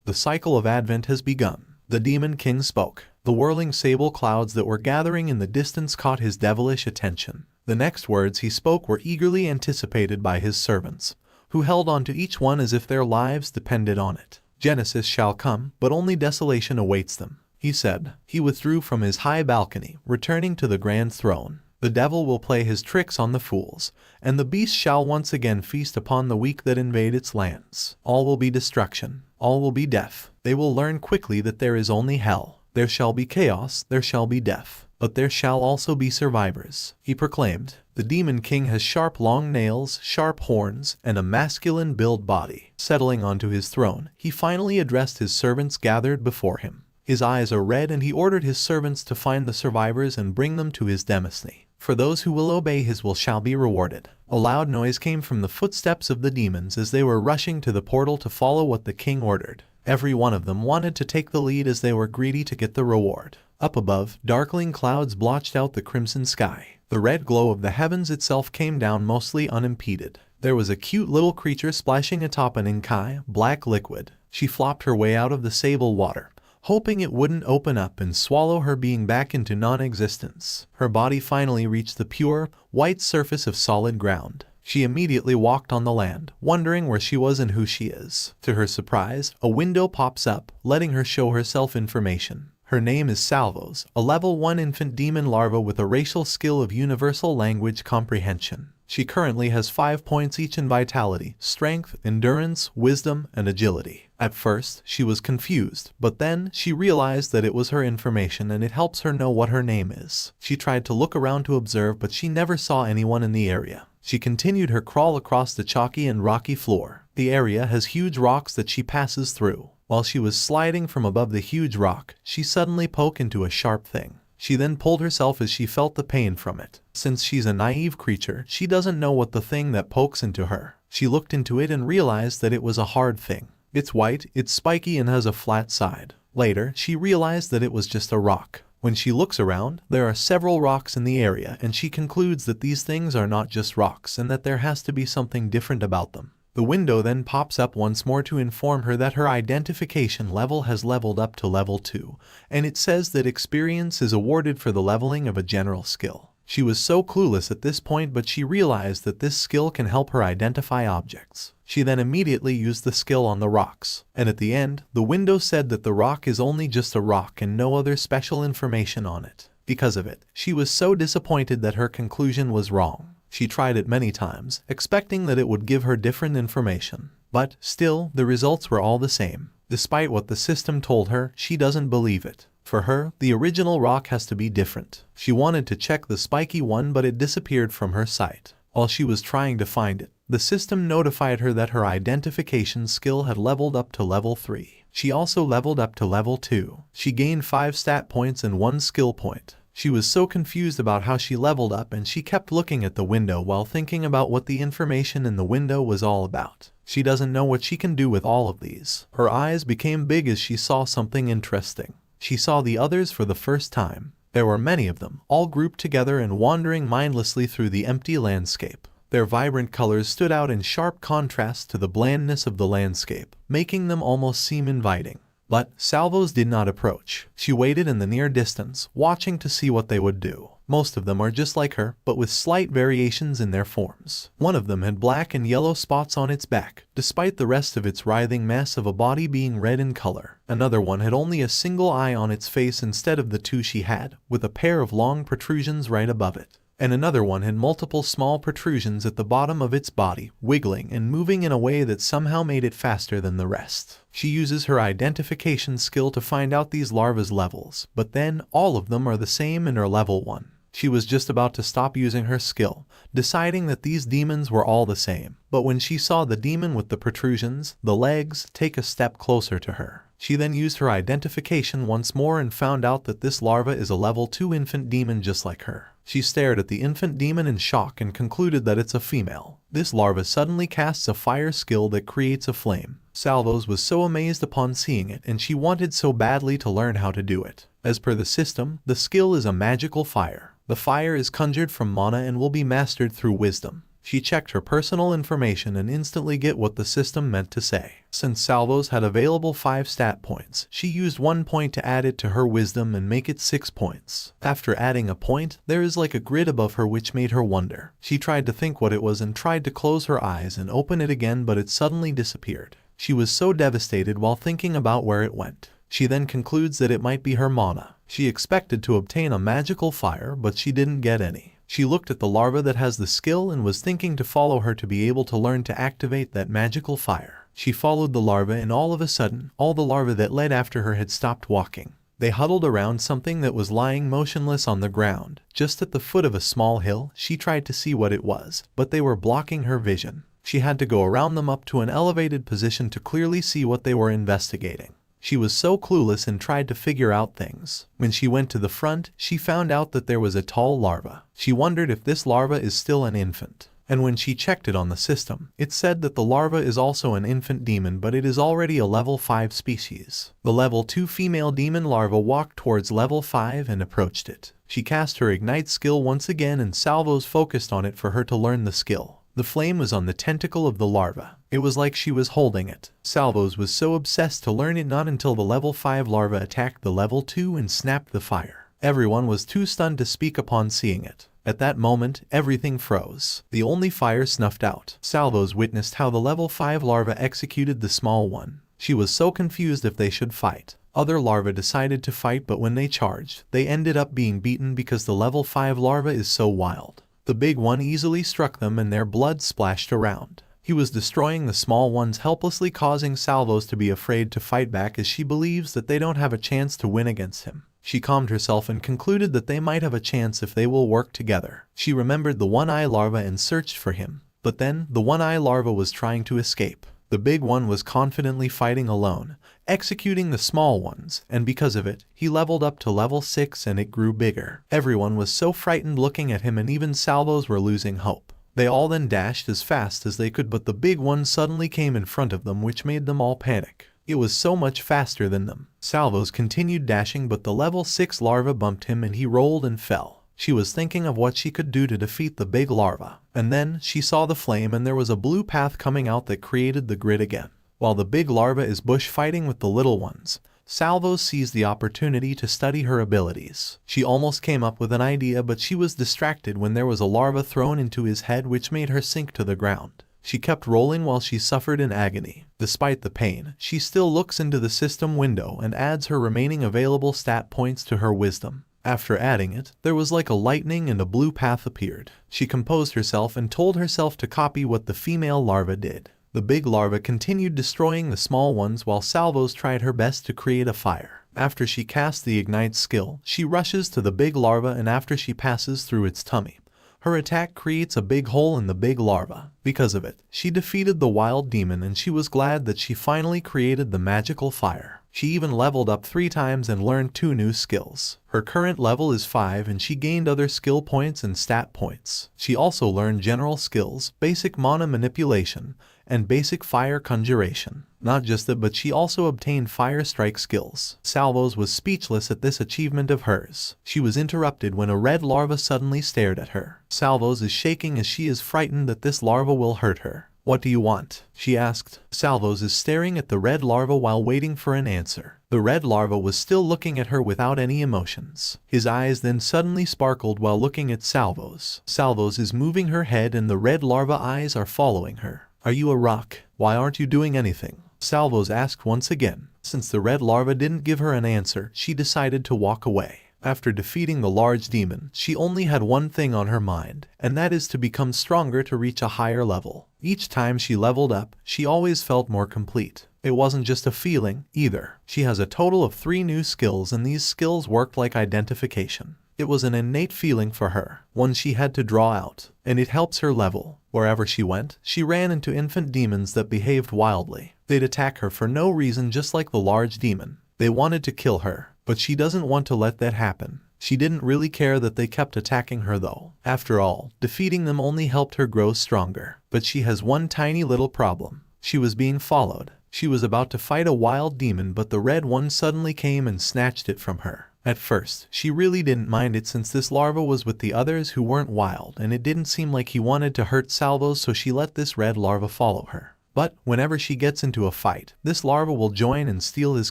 The cycle of Advent has begun. The Demon King spoke. The whirling sable clouds that were gathering in the distance caught his devilish attention. The next words he spoke were eagerly anticipated by his servants, who held on to each one as if their lives depended on it. Genesis shall come, but only desolation awaits them, he said. He withdrew from his high balcony, returning to the grand throne. The devil will play his tricks on the fools, and the beast shall once again feast upon the weak that invade its lands. All will be destruction. All will be death. They will learn quickly that there is only hell. There shall be chaos, there shall be death, but there shall also be survivors, he proclaimed. The Demon King has sharp long nails, sharp horns, and a masculine built body. Settling onto his throne, he finally addressed his servants gathered before him. His eyes are red, and he ordered his servants to find the survivors and bring them to his demesne. For those who will obey his will shall be rewarded. A loud noise came from the footsteps of the demons as they were rushing to the portal to follow what the king ordered. Every one of them wanted to take the lead as they were greedy to get the reward. Up above, darkling clouds blotched out the crimson sky. The red glow of the heavens itself came down mostly unimpeded. There was a cute little creature splashing atop an inkai, black liquid. She flopped her way out of the sable water, hoping it wouldn't open up and swallow her being back into non-existence. Her body finally reached the pure, white surface of solid ground. She immediately walked on the land, wondering where she was and who she is. To her surprise, a window pops up, letting her show herself information. Her name is Salvos, a level 1 infant demon larva with a racial skill of universal language comprehension. She currently has 5 points each in vitality, strength, endurance, wisdom, and agility. At first, she was confused, but then she realized that it was her information and it helps her know what her name is. She tried to look around to observe, but she never saw anyone in the area. She continued her crawl across the chalky and rocky floor. The area has huge rocks that she passes through. While she was sliding from above the huge rock, she suddenly poked into a sharp thing. She then pulled herself as she felt the pain from it. Since she's a naive creature, she doesn't know what the thing that pokes into her. She looked into it and realized that it was a hard thing. It's white, it's spiky, and has a flat side. Later, she realized that it was just a rock. When she looks around, there are several rocks in the area, and she concludes that these things are not just rocks and that there has to be something different about them. The window then pops up once more to inform her that her identification level has leveled up to level 2, and it says that experience is awarded for the leveling of a general skill. She was so clueless at this point, but she realized that this skill can help her identify objects. She then immediately used the skill on the rocks, and at the end, the window said that the rock is only just a rock and no other special information on it. Because of it, she was so disappointed that her conclusion was wrong. She tried it many times, expecting that it would give her different information. But, still, the results were all the same. Despite what the system told her, she doesn't believe it. For her, the original rock has to be different. She wanted to check the spiky one, but it disappeared from her sight. While she was trying to find it, the system notified her that her identification skill had leveled up to level 3. She also leveled up to level 2. She gained 5 stat points and 1 skill point. She was so confused about how she leveled up, and she kept looking at the window while thinking about what the information in the window was all about. She doesn't know what she can do with all of these. Her eyes became big as she saw something interesting. She saw the others for the first time. There were many of them, all grouped together and wandering mindlessly through the empty landscape. Their vibrant colors stood out in sharp contrast to the blandness of the landscape, making them almost seem inviting. But Salvos did not approach. She waited in the near distance, watching to see what they would do. Most of them are just like her, but with slight variations in their forms. One of them had black and yellow spots on its back, despite the rest of its writhing mass of a body being red in color. Another one had only a single eye on its face instead of the 2 she had, with a pair of long protrusions right above it. And another one had multiple small protrusions at the bottom of its body, wiggling and moving in a way that somehow made it faster than the rest. She uses her identification skill to find out these larva's levels, but then all of them are the same and are level 1. She was just about to stop using her skill, deciding that these demons were all the same. But when she saw the demon with the protrusions, the legs, take a step closer to her. She then used her identification once more and found out that this larva is a level 2 infant demon just like her. She stared at the infant demon in shock and concluded that it's a female. This larva suddenly casts a fire skill that creates a flame. Salvos was so amazed upon seeing it, and she wanted so badly to learn how to do it. As per the system, the skill is a magical fire. The fire is conjured from mana and will be mastered through wisdom. She checked her personal information and instantly get what the system meant to say. Since Salvos had available 5 stat points, she used 1 point to add it to her wisdom and make it 6 points. After adding a point, there is like a grid above her which made her wonder. She tried to think what it was and tried to close her eyes and open it again, but it suddenly disappeared. She was so devastated while thinking about where it went. She then concludes that it might be her mana. She expected to obtain a magical fire, but she didn't get any. She looked at the larva that has the skill and was thinking to follow her to be able to learn to activate that magical fire. She followed the larva and all of a sudden, all the larvae that led after her had stopped walking. They huddled around something that was lying motionless on the ground. Just at the foot of a small hill, she tried to see what it was, but they were blocking her vision. She had to go around them up to an elevated position to clearly see what they were investigating. She was so clueless and tried to figure out things. When she went to the front, she found out that there was a tall larva. She wondered if this larva is still an infant. And when she checked it on the system, it said that the larva is also an infant demon, but it is already a level 5 species. The level 2 female demon larva walked towards level 5 and approached it. She cast her ignite skill once again and Salvos focused on it for her to learn the skill. The flame was on the tentacle of the larva. It was like she was holding it. Salvos was so obsessed to learn it not until the level 5 larva attacked the level 2 and snapped the fire. Everyone was too stunned to speak upon seeing it. At that moment, everything froze. The only fire snuffed out. Salvos witnessed how the level 5 larva executed the small one. She was so confused if they should fight. Other larvae decided to fight, but when they charged, they ended up being beaten because the level 5 larva is so wild. The big one easily struck them and their blood splashed around. He was destroying the small ones, helplessly causing Salvos to be afraid to fight back as she believes that they don't have a chance to win against him. She calmed herself and concluded that they might have a chance if they will work together. She remembered the one-eye larva and searched for him. But then, the one-eye larva was trying to escape. The big one was confidently fighting alone, executing the small ones, and because of it, he leveled up to level 6 and it grew bigger. Everyone was so frightened looking at him and even Salvos were losing hope. They all then dashed as fast as they could, but the big one suddenly came in front of them, which made them all panic. It was so much faster than them. Salvos continued dashing, but the level 6 larva bumped him and he rolled and fell. She was thinking of what she could do to defeat the big larva. And then, she saw the flame and there was a blue path coming out that created the grid again. While the big larva is bush fighting with the little ones, Salvos sees the opportunity to study her abilities. She almost came up with an idea, but she was distracted when there was a larva thrown into his head which made her sink to the ground. She kept rolling while she suffered in agony. Despite the pain, she still looks into the system window and adds her remaining available stat points to her wisdom. After adding it, there was like a lightning and a blue path appeared. She composed herself and told herself to copy what the female larva did. The big larva continued destroying the small ones while Salvos tried her best to create a fire. After she casts the ignite skill, she rushes to the big larva and after she passes through its tummy, her attack creates a big hole in the big larva. Because of it, she defeated the wild demon and she was glad that she finally created the magical fire. She even leveled up 3 times and learned 2 new skills. Her current level is 5 and she gained other skill points and stat points. She also learned general skills, basic mana manipulation, and basic fire conjuration. Not just that, but she also obtained fire strike skills. Salvos was speechless at this achievement of hers. She was interrupted when a red larva suddenly stared at her. Salvos is shaking as she is frightened that this larva will hurt her. "What do you want?" she asked. Salvos is staring at the red larva while waiting for an answer. The red larva was still looking at her without any emotions. His eyes then suddenly sparkled while looking at Salvos. Salvos is moving her head and the red larva eyes are following her. "Are you a rock? Why aren't you doing anything?" Salvos asked once again. Since the red larva didn't give her an answer, she decided to walk away. After defeating the large demon, she only had one thing on her mind, and that is to become stronger to reach a higher level. Each time she leveled up, she always felt more complete. It wasn't just a feeling, either. She has a total of 3 new skills and these skills worked like identification. It was an innate feeling for her, one she had to draw out, and it helps her level. Wherever she went, she ran into infant demons that behaved wildly. They'd attack her for no reason, just like the large demon. They wanted to kill her, but she doesn't want to let that happen. She didn't really care that they kept attacking her though. After all, defeating them only helped her grow stronger. But she has one tiny little problem. She was being followed. She was about to fight a wild demon, but the red one suddenly came and snatched it from her. At first, she really didn't mind it since this larva was with the others who weren't wild and it didn't seem like he wanted to hurt Salvos, so she let this red larva follow her. But whenever she gets into a fight, this larva will join and steal his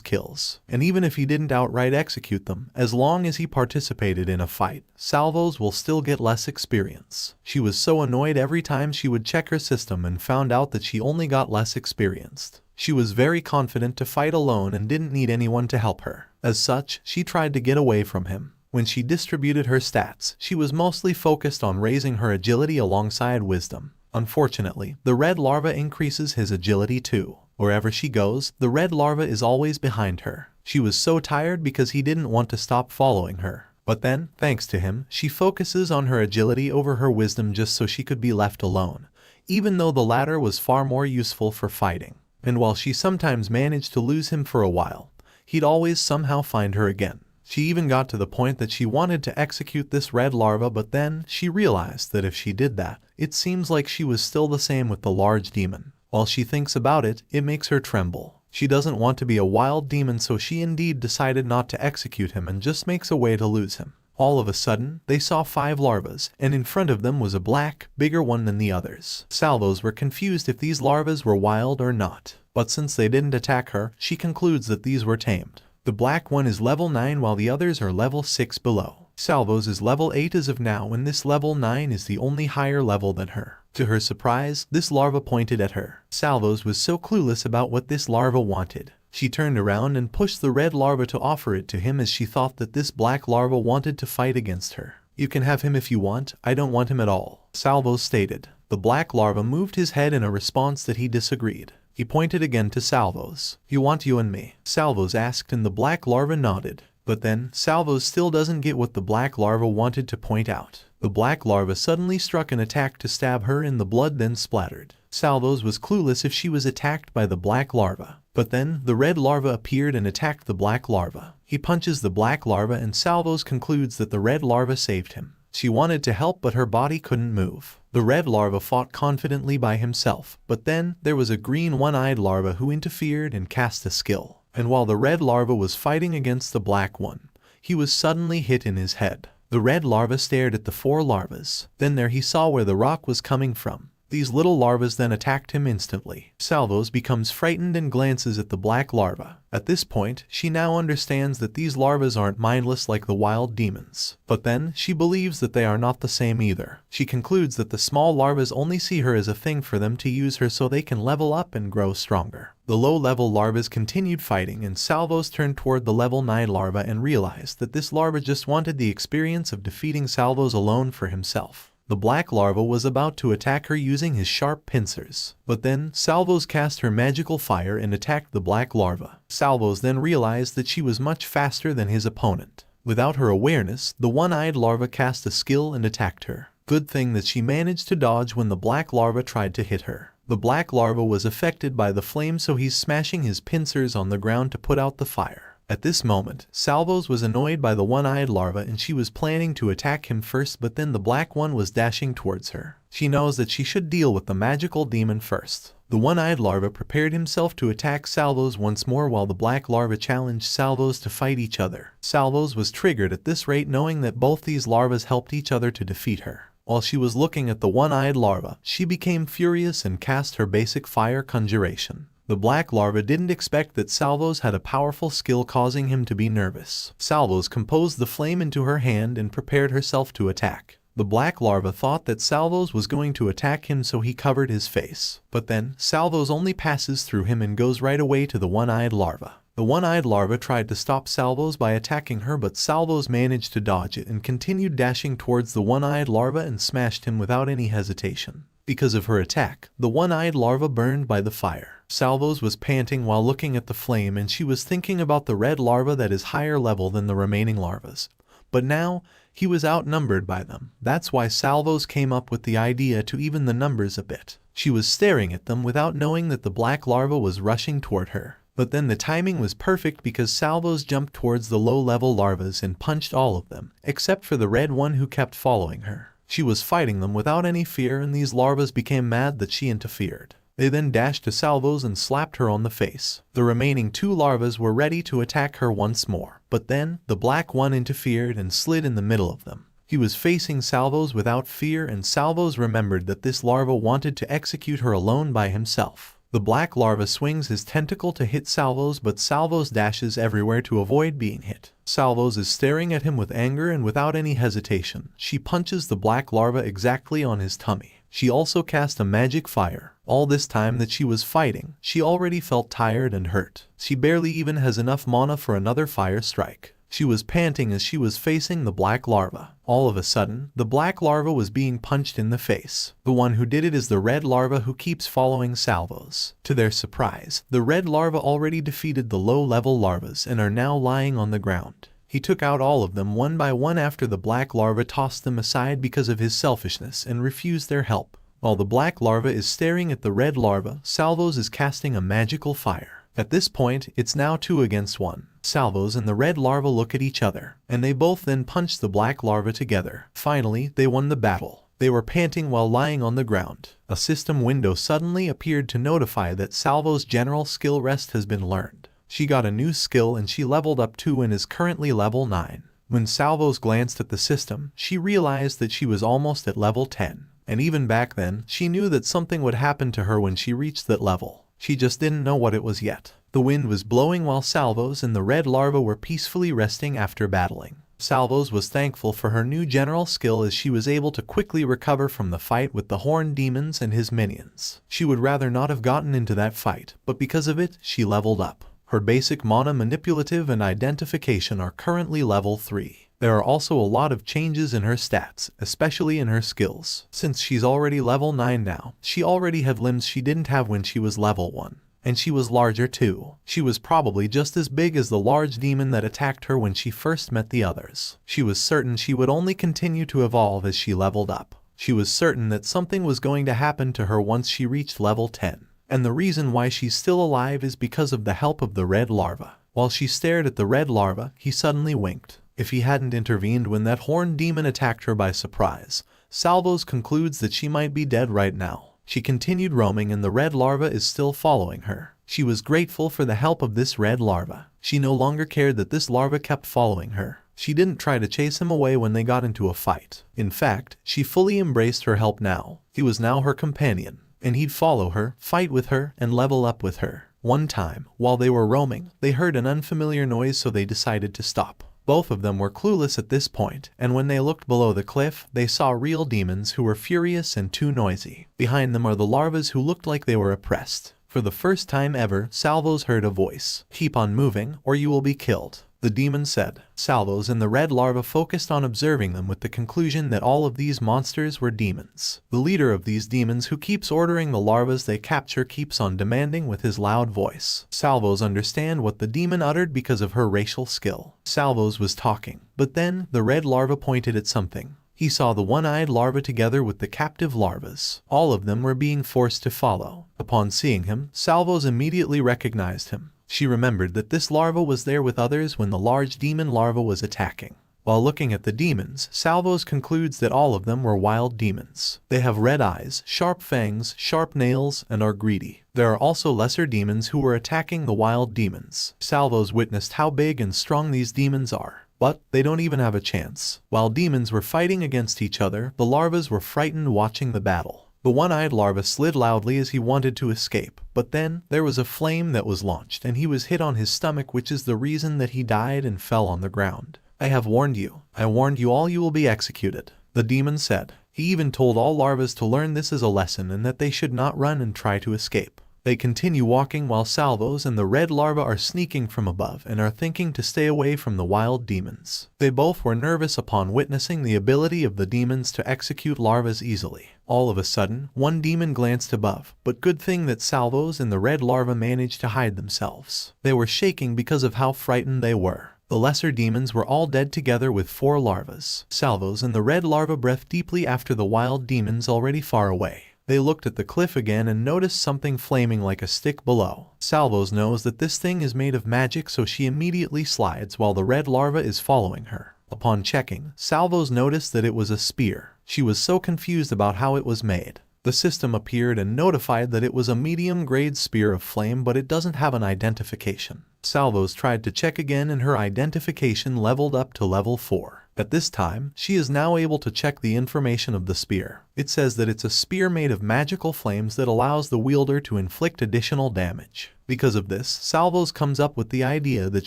kills. And even if he didn't outright execute them, as long as he participated in a fight, Salvos will still get less experience. She was so annoyed every time she would check her system and found out that she only got less experienced. She was very confident to fight alone and didn't need anyone to help her. As such, she tried to get away from him. When she distributed her stats, she was mostly focused on raising her agility alongside wisdom. Unfortunately, the red larva increases his agility too. Wherever she goes, the red larva is always behind her. She was so tired because he didn't want to stop following her. But then, thanks to him, she focuses on her agility over her wisdom just so she could be left alone, even though the latter was far more useful for fighting. And while she sometimes managed to lose him for a while, he'd always somehow find her again. She even got to the point that she wanted to execute this red larva, but then she realized that if she did that, it seems like she was still the same with the large demon. While she thinks about it, it makes her tremble. She doesn't want to be a wild demon, so she indeed decided not to execute him and just makes a way to lose him. All of a sudden, they saw 5 larvas, and in front of them was a black, bigger one than the others. Salvos were confused if these larvas were wild or not, but since they didn't attack her, she concludes that these were tamed. The black one is level 9 while the others are level 6 below. Salvos is level 8 as of now, and this level 9 is the only higher level than her. To her surprise, this larva pointed at her. Salvos was so clueless about what this larva wanted. She turned around and pushed the red larva to offer it to him as she thought that this black larva wanted to fight against her. "You can have him if you want, I don't want him at all," Salvos stated. The black larva moved his head in a response that he disagreed. He pointed again to Salvos. "You want you and me?" Salvos asked, and the black larva nodded. But then, Salvos still doesn't get what the black larva wanted to point out. The black larva suddenly struck an attack to stab her in the blood, then splattered. Salvos was clueless if she was attacked by the black larva. But then, the red larva appeared and attacked the black larva. He punches the black larva and Salvos concludes that the red larva saved him. She wanted to help, but her body couldn't move. The red larva fought confidently by himself, but then there was a green one-eyed larva who interfered and cast a skill. And while the red larva was fighting against the black one, he was suddenly hit in his head. The red larva stared at the 4 larvas. Then there he saw where the rock was coming from. These little larvas then attacked him instantly. Salvos becomes frightened and glances at the black larva. At this point, she now understands that these larvas aren't mindless like the wild demons. But then, she believes that they are not the same either. She concludes that the small larvas only see her as a thing for them to use her so they can level up and grow stronger. The low-level larvas continued fighting, and Salvos turned toward the level 9 larva and realized that this larva just wanted the experience of defeating Salvos alone for himself. The black larva was about to attack her using his sharp pincers. But then, Salvos cast her magical fire and attacked the black larva. Salvos then realized that she was much faster than his opponent. Without her awareness, the one-eyed larva cast a skill and attacked her. Good thing that she managed to dodge when the black larva tried to hit her. The black larva was affected by the flame, so he's smashing his pincers on the ground to put out the fire. At this moment, Salvos was annoyed by the one-eyed larva and she was planning to attack him first, but then the black one was dashing towards her. She knows that she should deal with the magical demon first. The one-eyed larva prepared himself to attack Salvos once more while the black larva challenged Salvos to fight each other. Salvos was triggered at this rate, knowing that both these larvas helped each other to defeat her. While she was looking at the one-eyed larva, she became furious and cast her basic fire conjuration. The black larva didn't expect that Salvos had a powerful skill, causing him to be nervous. Salvos composed the flame into her hand and prepared herself to attack. The black larva thought that Salvos was going to attack him, so he covered his face. But then, Salvos only passes through him and goes right away to the one-eyed larva. The one-eyed larva tried to stop Salvos by attacking her, but Salvos managed to dodge it and continued dashing towards the one-eyed larva and smashed him without any hesitation. Because of her attack, the one-eyed larva burned by the fire. Salvos was panting while looking at the flame, and she was thinking about the red larva that is higher level than the remaining larvas. But now, he was outnumbered by them. That's why Salvos came up with the idea to even the numbers a bit. She was staring at them without knowing that the black larva was rushing toward her. But then the timing was perfect because Salvos jumped towards the low-level larvas and punched all of them, except for the red one who kept following her. She was fighting them without any fear, and these larvas became mad that she interfered. They then dashed to Salvos and slapped her on the face. The remaining 2 larvas were ready to attack her once more, but then the black one interfered and slid in the middle of them. He was facing Salvos without fear, and Salvos remembered that this larva wanted to execute her alone by himself. The black larva swings his tentacle to hit Salvos, but Salvos dashes everywhere to avoid being hit. Salvos is staring at him with anger, and without any hesitation, she punches the black larva exactly on his tummy. She also cast a magic fire. All this time that she was fighting, she already felt tired and hurt. She barely even has enough mana for another fire strike. She was panting as she was facing the black larva. All of a sudden, the black larva was being punched in the face. The one who did it is the red larva who keeps following Salvos. To their surprise, the red larva already defeated the low-level larvas and are now lying on the ground. He took out all of them one by one after the black larva tossed them aside because of his selfishness and refused their help. While the black larva is staring at the red larva, Salvos is casting a magical fire. At this point, it's now 2 against 1. Salvos and the red larva look at each other, and they both then punch the black larva together. Finally, they won the battle. They were panting while lying on the ground. A system window suddenly appeared to notify that Salvos' general skill rest has been learned. She got a new skill and she leveled up 2 and is currently level 9. When Salvos glanced at the system, she realized that she was almost at level 10. And even back then, she knew that something would happen to her when she reached that level. She just didn't know what it was yet. The wind was blowing while Salvos and the red larva were peacefully resting after battling. Salvos was thankful for her new general skill as she was able to quickly recover from the fight with the horned demons and his minions. She would rather not have gotten into that fight, but because of it, she leveled up. Her basic mana, manipulative, and identification are currently level 3. There are also a lot of changes in her stats, especially in her skills. Since she's already level 9 now, she already had limbs she didn't have when she was level 1. And she was larger too. She was probably just as big as the large demon that attacked her when she first met the others. She was certain she would only continue to evolve as she leveled up. She was certain that something was going to happen to her once she reached level 10. And the reason why she's still alive is because of the help of the red larva. While she stared at the red larva, he suddenly winked. If he hadn't intervened when that horned demon attacked her by surprise, Salvos concludes that she might be dead right now. She continued roaming and the red larva is still following her. She was grateful for the help of this red larva. She no longer cared that this larva kept following her. She didn't try to chase him away when they got into a fight. In fact, she fully embraced her help now. He was now her companion, and he'd follow her, fight with her, and level up with her. One time, while they were roaming, they heard an unfamiliar noise, so they decided to stop. Both of them were clueless at this point, and when they looked below the cliff, they saw real demons who were furious and too noisy. Behind them are the larvas who looked like they were oppressed. For the first time ever, Salvos heard a voice. "Keep on moving, or you will be killed," the demon said. Salvos and the red larva focused on observing them with the conclusion that all of these monsters were demons. The leader of these demons, who keeps ordering the larvas they capture, keeps on demanding with his loud voice. Salvos understand what the demon uttered because of her racial skill. Salvos was talking, but then the red larva pointed at something. He saw the one-eyed larva together with the captive larvas. All of them were being forced to follow. Upon seeing him, Salvos immediately recognized him. She remembered that this larva was there with others when the large demon larva was attacking. While looking at the demons, Salvos concludes that all of them were wild demons. They have red eyes, sharp fangs, sharp nails, and are greedy. There are also lesser demons who were attacking the wild demons. Salvos witnessed how big and strong these demons are. But they don't even have a chance. While demons were fighting against each other, the larvas were frightened watching the battle. The one-eyed larva slid loudly as he wanted to escape, but then there was a flame that was launched and he was hit on his stomach, which is the reason that he died and fell on the ground. "I have warned you. I warned you all, you will be executed," the demon said. He even told all larvas to learn this as a lesson and that they should not run and try to escape. They continue walking while Salvos and the red larva are sneaking from above and are thinking to stay away from the wild demons. They both were nervous upon witnessing the ability of the demons to execute larvas easily. All of a sudden, one demon glanced above, but good thing that Salvos and the red larva managed to hide themselves. They were shaking because of how frightened they were. The lesser demons were all dead together with 4 larvas. Salvos and the red larva breathed deeply after the wild demons already far away. They looked at the cliff again and noticed something flaming like a stick below. Salvos knows that this thing is made of magic, so she immediately slides while the red larva is following her. Upon checking, Salvos noticed that it was a spear. She was so confused about how it was made. The system appeared and notified that it was a medium-grade spear of flame, but it doesn't have an identification. Salvos tried to check again and her identification leveled up to level 4. At this time, she is now able to check the information of the spear. It says that it's a spear made of magical flames that allows the wielder to inflict additional damage. Because of this, Salvos comes up with the idea that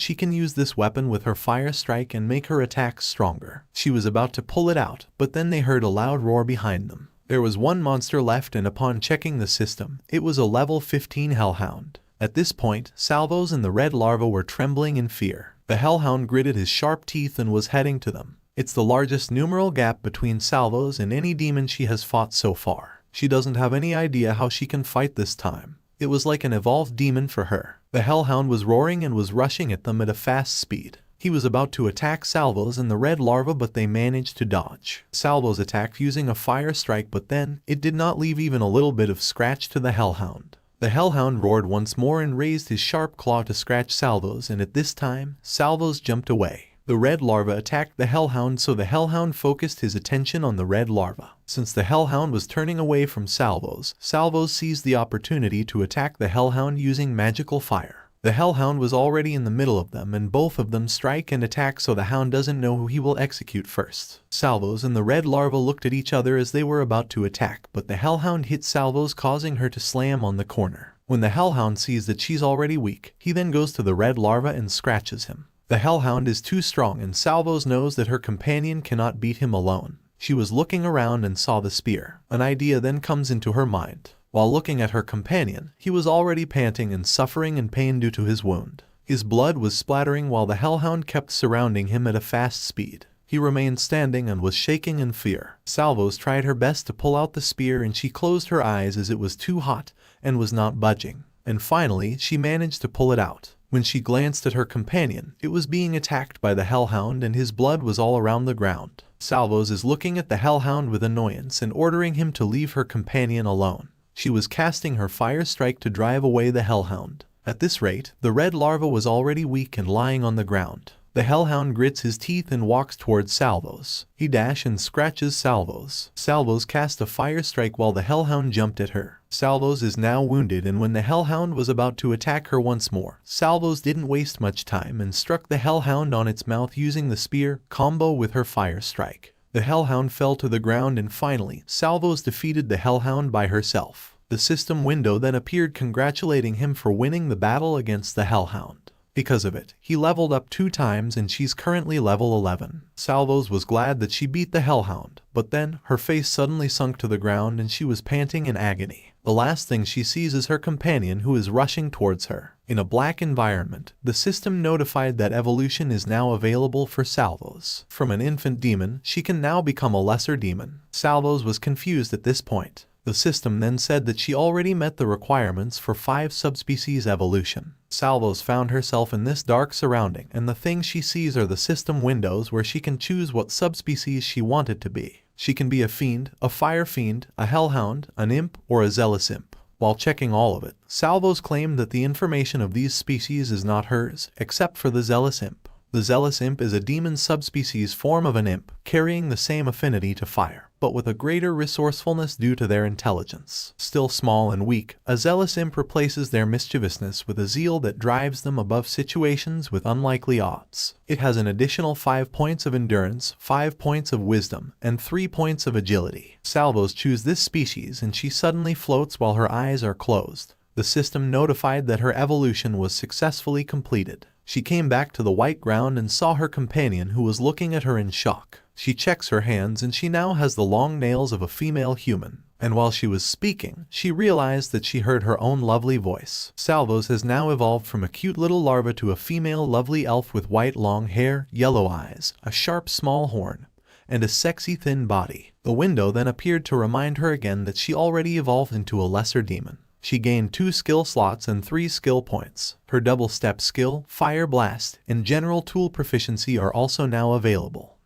she can use this weapon with her fire strike and make her attacks stronger. She was about to pull it out, but then they heard a loud roar behind them. There was one monster left, and upon checking the system, it was a level 15 hellhound. At this point, Salvos and the red larva were trembling in fear. The hellhound gritted his sharp teeth and was heading to them. It's the largest numeral gap between Salvos and any demon she has fought so far. She doesn't have any idea how she can fight this time. It was like an evolved demon for her. The hellhound was roaring and was rushing at them at a fast speed. He was about to attack Salvos and the red larva, but they managed to dodge. Salvos attacked using a fire strike, but then it did not leave even a little bit of scratch to the hellhound. The hellhound roared once more and raised his sharp claw to scratch Salvos, and at this time, Salvos jumped away. The red larva attacked the hellhound, so the hellhound focused his attention on the red larva. Since the hellhound was turning away from Salvos, Salvos seized the opportunity to attack the hellhound using magical fire. The hellhound was already in the middle of them, and both of them strike and attack, so the hound doesn't know who he will execute first. Salvos and the red larva looked at each other as they were about to attack, but the hellhound hit Salvos, causing her to slam on the corner. When the hellhound sees that she's already weak, he then goes to the red larva and scratches him. The hellhound is too strong, and Salvos knows that her companion cannot beat him alone. She was looking around and saw the spear. An idea then comes into her mind. While looking at her companion, he was already panting and suffering in pain due to his wound. His blood was splattering while the hellhound kept surrounding him at a fast speed. He remained standing and was shaking in fear. Salvos tried her best to pull out the spear, and she closed her eyes as it was too hot and was not budging. And finally, she managed to pull it out. When she glanced at her companion, it was being attacked by the hellhound and his blood was all around the ground. Salvos is looking at the hellhound with annoyance and ordering him to leave her companion alone. She was casting her fire strike to drive away the hellhound. At this rate, the red larva was already weak and lying on the ground. The hellhound grits his teeth and walks towards Salvos. He dashes and scratches Salvos. Salvos cast a fire strike while the hellhound jumped at her. Salvos is now wounded, and when the hellhound was about to attack her once more, Salvos didn't waste much time and struck the hellhound on its mouth using the spear combo with her fire strike. The hellhound fell to the ground, and finally, Salvos defeated the hellhound by herself. The system window then appeared congratulating him for winning the battle against the hellhound. Because of it, he leveled up 2 times and she's currently level 11. Salvos was glad that she beat the hellhound, but then her face suddenly sunk to the ground and she was panting in agony. The last thing she sees is her companion, who is rushing towards her. In a black environment, the system notified that evolution is now available for Salvos. From an infant demon, she can now become a lesser demon. Salvos was confused at this point. The system then said that she already met the requirements for 5 subspecies evolution. Salvos found herself in this dark surrounding, and the things she sees are the system windows where she can choose what subspecies she wanted to be. She can be a fiend, a fire fiend, a hellhound, an imp, or a zealous imp. While checking all of it, Salvos claimed that the information of these species is not hers, except for the zealous imp. The zealous imp is a demon subspecies form of an imp, carrying the same affinity to fire, but with a greater resourcefulness due to their intelligence. Still small and weak, a zealous imp replaces their mischievousness with a zeal that drives them above situations with unlikely odds. It has an additional 5 points of endurance, 5 points of wisdom, and 3 points of agility. Salvos choose this species and she suddenly floats while her eyes are closed. The system notified that her evolution was successfully completed. She came back to the white ground and saw her companion, who was looking at her in shock. She checks her hands and she now has the long nails of a female human. And while she was speaking, she realized that she heard her own lovely voice. Salvos has now evolved from a cute little larva to a female lovely elf with white long hair, yellow eyes, a sharp small horn, and a sexy thin body. The window then appeared to remind her again that she already evolved into a lesser demon. She gained 2 skill slots and 3 skill points. Her double step skill, fire blast, and general tool proficiency are also now available.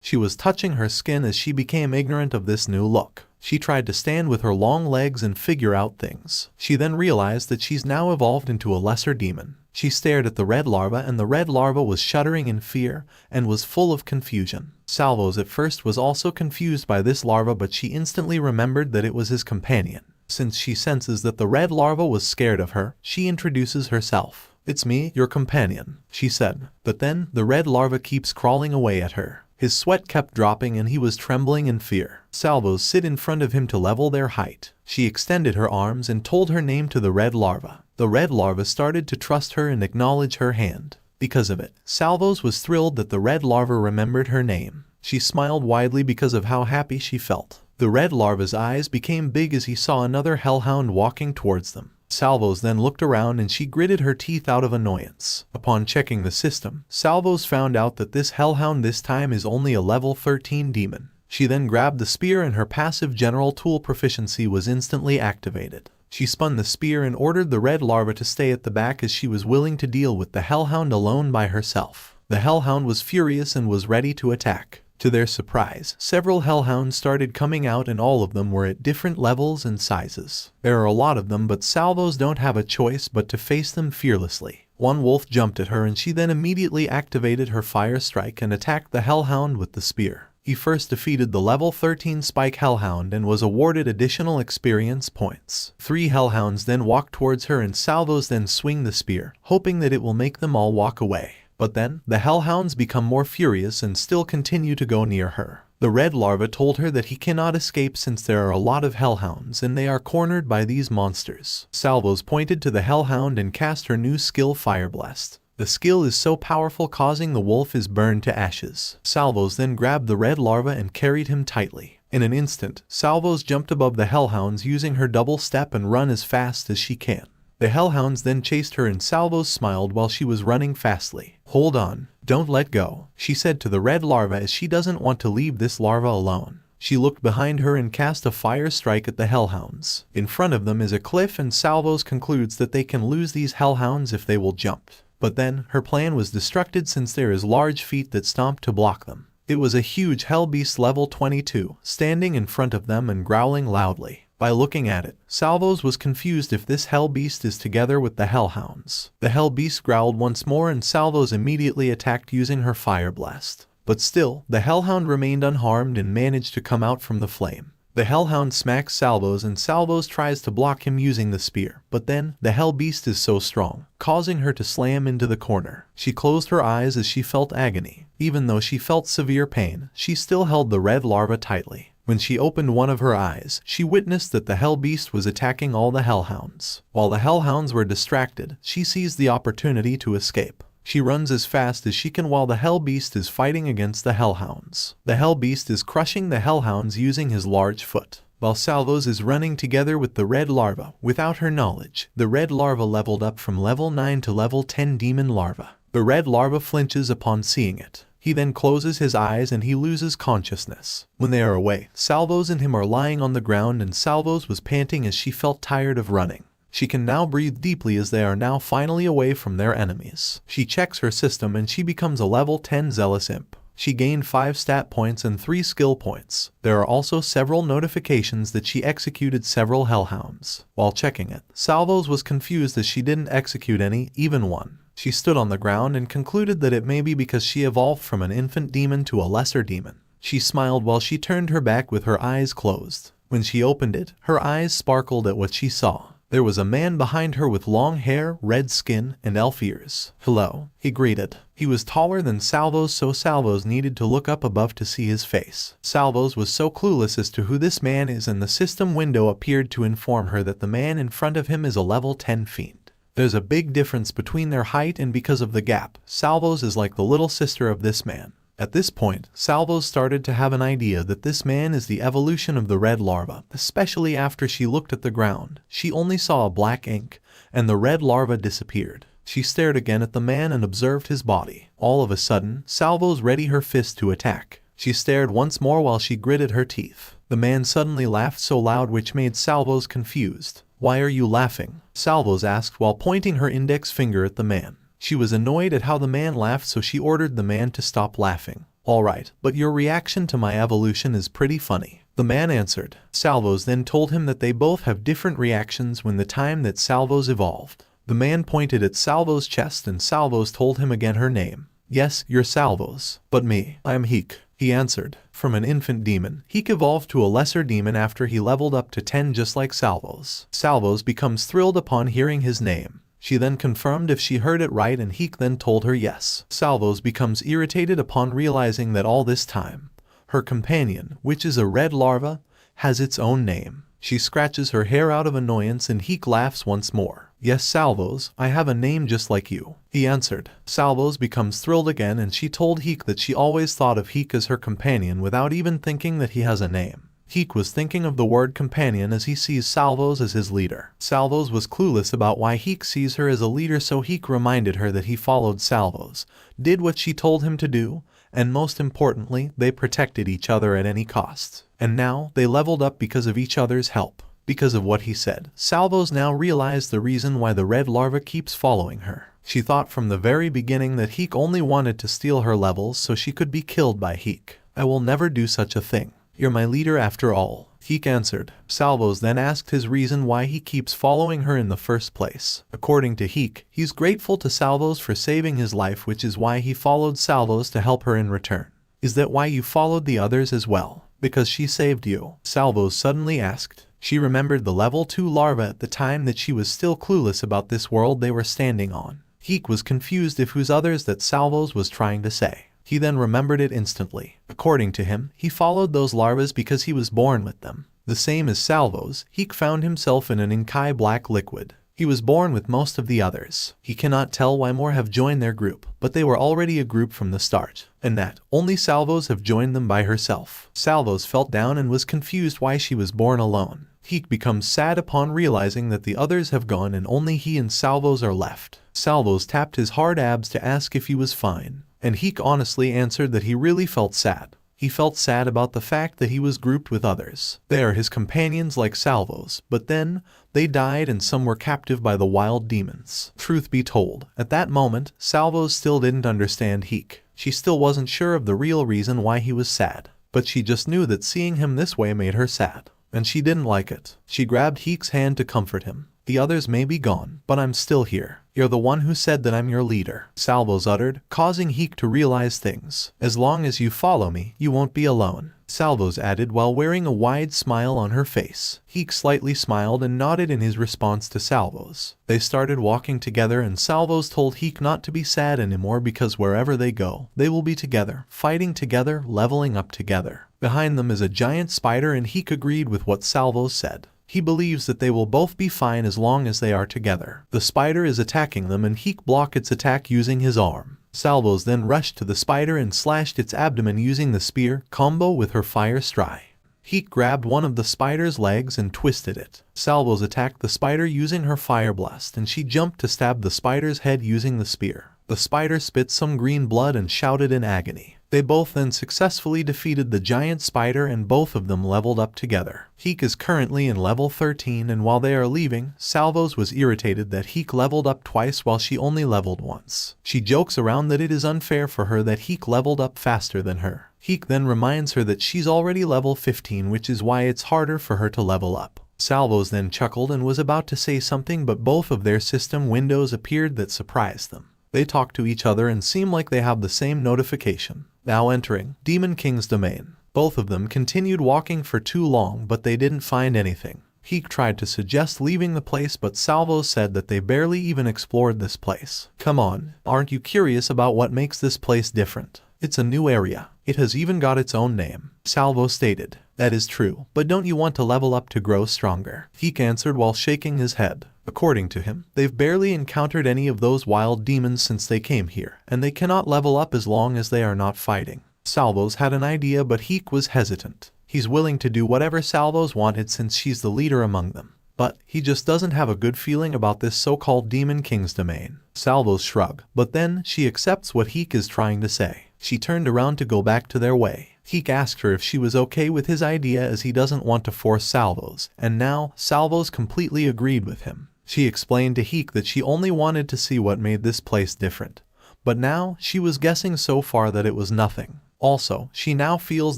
She was touching her skin as she became ignorant of this new look. She tried to stand with her long legs and figure out things. She then realized that she's now evolved into a lesser demon. She stared at the red larva, and the red larva was shuddering in fear and was full of confusion. Salvos at first was also confused by this larva, but she instantly remembered that it was his companion. Since she senses that the red larva was scared of her, she introduces herself. "It's me, your companion," she said. But then, the red larva keeps crawling away at her. His sweat kept dropping and he was trembling in fear. Salvos sit in front of him to level their height. She extended her arms and told her name to the red larva. The red larva started to trust her and acknowledge her hand. Because of it, Salvos was thrilled that the red larva remembered her name. She smiled widely because of how happy she felt. The red larva's eyes became big as he saw another hellhound walking towards them. Salvos then looked around and she gritted her teeth out of annoyance. Upon checking the system, Salvos found out that this hellhound this time is only a level 13 demon. She then grabbed the spear and her passive general tool proficiency was instantly activated. She spun the spear and ordered the red larva to stay at the back as she was willing to deal with the hellhound alone by herself. The hellhound was furious and was ready to attack. To their surprise, several hellhounds started coming out and all of them were at different levels and sizes. There are a lot of them, but Salvos don't have a choice but to face them fearlessly. One wolf jumped at her and she then immediately activated her fire strike and attacked the hellhound with the spear. He first defeated the level 13 spike hellhound and was awarded additional experience points. 3 hellhounds then walked towards her and Salvos then swing the spear, hoping that it will make them all walk away. But then, the hellhounds become more furious and still continue to go near her. The red larva told her that he cannot escape since there are a lot of hellhounds and they are cornered by these monsters. Salvos pointed to the hellhound and cast her new skill Fire Blast. The skill is so powerful causing the wolf is burned to ashes. Salvos then grabbed the red larva and carried him tightly. In an instant, Salvos jumped above the hellhounds using her double step and run as fast as she can. The hellhounds then chased her and Salvos smiled while she was running fastly. "Hold on, don't let go," she said to the red larva as she doesn't want to leave this larva alone. She looked behind her and cast a fire strike at the hellhounds. In front of them is a cliff and Salvos concludes that they can lose these hellhounds if they will jump. But then, her plan was destructed since there is large feet that stomp to block them. It was a huge hell beast level 22, standing in front of them and growling loudly. By looking at it, Salvos was confused if this hell beast is together with the hellhounds. The hell beast growled once more and Salvos immediately attacked using her fire blast. But still, the hellhound remained unharmed and managed to come out from the flame. The hellhound smacks Salvos and Salvos tries to block him using the spear, but then, the hell beast is so strong, causing her to slam into the corner. She closed her eyes as she felt agony. Even though she felt severe pain, she still held the red larva tightly. When she opened one of her eyes, she witnessed that the hell beast was attacking all the hellhounds. While the hellhounds were distracted, she seized the opportunity to escape. She runs as fast as she can while the hell beast is fighting against the hellhounds. The hell beast is crushing the hellhounds using his large foot, while Salvos is running together with the red larva. Without her knowledge, the red larva leveled up from level 9 to level 10 demon larva. The red larva flinches upon seeing it. He then closes his eyes and he loses consciousness. When they are away, Salvos and him are lying on the ground and Salvos was panting as she felt tired of running. She can now breathe deeply as they are now finally away from their enemies. She checks her system and she becomes a level 10 zealous imp. She gained 5 stat points and 3 skill points. There are also several notifications that she executed several hellhounds. While checking it, Salvos was confused as she didn't execute any, even one. She stood on the ground and concluded that it may be because she evolved from an infant demon to a lesser demon. She smiled while she turned her back with her eyes closed. When she opened it, her eyes sparkled at what she saw. There was a man behind her with long hair, red skin, and elf ears. "Hello," he greeted. He was taller than Salvos, so Salvos needed to look up above to see his face. Salvos was so clueless as to who this man is and the system window appeared to inform her that the man in front of him is a level 10 fiend. There's a big difference between their height and because of the gap, Salvos is like the little sister of this man. At this point, Salvos started to have an idea that this man is the evolution of the red larva, especially after she looked at the ground. She only saw a black ink, and the red larva disappeared. She stared again at the man and observed his body. All of a sudden, Salvos readied her fist to attack. She stared once more while she gritted her teeth. The man suddenly laughed so loud which made Salvos confused. "Why are you laughing?" Salvos asked while pointing her index finger at the man. She was annoyed at how the man laughed, so she ordered the man to stop laughing. Alright, but your reaction to my evolution is pretty funny. The man answered. Salvos then told him that they both have different reactions when the time that Salvos evolved. The man pointed at Salvos' chest and Salvos told him again her name. Yes, you're Salvos. But me, I am Heek, he answered. From an infant demon, Heek evolved to a lesser demon after he leveled up to 10 just like Salvos. Salvos becomes thrilled upon hearing his name. She then confirmed if she heard it right and Heek then told her yes. Salvos becomes irritated upon realizing that all this time, her companion, which is a red larva, has its own name. She scratches her hair out of annoyance and Heek laughs once more. Yes, Salvos, I have a name just like you, he answered. Salvos becomes thrilled again and she told Heek that she always thought of Heek as her companion without even thinking that he has a name. Heek was thinking of the word companion as he sees Salvos as his leader. Salvos was clueless about why Heek sees her as a leader, so Heek reminded her that he followed Salvos, did what she told him to do, and most importantly, they protected each other at any cost. And now, they leveled up because of each other's help. Because of what he said, Salvos now realized the reason why the red larva keeps following her. She thought from the very beginning that Heek only wanted to steal her levels so she could be killed by Heek. I will never do such a thing. You're my leader after all, Heek answered. Salvos then asked his reason why he keeps following her in the first place. According to Heek, he's grateful to Salvos for saving his life, which is why he followed Salvos to help her in return. Is that why you followed the others as well? Because she saved you? Salvos suddenly asked. She remembered the level 2 larva at the time that she was still clueless about this world they were standing on. Heek was confused if whose others that Salvos was trying to say. He then remembered it instantly. According to him, he followed those larvas because he was born with them. The same as Salvos, Heek found himself in an inkai black liquid. He was born with most of the others. He cannot tell why more have joined their group, but they were already a group from the start, and that only Salvos have joined them by herself. Salvos felt down and was confused why she was born alone. Heek becomes sad upon realizing that the others have gone and only he and Salvos are left. Salvos tapped his hard abs to ask if he was fine, and Heek honestly answered that he really felt sad. He felt sad about the fact that he was grouped with others. They are his companions like Salvos, but then, they died and some were captive by the wild demons. Truth be told, at that moment, Salvos still didn't understand Heek. She still wasn't sure of the real reason why he was sad, but she just knew that seeing him this way made her sad. And she didn't like it. She grabbed Heek's hand to comfort him. The others may be gone, but I'm still here. You're the one who said that I'm your leader, Salvos uttered, causing Heek to realize things. As long as you follow me, you won't be alone, Salvos added while wearing a wide smile on her face. Heek slightly smiled and nodded in his response to Salvos. They started walking together and Salvos told Heek not to be sad anymore because wherever they go, they will be together, fighting together, leveling up together. Behind them is a giant spider and Heek agreed with what Salvos said. He believes that they will both be fine as long as they are together. The spider is attacking them and Heek blocked its attack using his arm. Salvos then rushed to the spider and slashed its abdomen using the spear combo with her fire strike. Heek grabbed one of the spider's legs and twisted it. Salvos attacked the spider using her fire blast and she jumped to stab the spider's head using the spear. The spider spit some green blood and shouted in agony. They both then successfully defeated the giant spider and both of them leveled up together. Heek is currently in level 13 and while they are leaving, Salvos was irritated that Heek leveled up twice while she only leveled once. She jokes around that it is unfair for her that Heek leveled up faster than her. Heek then reminds her that she's already level 15, which is why it's harder for her to level up. Salvos then chuckled and was about to say something, but both of their system windows appeared that surprised them. They talk to each other and seem like they have the same notification. Now entering Demon King's domain. Both of them continued walking for too long, but they didn't find anything. Heek tried to suggest leaving the place, but Salvos said that they barely even explored this place. Come on, aren't you curious about what makes this place different? It's a new area. It has even got its own name, Salvos stated. That is true, but don't you want to level up to grow stronger? Heek answered while shaking his head. According to him, they've barely encountered any of those wild demons since they came here, and they cannot level up as long as they are not fighting. Salvos had an idea, but Heek was hesitant. He's willing to do whatever Salvos wanted since she's the leader among them. But he just doesn't have a good feeling about this so-called Demon King's domain. Salvos shrugged, but then she accepts what Heek is trying to say. She turned around to go back to their way. Heek asked her if she was okay with his idea as he doesn't want to force Salvos, and now Salvos completely agreed with him. She explained to Heek that she only wanted to see what made this place different. But now, she was guessing so far that it was nothing. Also, she now feels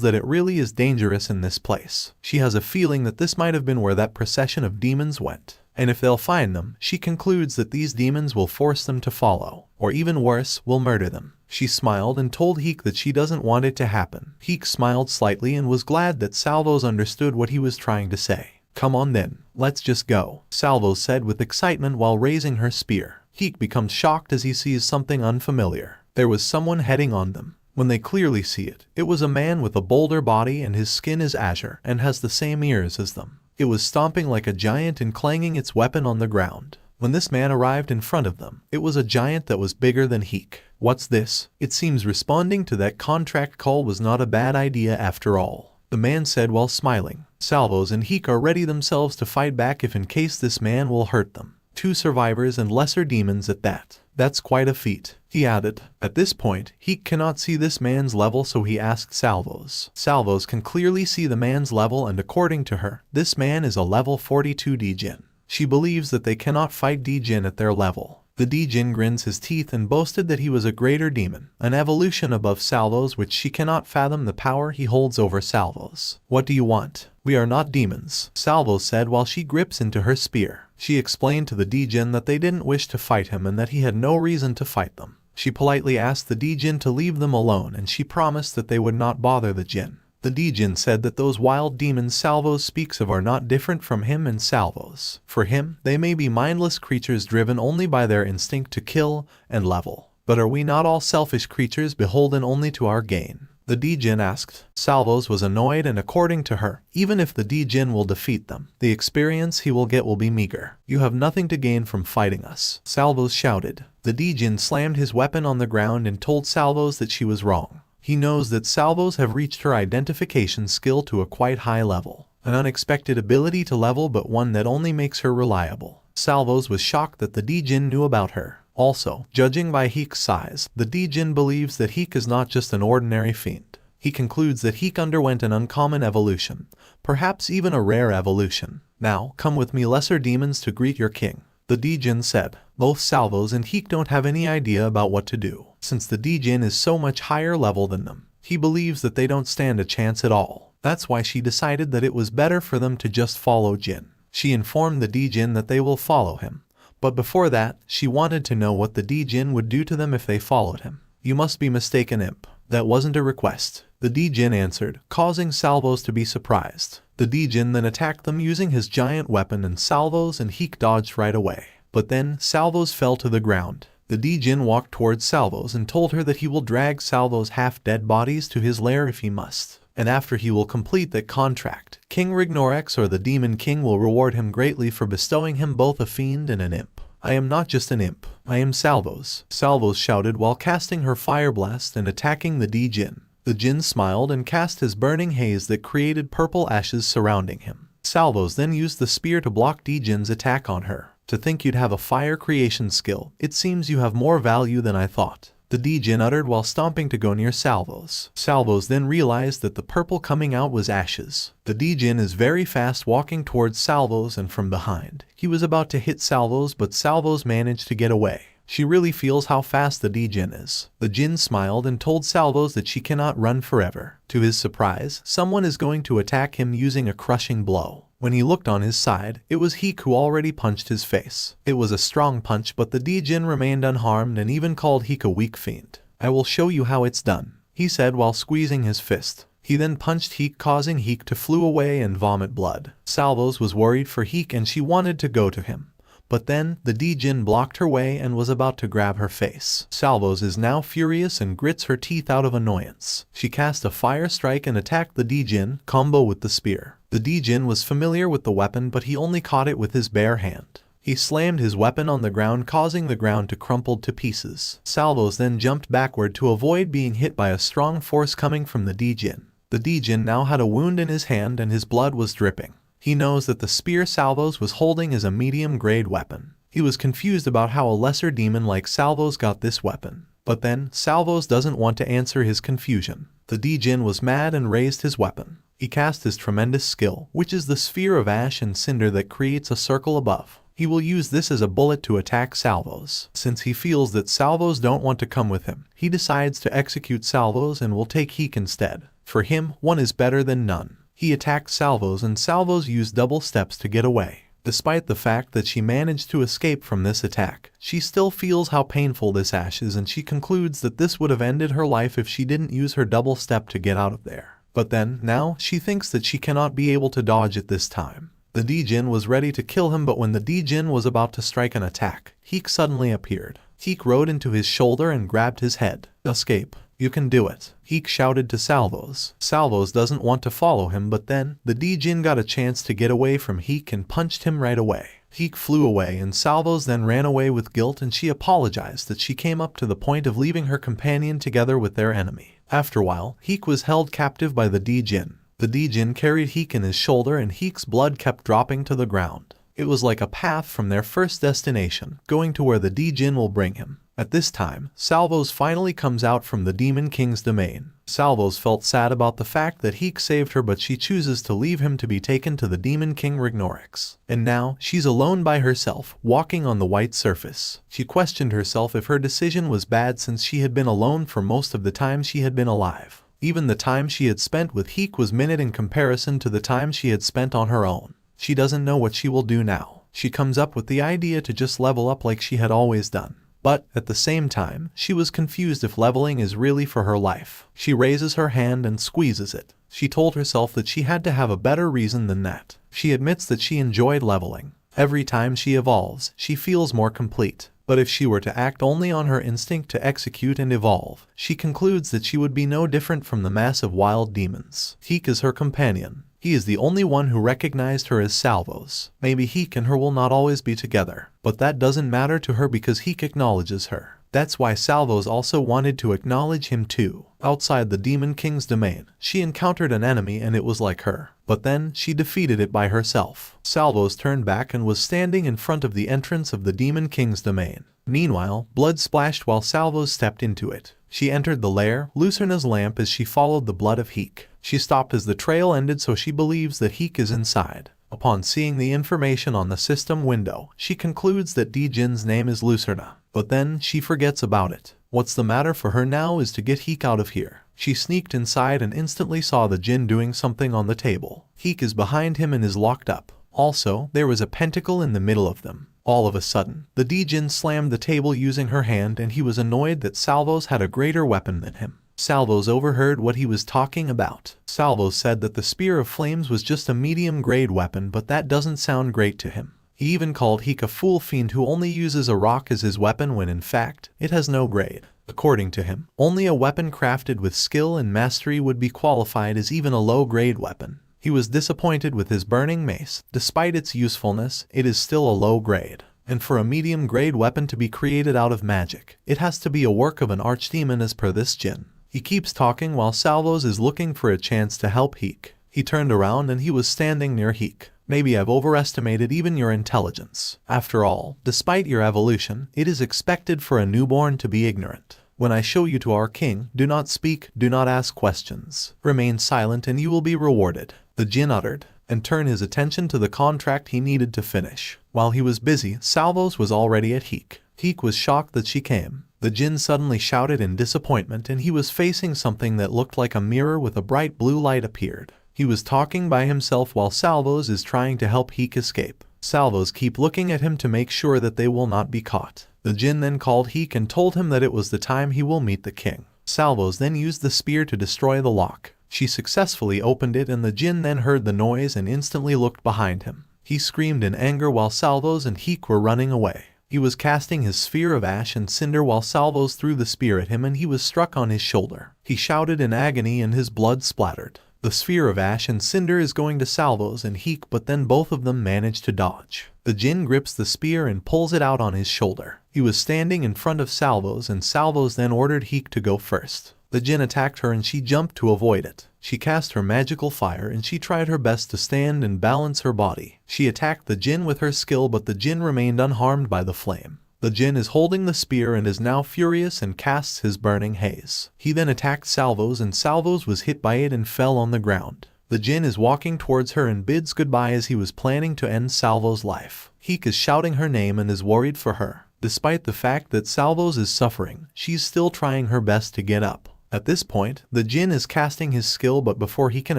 that it really is dangerous in this place. She has a feeling that this might have been where that procession of demons went. And if they'll find them, she concludes that these demons will force them to follow, or even worse, will murder them. She smiled and told Heek that she doesn't want it to happen. Heek smiled slightly and was glad that Salvos understood what he was trying to say. "Come on then, let's just go," Salvos said with excitement while raising her spear. Heek becomes shocked as he sees something unfamiliar. There was someone heading on them. When they clearly see it, it was a man with a boulder body and his skin is azure and has the same ears as them. It was stomping like a giant and clanging its weapon on the ground. When this man arrived in front of them, it was a giant that was bigger than Heek. "What's this?" It seems responding to that contract call was not a bad idea after all, the man said while smiling. Salvos and Heek are ready themselves to fight back if in case this man will hurt them. 2 survivors and lesser demons at that. "That's quite a feat," he added. At this point, Heek cannot see this man's level, so he asked Salvos. Salvos can clearly see the man's level, and according to her, this man is a level 42 D-Jin. She believes that they cannot fight D-Jin at their level. The D-Jin grins his teeth and boasted that he was a greater demon, an evolution above Salvos, which she cannot fathom the power he holds over Salvos. "What do you want? We are not demons," Salvos said while she grips into her spear. She explained to the D-Jin that they didn't wish to fight him and that he had no reason to fight them. She politely asked the D-Jin to leave them alone, and she promised that they would not bother the Jin. The D-Jin said that those wild demons Salvos speaks of are not different from him and Salvos. For him, they may be mindless creatures driven only by their instinct to kill and level. But are we not all selfish creatures beholden only to our gain? The D-Jin asked. Salvos was annoyed, and according to her, even if the D-Jin will defeat them, the experience he will get will be meager. "You have nothing to gain from fighting us," Salvos shouted. The D-Jin slammed his weapon on the ground and told Salvos that she was wrong. He knows that Salvos have reached her identification skill to a quite high level. An unexpected ability to level, but one that only makes her reliable. Salvos was shocked that the D-Jin knew about her. Also, judging by Heek's size, the D-Jin believes that Heek is not just an ordinary fiend. He concludes that Heek underwent an uncommon evolution, perhaps even a rare evolution. "Now, come with me, lesser demons, to greet your king," the D-Jin said. Both Salvos and Heek don't have any idea about what to do, since the D-Jin is so much higher level than them. He believes that they don't stand a chance at all. That's why she decided that it was better for them to just follow Jin. She informed the D-Jin that they will follow him. But before that, she wanted to know what the D-Jin would do to them if they followed him. "You must be mistaken, imp. That wasn't a request," the D-Jin answered, causing Salvos to be surprised. The D-Jin then attacked them using his giant weapon, and Salvos and Heek dodged right away. But then, Salvos fell to the ground. The D-Jin walked towards Salvos and told her that he will drag Salvos' half-dead bodies to his lair if he must. And after he will complete that contract, King Rignorex, or the Demon King, will reward him greatly for bestowing him both a fiend and an imp. "I am not just an imp. I am Salvos," Salvos shouted while casting her fire blast and attacking the D-Jin. The Jin smiled and cast his burning haze that created purple ashes surrounding him. Salvos then used the spear to block D-Jin's attack on her. "To think you'd have a fire creation skill. It seems you have more value than I thought," the D-Jin uttered while stomping to go near Salvos. Salvos then realized that the purple coming out was ashes. The D-Jin is very fast, walking towards Salvos, and from behind, he was about to hit Salvos, but Salvos managed to get away. She really feels how fast the D-Jin is. The Jin smiled and told Salvos that she cannot run forever. To his surprise, someone is going to attack him using a crushing blow. When he looked on his side, it was Heek who already punched his face. It was a strong punch, but the D-Jin remained unharmed and even called Heek a weak fiend. "I will show you how it's done," he said while squeezing his fist. He then punched Heek, causing Heek to flew away and vomit blood. Salvos was worried for Heek and she wanted to go to him. But then, the D-Jin blocked her way and was about to grab her face. Salvos is now furious and grits her teeth out of annoyance. She cast a fire strike and attacked the D-Jin, combo with the spear. The D-Jin was familiar with the weapon, but he only caught it with his bare hand. He slammed his weapon on the ground, causing the ground to crumple to pieces. Salvos then jumped backward to avoid being hit by a strong force coming from the D-Jin. The D-Jin now had a wound in his hand and his blood was dripping. He knows that the spear Salvos was holding is a medium-grade weapon. He was confused about how a lesser demon like Salvos got this weapon. But then, Salvos doesn't want to answer his confusion. The D-Jin was mad and raised his weapon. He cast his tremendous skill, which is the sphere of ash and cinder that creates a circle above. He He will use this as a bullet to attack Salvos. Since he feels that Salvos don't want to come with him, he decides to execute Salvos and will take Heek instead. For him, one is better than none. He attacks Salvos and Salvos use double steps to get away. Despite the fact that she managed to escape from this attack, she still feels how painful this ash is and she concludes that this would have ended her life if she didn't use her double step to get out of there. But then, now, she thinks that she cannot be able to dodge it this time. The D-Jin was ready to kill him, but when the D-Jin was about to strike an attack, Heek suddenly appeared. Heek rode into his shoulder and grabbed his head. "Escape. You can do it," Heek shouted to Salvos. Salvos doesn't want to follow him, but then, the D-Jin got a chance to get away from Heek and punched him right away. Heek flew away and Salvos then ran away with guilt and she apologized that she came up to the point of leaving her companion together with their enemy. After a while, Heek was held captive by the D-Jin. The D-Jin carried Heek in his shoulder and Heek's blood kept dropping to the ground. It was like a path from their first destination, going to where the D-Jin will bring him. At this time, Salvos finally comes out from the Demon King's domain. Salvos felt sad about the fact that Heek saved her, but she chooses to leave him to be taken to the Demon King Rignorix. And now, she's alone by herself, walking on the white surface. She questioned herself if her decision was bad since she had been alone for most of the time she had been alive. Even the time she had spent with Heek was minute in comparison to the time she had spent on her own. She doesn't know what she will do now. She comes up with the idea to just level up like she had always done. But, at the same time, she was confused if leveling is really for her life. She raises her hand and squeezes it. She told herself that she had to have a better reason than that. She admits that she enjoyed leveling. Every time she evolves, she feels more complete. But if she were to act only on her instinct to execute and evolve, she concludes that she would be no different from the mass of wild demons. Heek is her companion. He is the only one who recognized her as Salvos. Maybe Heek and her will not always be together, but that doesn't matter to her because Heek acknowledges her. That's why Salvos also wanted to acknowledge him too. Outside the Demon King's domain, she encountered an enemy and it was like her. But then, she defeated it by herself. Salvos turned back and was standing in front of the entrance of the Demon King's domain. Meanwhile, blood splashed while Salvos stepped into it. She entered the lair, Lucerna's lamp, as she followed the blood of Heek. She stopped as the trail ended, so she believes that Heek is inside. Upon seeing the information on the system window, she concludes that D-Jin's name is Lucerna. But then, she forgets about it. What's the matter for her now is to get Heek out of here. She sneaked inside and instantly saw the Jin doing something on the table. Heek is behind him and is locked up. Also, there was a pentacle in the middle of them. All of a sudden, the D-Jin slammed the table using her hand and he was annoyed that Salvos had a greater weapon than him. Salvos overheard what he was talking about. Salvos said that the Spear of Flames was just a medium-grade weapon, but that doesn't sound great to him. He even called Heek a fool fiend who only uses a rock as his weapon when in fact, it has no grade. According to him, only a weapon crafted with skill and mastery would be qualified as even a low-grade weapon. He was disappointed with his burning mace. Despite its usefulness, it is still a low grade. And for a medium-grade weapon to be created out of magic, it has to be a work of an archdemon as per this Jin. He keeps talking while Salvos is looking for a chance to help Heek. He turned around and he was standing near Heek. Maybe I've overestimated even your intelligence. After all, despite your evolution, it is expected for a newborn to be ignorant. When I show you to our king, do not speak, do not ask questions. Remain silent and you will be rewarded. The Jin uttered, and turned his attention to the contract he needed to finish. While he was busy, Salvos was already at Heek. Heek was shocked that she came. The Jin suddenly shouted in disappointment and he was facing something that looked like a mirror with a bright blue light appeared. He was talking by himself while Salvos is trying to help Heek escape. Salvos keep looking at him to make sure that they will not be caught. The Jin then called Heek and told him that it was the time he will meet the king. Salvos then used the spear to destroy the lock. She successfully opened it and the Jin then heard the noise and instantly looked behind him. He screamed in anger while Salvos and Heek were running away. He was casting his sphere of ash and cinder while Salvos threw the spear at him and he was struck on his shoulder. He shouted in agony and his blood splattered. The sphere of ash and cinder is going to Salvos and Heek, but then both of them manage to dodge. The Jin grips the spear and pulls it out on his shoulder. He was standing in front of Salvos and Salvos then ordered Heek to go first. The Jin attacked her and she jumped to avoid it. She cast her magical fire and she tried her best to stand and balance her body. She attacked the Jin with her skill, but the Jin remained unharmed by the flame. The Jin is holding the spear and is now furious and casts his burning haze. He then attacked Salvos and Salvos was hit by it and fell on the ground. The djinn is walking towards her and bids goodbye as he was planning to end Salvos' life. Heek is shouting her name and is worried for her. Despite the fact that Salvos is suffering, she's still trying her best to get up. At this point, the djinn is casting his skill, but before he can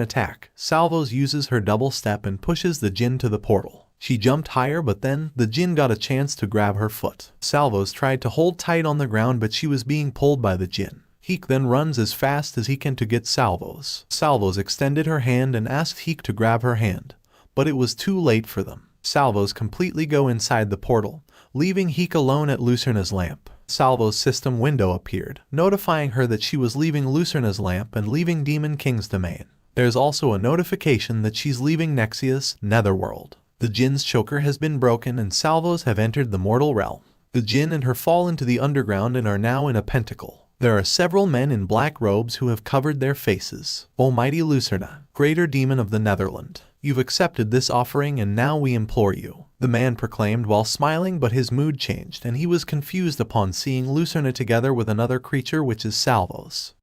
attack, Salvos uses her double step and pushes the djinn to the portal. She jumped higher, but then the djinn got a chance to grab her foot. Salvos tried to hold tight on the ground, but she was being pulled by the djinn. Heek then runs as fast as he can to get Salvos. Salvos extended her hand and asked Heek to grab her hand, but it was too late for them. Salvos completely go inside the portal, leaving Heek alone at Lucerna's lamp. Salvos' system window appeared, notifying her that she was leaving Lucerna's lamp and leaving Demon King's domain. There's also a notification that she's leaving Nexia's Netherworld. The djinn's choker has been broken and Salvos have entered the mortal realm. The djinn and her fall into the underground and are now in a pentacle. There are several men in black robes who have covered their faces. Almighty Lucerna, greater demon of the Netherland, you've accepted this offering and now we implore you, the man proclaimed while smiling, but his mood changed and he was confused upon seeing Lucerna together with another creature, which is Salvos.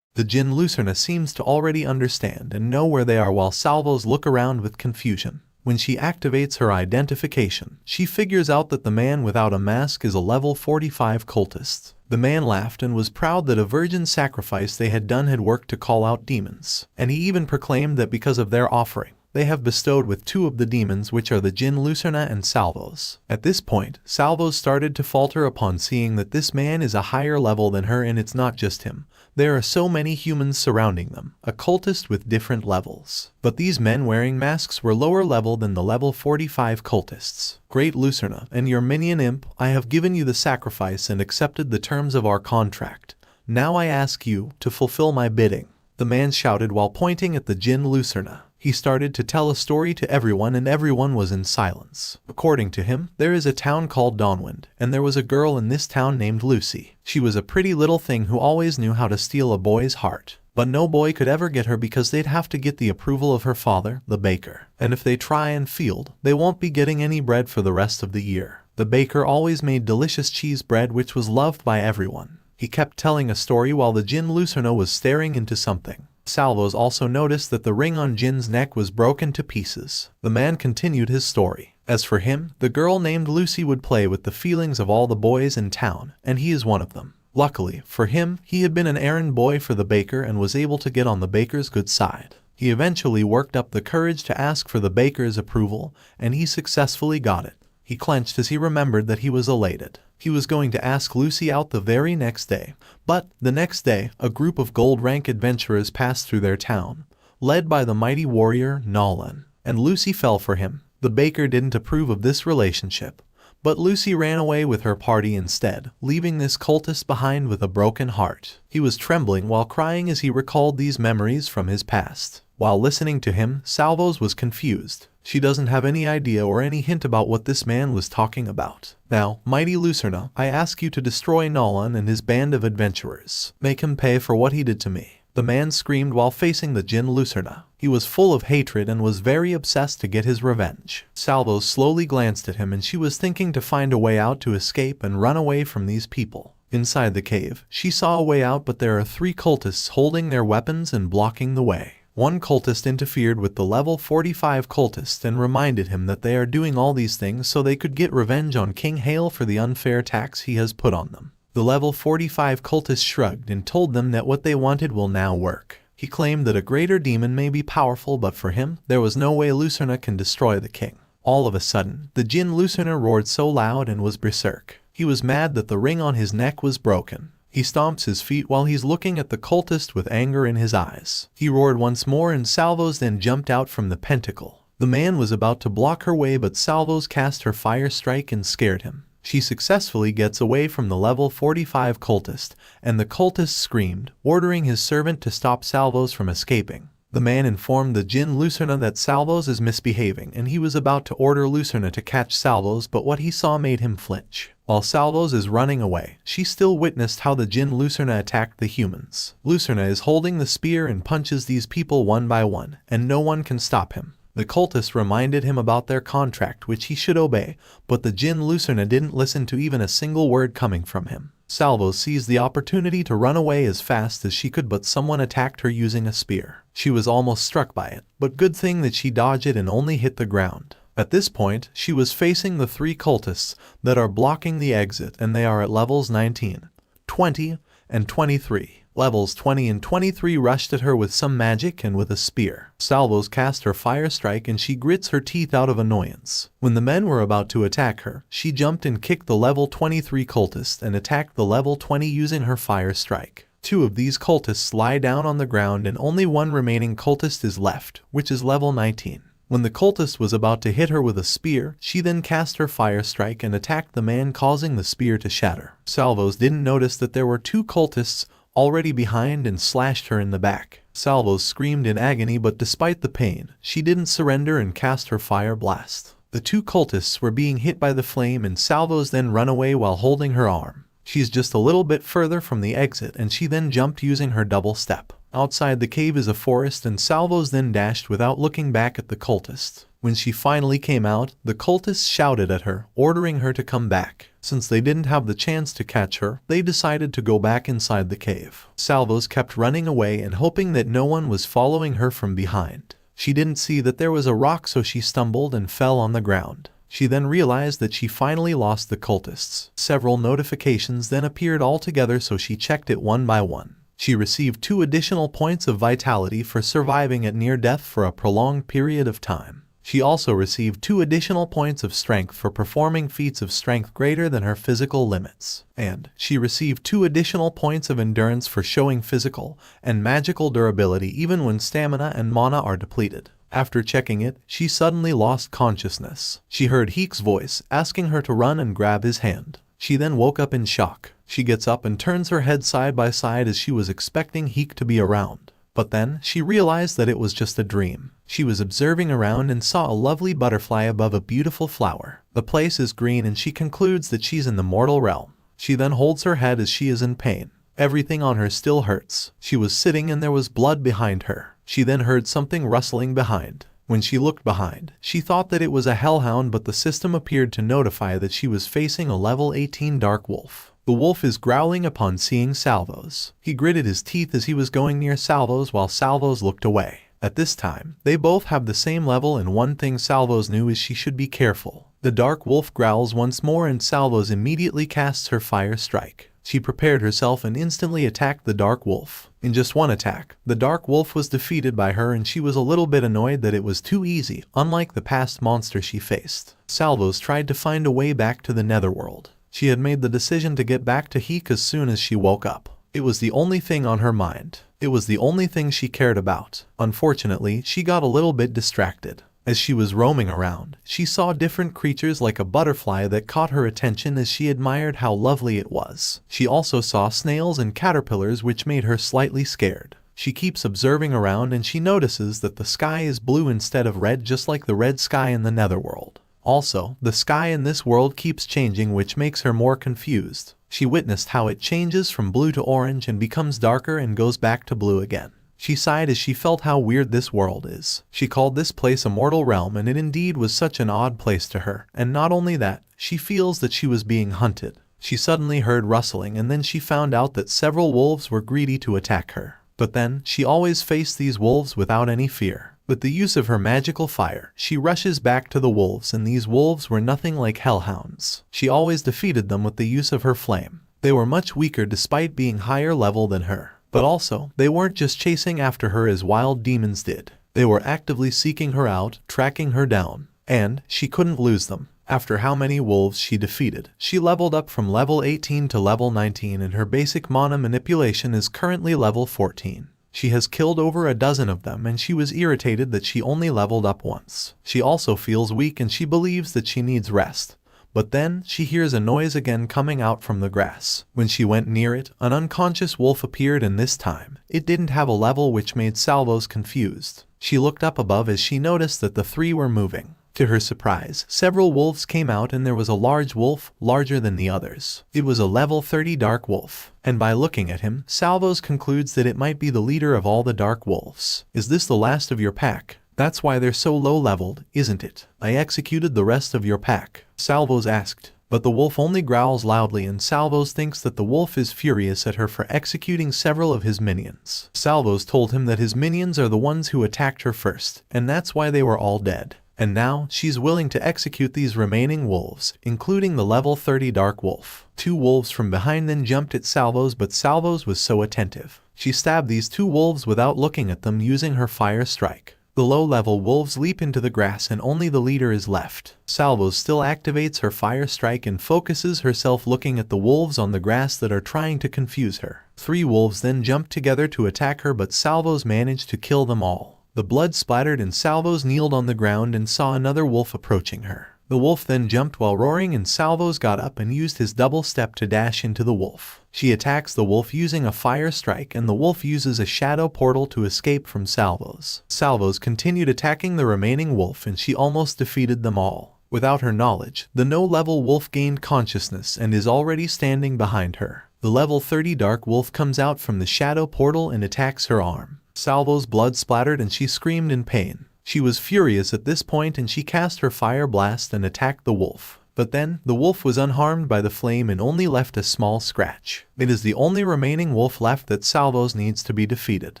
The djinn Lucerna seems to already understand and know where they are, while Salvos look around with confusion. When she activates her identification, she figures out that the man without a mask is a level 45 cultist. The man laughed and was proud that a virgin sacrifice they had done had worked to call out demons, and he even proclaimed that because of their offering, they have bestowed with two of the demons, which are the djinn Lucerna and Salvos. At this point, Salvos started to falter upon seeing that this man is a higher level than her, and it's not just him. There are so many humans surrounding them, a cultist with different levels. But these men wearing masks were lower level than the level 45 cultists. Great Lucerna, and your minion imp, I have given you the sacrifice and accepted the terms of our contract. Now I ask you to fulfill my bidding. The man shouted while pointing at the djinn Lucerna. He started to tell a story to everyone and everyone was in silence. According to him, there is a town called Dawnwind, and there was a girl in this town named Lucy. She was a pretty little thing who always knew how to steal a boy's heart. But no boy could ever get her because they'd have to get the approval of her father, the baker. And if they try and failed, they won't be getting any bread for the rest of the year. The baker always made delicious cheese bread which was loved by everyone. He kept telling a story while the djinn Lucerna was staring into something. Salvos also noticed that the ring on Jin's neck was broken to pieces. The man continued his story. As for him, the girl named Lucy would play with the feelings of all the boys in town, and he is one of them. Luckily for him, he had been an errand boy for the baker and was able to get on the baker's good side. He eventually worked up the courage to ask for the baker's approval, and he successfully got it. He clenched as he remembered that he was elated. He was going to ask Lucy out the very next day. But the next day, a group of gold rank adventurers passed through their town, led by the mighty warrior Nolan, and Lucy fell for him. The baker didn't approve of this relationship, but Lucy ran away with her party instead, leaving this cultist behind with a broken heart. He was trembling while crying as he recalled these memories from his past. While listening to him, Salvos was confused. She doesn't have any idea or any hint about what this man was talking about. Now, mighty Lucerna, I ask you to destroy Nolan and his band of adventurers. Make him pay for what he did to me. The man screamed while facing the djinn Lucerna. He was full of hatred and was very obsessed to get his revenge. Salvos slowly glanced at him and she was thinking to find a way out to escape and run away from these people. Inside the cave, she saw a way out, but there are 3 cultists holding their weapons and blocking the way. One cultist interfered with the level 45 cultist and reminded him that they are doing all these things so they could get revenge on King Hale for the unfair tax he has put on them. The level 45 cultist shrugged and told them that what they wanted will now work. He claimed that a greater demon may be powerful, but for him, there was no way Lucerna can destroy the king. All of a sudden, the djinn Lucerna roared so loud and was berserk. He was mad that the ring on his neck was broken. He stomps his feet while he's looking at the cultist with anger in his eyes. He roared once more and Salvos then jumped out from the pentacle. The man was about to block her way, but Salvos cast her fire strike and scared him. She successfully gets away from the level 45 cultist, and the cultist screamed, ordering his servant to stop Salvos from escaping. The man informed the djinn Lucerna that Salvos is misbehaving and he was about to order Lucerna to catch Salvos, but what he saw made him flinch. While Salvos is running away, she still witnessed how the djinn Lucerna attacked the humans. Lucerna is holding the spear and punches these people one by one, and no one can stop him. The cultist reminded him about their contract which he should obey, but the djinn Lucerna didn't listen to even a single word coming from him. Salvos seized the opportunity to run away as fast as she could, but someone attacked her using a spear. She was almost struck by it, but good thing that she dodged it and only hit the ground. At this point, she was facing the 3 cultists that are blocking the exit, and they are at levels 19, 20, and 23. Levels 20 and 23 rushed at her with some magic and with a spear. Salvos cast her fire strike and she grits her teeth out of annoyance. When the men were about to attack her, she jumped and kicked the level 23 cultist and attacked the level 20 using her fire strike. 2 of these cultists lie down on the ground and only 1 remaining cultist is left, which is level 19. When the cultist was about to hit her with a spear, she then cast her fire strike and attacked the man, causing the spear to shatter. Salvos didn't notice that there were 2 cultists already behind and slashed her in the back. Salvos screamed in agony, but despite the pain, she didn't surrender and cast her fire blast. The 2 cultists were being hit by the flame and Salvos then run away while holding her arm. She's just a little bit further from the exit and she then jumped using her double step. Outside the cave is a forest and Salvos then dashed without looking back at the cultist. When she finally came out, the cultists shouted at her, ordering her to come back. Since they didn't have the chance to catch her, they decided to go back inside the cave. Salvos kept running away and hoping that no one was following her from behind. She didn't see that there was a rock, so she stumbled and fell on the ground. She then realized that she finally lost the cultists. Several notifications then appeared altogether, so she checked it one by one. She received 2 additional points of vitality for surviving at near death for a prolonged period of time. She also received 2 additional points of strength for performing feats of strength greater than her physical limits. And she received 2 additional points of endurance for showing physical and magical durability even when stamina and mana are depleted. After checking it, she suddenly lost consciousness. She heard Heek's voice asking her to run and grab his hand. She then woke up in shock. She gets up and turns her head side by side as she was expecting Heek to be around. But then, she realized that it was just a dream. She was observing around and saw a lovely butterfly above a beautiful flower. The place is green and she concludes that she's in the mortal realm. She then holds her head as she is in pain. Everything on her still hurts. She was sitting and there was blood behind her. She then heard something rustling behind. When she looked behind, she thought that it was a hellhound, but the system appeared to notify that she was facing a level 18 dark wolf. The wolf is growling upon seeing Salvos. He gritted his teeth as he was going near Salvos while Salvos looked away. At this time, they both have the same level, and one thing Salvos knew is she should be careful. The dark wolf growls once more and Salvos immediately casts her fire strike. She prepared herself and instantly attacked the dark wolf. In just one attack, the dark wolf was defeated by her and she was a little bit annoyed that it was too easy, unlike the past monster she faced. Salvos tried to find a way back to the Netherworld. She had made the decision to get back to Heek as soon as she woke up. It was the only thing on her mind. It was the only thing she cared about. Unfortunately, she got a little bit distracted. As she was roaming around, she saw different creatures like a butterfly that caught her attention as she admired how lovely it was. She also saw snails and caterpillars, which made her slightly scared. She keeps observing around and she notices that the sky is blue instead of red, just like the red sky in the Netherworld. Also, the sky in this world keeps changing, which makes her more confused. She witnessed how it changes from blue to orange and becomes darker and goes back to blue again. She sighed as she felt how weird this world is. She called this place a mortal realm, and it indeed was such an odd place to her. And not only that, she feels that she was being hunted. She suddenly heard rustling and then she found out that several wolves were greedy to attack her. But then, she always faced these wolves without any fear. With the use of her magical fire, she rushes back to the wolves, and these wolves were nothing like hellhounds. She always defeated them with the use of her flame. They were much weaker despite being higher level than her. But also, they weren't just chasing after her as wild demons did. They were actively seeking her out, tracking her down. And she couldn't lose them. After how many wolves she defeated, she leveled up from level 18 to level 19, and her basic mana manipulation is currently level 14. She has killed over a dozen of them, and she was irritated that she only leveled up once. She also feels weak and she believes that she needs rest. But then, she hears a noise again coming out from the grass. When she went near it, an unconscious wolf appeared, and this time, it didn't have a level, which made Salvos confused. She looked up above as she noticed that the 3 were moving. To her surprise, several wolves came out and there was a large wolf, larger than the others. It was a level 30 dark wolf. And by looking at him, Salvos concludes that it might be the leader of all the dark wolves. Is this the last of your pack? That's why they're so low leveled, isn't it? I executed the rest of your pack, Salvos asked. But the wolf only growls loudly, and Salvos thinks that the wolf is furious at her for executing several of his minions. Salvos told him that his minions are the ones who attacked her first, and that's why they were all dead. And now, she's willing to execute these remaining wolves, including the level 30 Dark Wolf. 2 wolves from behind then jumped at Salvos, but Salvos was so attentive. She stabbed these 2 wolves without looking at them using her fire strike. The low-level wolves leap into the grass and only the leader is left. Salvos still activates her fire strike and focuses herself looking at the wolves on the grass that are trying to confuse her. 3 wolves then jump together to attack her, but Salvos managed to kill them all. The blood splattered and Salvos kneeled on the ground and saw another wolf approaching her. The wolf then jumped while roaring, and Salvos got up and used his double step to dash into the wolf. She attacks the wolf using a fire strike, and the wolf uses a shadow portal to escape from Salvos. Salvos continued attacking the remaining wolf and she almost defeated them all. Without her knowledge, the no-level wolf gained consciousness and is already standing behind her. The level 30 Dark Wolf comes out from the shadow portal and attacks her arm. Salvos' blood splattered and she screamed in pain. She was furious at this point and she cast her fire blast and attacked the wolf. But then, the wolf was unharmed by the flame and only left a small scratch. It is the only remaining wolf left that Salvos needs to be defeated.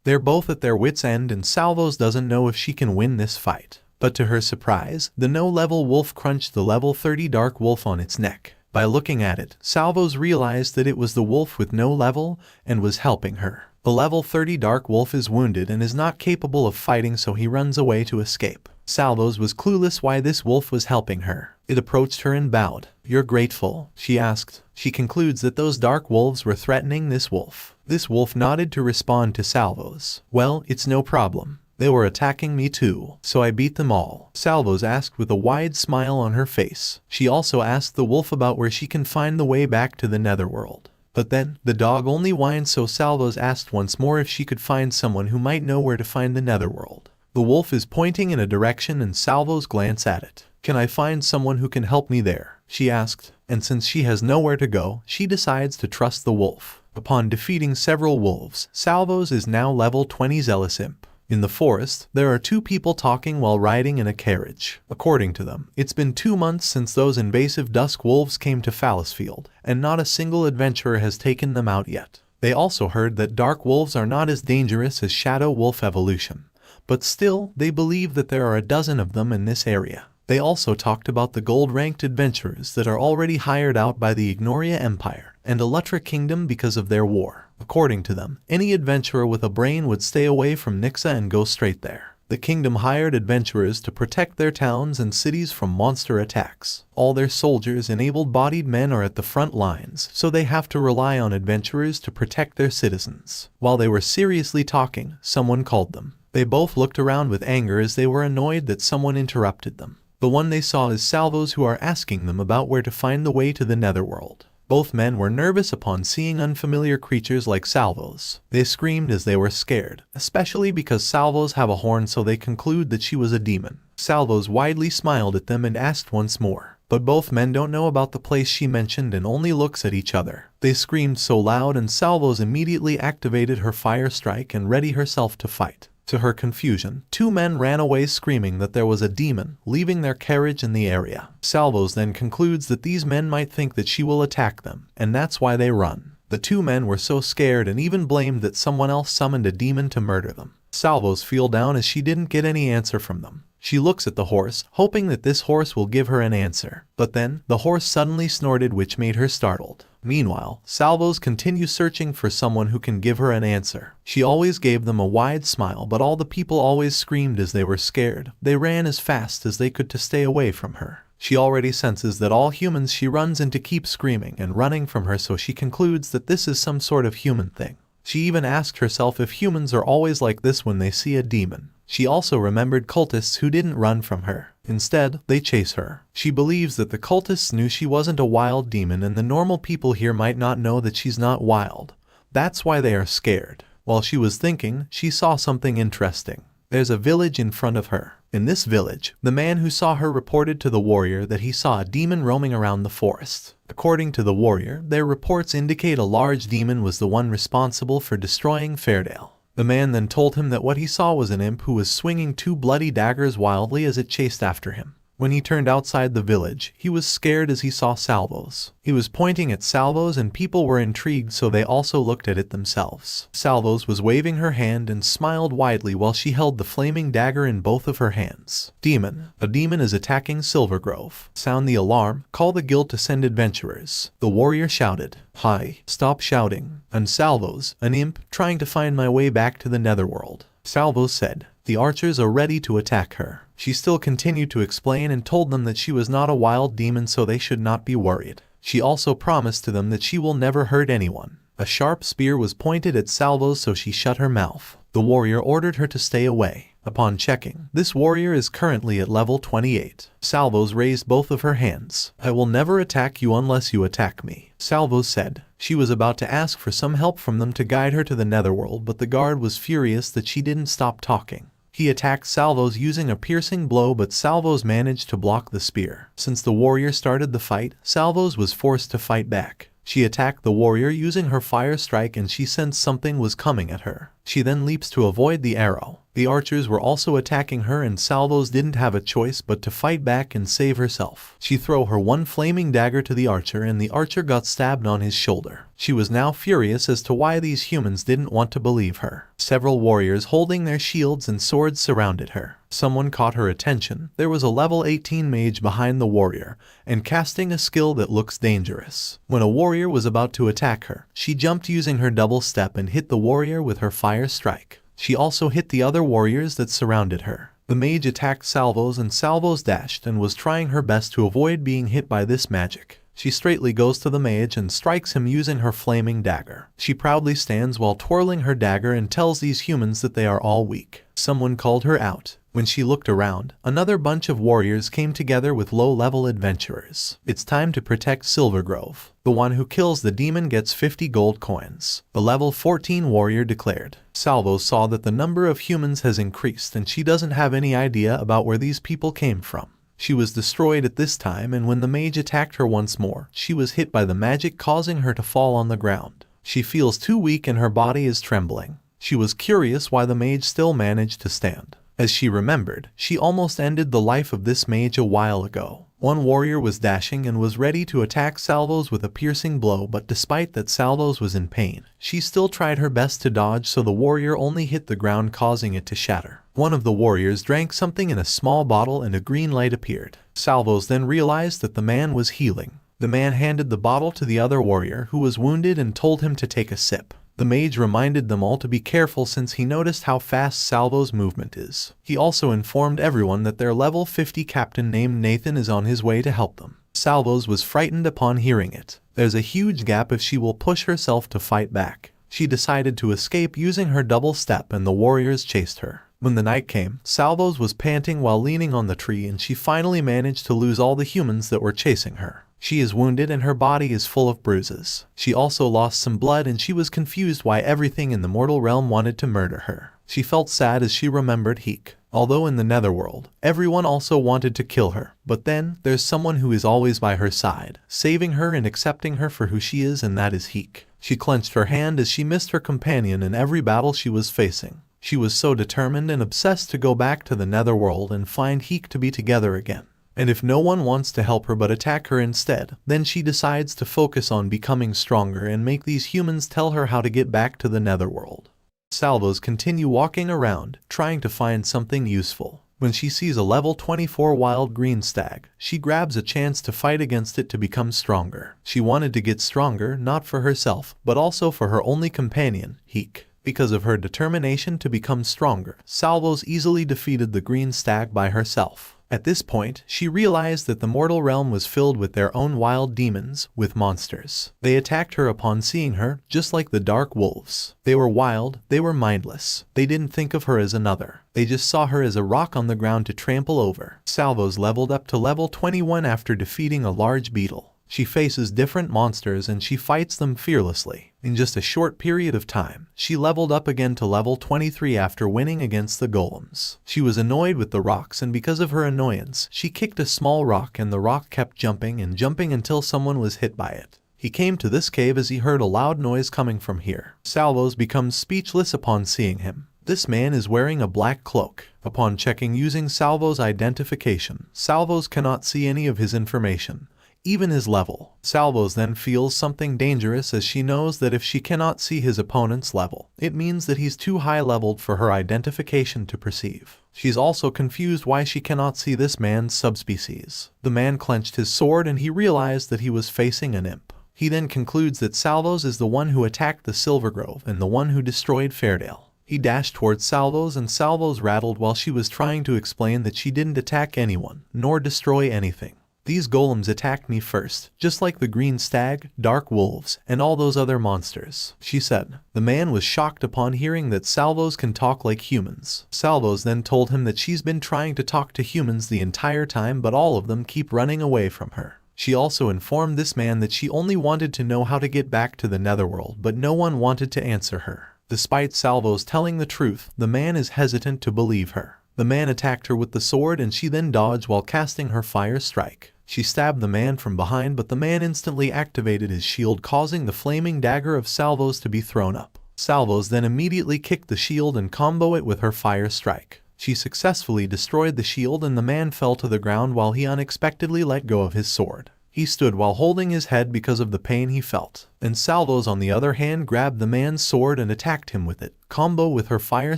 They're both at their wits' end and Salvos doesn't know if she can win this fight. But to her surprise, the no-level wolf crunched the level 30 Dark Wolf on its neck. By looking at it, Salvos realized that it was the wolf with no level and was helping her. The level 30 Dark Wolf is wounded and is not capable of fighting, so he runs away to escape. Salvos was clueless why this wolf was helping her. It approached her and bowed. "You're grateful?" she asked. She concludes that those dark wolves were threatening this wolf. This wolf nodded to respond to Salvos. "Well, it's no problem. They were attacking me too, so I beat them all," Salvos asked with a wide smile on her face. She also asked the wolf about where she can find the way back to the Netherworld. But then, the dog only whined, so Salvos asked once more if she could find someone who might know where to find the Netherworld. The wolf is pointing in a direction and Salvos glance at it. "Can I find someone who can help me there?" she asked. And since she has nowhere to go, she decides to trust the wolf. Upon defeating several wolves, Salvos is now level 20 Zealous Imp. In the forest, there are 2 people talking while riding in a carriage. According to them, it's been 2 months since those invasive dusk wolves came to Fallisfield, and not a single adventurer has taken them out yet. They also heard that dark wolves are not as dangerous as shadow wolf evolution, but still, they believe that there are a dozen of them in this area. They also talked about the gold-ranked adventurers that are already hired out by the Ignoria Empire and Elutra Kingdom because of their war. According to them, any adventurer with a brain would stay away from Nixa and go straight there. The kingdom hired adventurers to protect their towns and cities from monster attacks. All their soldiers and able-bodied men are at the front lines, so they have to rely on adventurers to protect their citizens. While they were seriously talking, someone called them. They both looked around with anger as they were annoyed that someone interrupted them. The one they saw is Salvos, who are asking them about where to find the way to the Netherworld. Both men were nervous upon seeing unfamiliar creatures like Salvos. They screamed as they were scared, especially because Salvos have a horn, so they conclude that she was a demon. Salvos widely smiled at them and asked once more. But both men don't know about the place she mentioned and only looks at each other. They screamed so loud and Salvos immediately activated her fire strike and ready herself to fight. To her confusion, 2 men ran away screaming that there was a demon, leaving their carriage in the area. Salvos then concludes that these men might think that she will attack them, and that's why they run. The 2 men were so scared and even blamed that someone else summoned a demon to murder them. Salvos feel down as she didn't get any answer from them. She looks at the horse, hoping that this horse will give her an answer. But then, the horse suddenly snorted, which made her startled. Meanwhile, Salvos continues searching for someone who can give her an answer. She always gave them a wide smile, but all the people always screamed as they were scared. They ran as fast as they could to stay away from her. She already senses that all humans she runs into keep screaming and running from her, so she concludes that this is some sort of human thing. She even asked herself if humans are always like this when they see a demon. She also remembered cultists who didn't run from her. Instead, they chase her. She believes that the cultists knew she wasn't a wild demon and the normal people here might not know that she's not wild. That's why they are scared. While she was thinking, she saw something interesting. There's a village in front of her. In this village, the man who saw her reported to the warrior that he saw a demon roaming around the forest. According to the warrior, their reports indicate a large demon was the one responsible for destroying Fairdale. The man then told him that what he saw was an imp who was swinging 2 bloody daggers wildly as it chased after him. When he turned outside the village, he was scared as he saw Salvos. He was pointing at Salvos and people were intrigued, so they also looked at it themselves. Salvos was waving her hand and smiled widely while she held the flaming dagger in both of her hands. Demon. A demon is attacking Silvergrove. Sound the alarm. Call the guild to send adventurers. The warrior shouted. Hi. Stop shouting. And Salvos, an imp, trying to find my way back to the Netherworld. Salvos said. The archers are ready to attack her. She still continued to explain and told them that she was not a wild demon, so they should not be worried. She also promised to them that she will never hurt anyone. A sharp spear was pointed at Salvos, so she shut her mouth. The warrior ordered her to stay away. Upon checking, this warrior is currently at level 28. Salvos raised both of her hands. I will never attack you unless you attack me, Salvos said. She was about to ask for some help from them to guide her to the Netherworld, but the guard was furious that she didn't stop talking. He attacked Salvos using a piercing blow, but Salvos managed to block the spear. Since the warrior started the fight, Salvos was forced to fight back. She attacked the warrior using her fire strike and she sensed something was coming at her. She then leaps to avoid the arrow. The archers were also attacking her and Salvos didn't have a choice but to fight back and save herself. She threw her one flaming dagger to the archer and the archer got stabbed on his shoulder. She was now furious as to why these humans didn't want to believe her. Several warriors holding their shields and swords surrounded her. Someone caught her attention. There was a level 18 mage behind the warrior and casting a skill that looks dangerous. When a warrior was about to attack her, she jumped using her double step and hit the warrior with her fire strike. She also hit the other warriors that surrounded her. The mage attacked Salvos and Salvos dashed and was trying her best to avoid being hit by this magic. She straightly goes to the mage and strikes him using her flaming dagger. She proudly stands while twirling her dagger and tells these humans that they are all weak. Someone called her out. When she looked around, another bunch of warriors came together with low-level adventurers. It's time to protect Silvergrove. The one who kills the demon gets 50 gold coins. The level 14 warrior declared. Salvos saw that the number of humans has increased and she doesn't have any idea about where these people came from. She was destroyed at this time, and when the mage attacked her once more, she was hit by the magic, causing her to fall on the ground. She feels too weak and her body is trembling. She was curious why the mage still managed to stand. As she remembered, she almost ended the life of this mage a while ago. One warrior was dashing and was ready to attack Salvos with a piercing blow, but despite that Salvos was in pain, she still tried her best to dodge, so the warrior only hit the ground, causing it to shatter. One of the warriors drank something in a small bottle and a green light appeared. Salvos then realized that the man was healing. The man handed the bottle to the other warrior who was wounded and told him to take a sip. The mage reminded them all to be careful since he noticed how fast Salvos' movement is. He also informed everyone that their level 50 captain named Nathan is on his way to help them. Salvos was frightened upon hearing it. There's a huge gap if she will push herself to fight back. She decided to escape using her double step and the warriors chased her. When the night came, Salvos was panting while leaning on the tree and she finally managed to lose all the humans that were chasing her. She is wounded and her body is full of bruises. She also lost some blood and she was confused why everything in the mortal realm wanted to murder her. She felt sad as she remembered Heek. Although in the Netherworld, everyone also wanted to kill her, but then there's someone who is always by her side, saving her and accepting her for who she is, and that is Heek. She clenched her hand as she missed her companion in every battle she was facing. She was so determined and obsessed to go back to the Netherworld and find Heek to be together again. And if no one wants to help her but attack her instead, then she decides to focus on becoming stronger and make these humans tell her how to get back to the Netherworld. Salvos continue walking around, trying to find something useful. When she sees a level 24 wild green stag, she grabs a chance to fight against it to become stronger. She wanted to get stronger, not for herself, but also for her only companion, Heek. Because of her determination to become stronger, Salvos easily defeated the green stag by herself. At this point, she realized that the mortal realm was filled with their own wild demons, with monsters. They attacked her upon seeing her, just like the dark wolves. They were wild, they were mindless. They didn't think of her as another. They just saw her as a rock on the ground to trample over. Salvos leveled up to level 21 after defeating a large beetle. She faces different monsters and she fights them fearlessly. In just a short period of time, she leveled up again to level 23 after winning against the golems. She was annoyed with the rocks, and because of her annoyance, she kicked a small rock and the rock kept jumping and jumping until someone was hit by it. He came to this cave as he heard a loud noise coming from here. Salvos becomes speechless upon seeing him. This man is wearing a black cloak. Upon checking using Salvos' identification, Salvos cannot see any of his information, even his level. Salvos then feels something dangerous as she knows that if she cannot see his opponent's level, it means that he's too high-leveled for her identification to perceive. She's also confused why she cannot see this man's subspecies. The man clenched his sword and he realized that he was facing an imp. He then concludes that Salvos is the one who attacked the Silver Grove and the one who destroyed Fairdale. He dashed towards Salvos and Salvos rattled while she was trying to explain that she didn't attack anyone, nor destroy anything. These golems attacked me first, just like the green stag, dark wolves, and all those other monsters, she said. The man was shocked upon hearing that Salvos can talk like humans. Salvos then told him that she's been trying to talk to humans the entire time, but all of them keep running away from her. She also informed this man that she only wanted to know how to get back to the Netherworld, but no one wanted to answer her. Despite Salvos telling the truth, the man is hesitant to believe her. The man attacked her with the sword and she then dodged while casting her fire strike. She stabbed the man from behind, but the man instantly activated his shield, causing the flaming dagger of Salvos to be thrown up. Salvos then immediately kicked the shield and combo it with her fire strike. She successfully destroyed the shield and the man fell to the ground while he unexpectedly let go of his sword. He stood while holding his head because of the pain he felt, and Salvos on the other hand grabbed the man's sword and attacked him with it, combo with her fire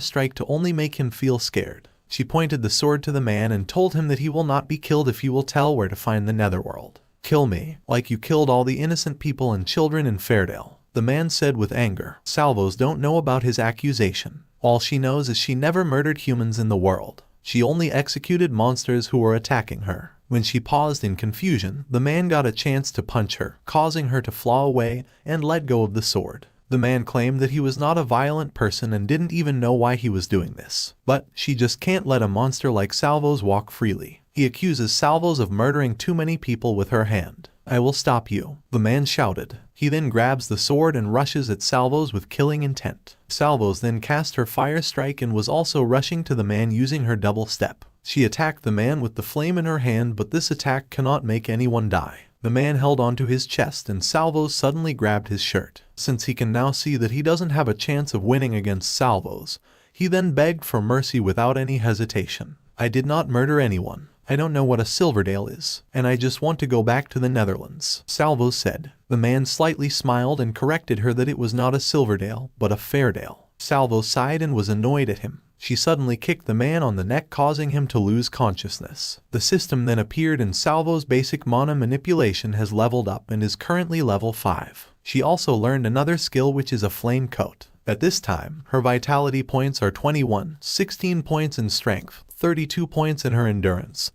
strike to only make him feel scared. She pointed the sword to the man and told him that he will not be killed if he will tell where to find the Netherworld. Kill me, like you killed all the innocent people and children in Fairdale, the man said with anger. Salvos don't know about his accusation. All she knows is she never murdered humans in the world. She only executed monsters who were attacking her. When she paused in confusion, the man got a chance to punch her, causing her to flaw away and let go of the sword. The man claimed that he was not a violent person and didn't even know why he was doing this. But she just can't let a monster like Salvos walk freely. He accuses Salvos of murdering too many people with her hand. I will stop you, the man shouted. He then grabs the sword and rushes at Salvos with killing intent. Salvos then cast her fire strike and was also rushing to the man using her double step. She attacked the man with the flame in her hand, but this attack cannot make anyone die. The man held onto his chest and Salvos suddenly grabbed his shirt. Since he can now see that he doesn't have a chance of winning against Salvos, he then begged for mercy without any hesitation. I did not murder anyone. I don't know what a Silverdale is, and I just want to go back to the Netherlands, Salvos said. The man slightly smiled and corrected her that it was not a Silverdale, but a Fairdale. Salvos sighed and was annoyed at him. She suddenly kicked the man on the neck, causing him to lose consciousness. The system then appeared and Salvos' basic mana manipulation has leveled up and is currently level 5. She also learned another skill, which is a flame coat. At this time, her vitality points are 21, 16 points in strength, 32 points in her endurance,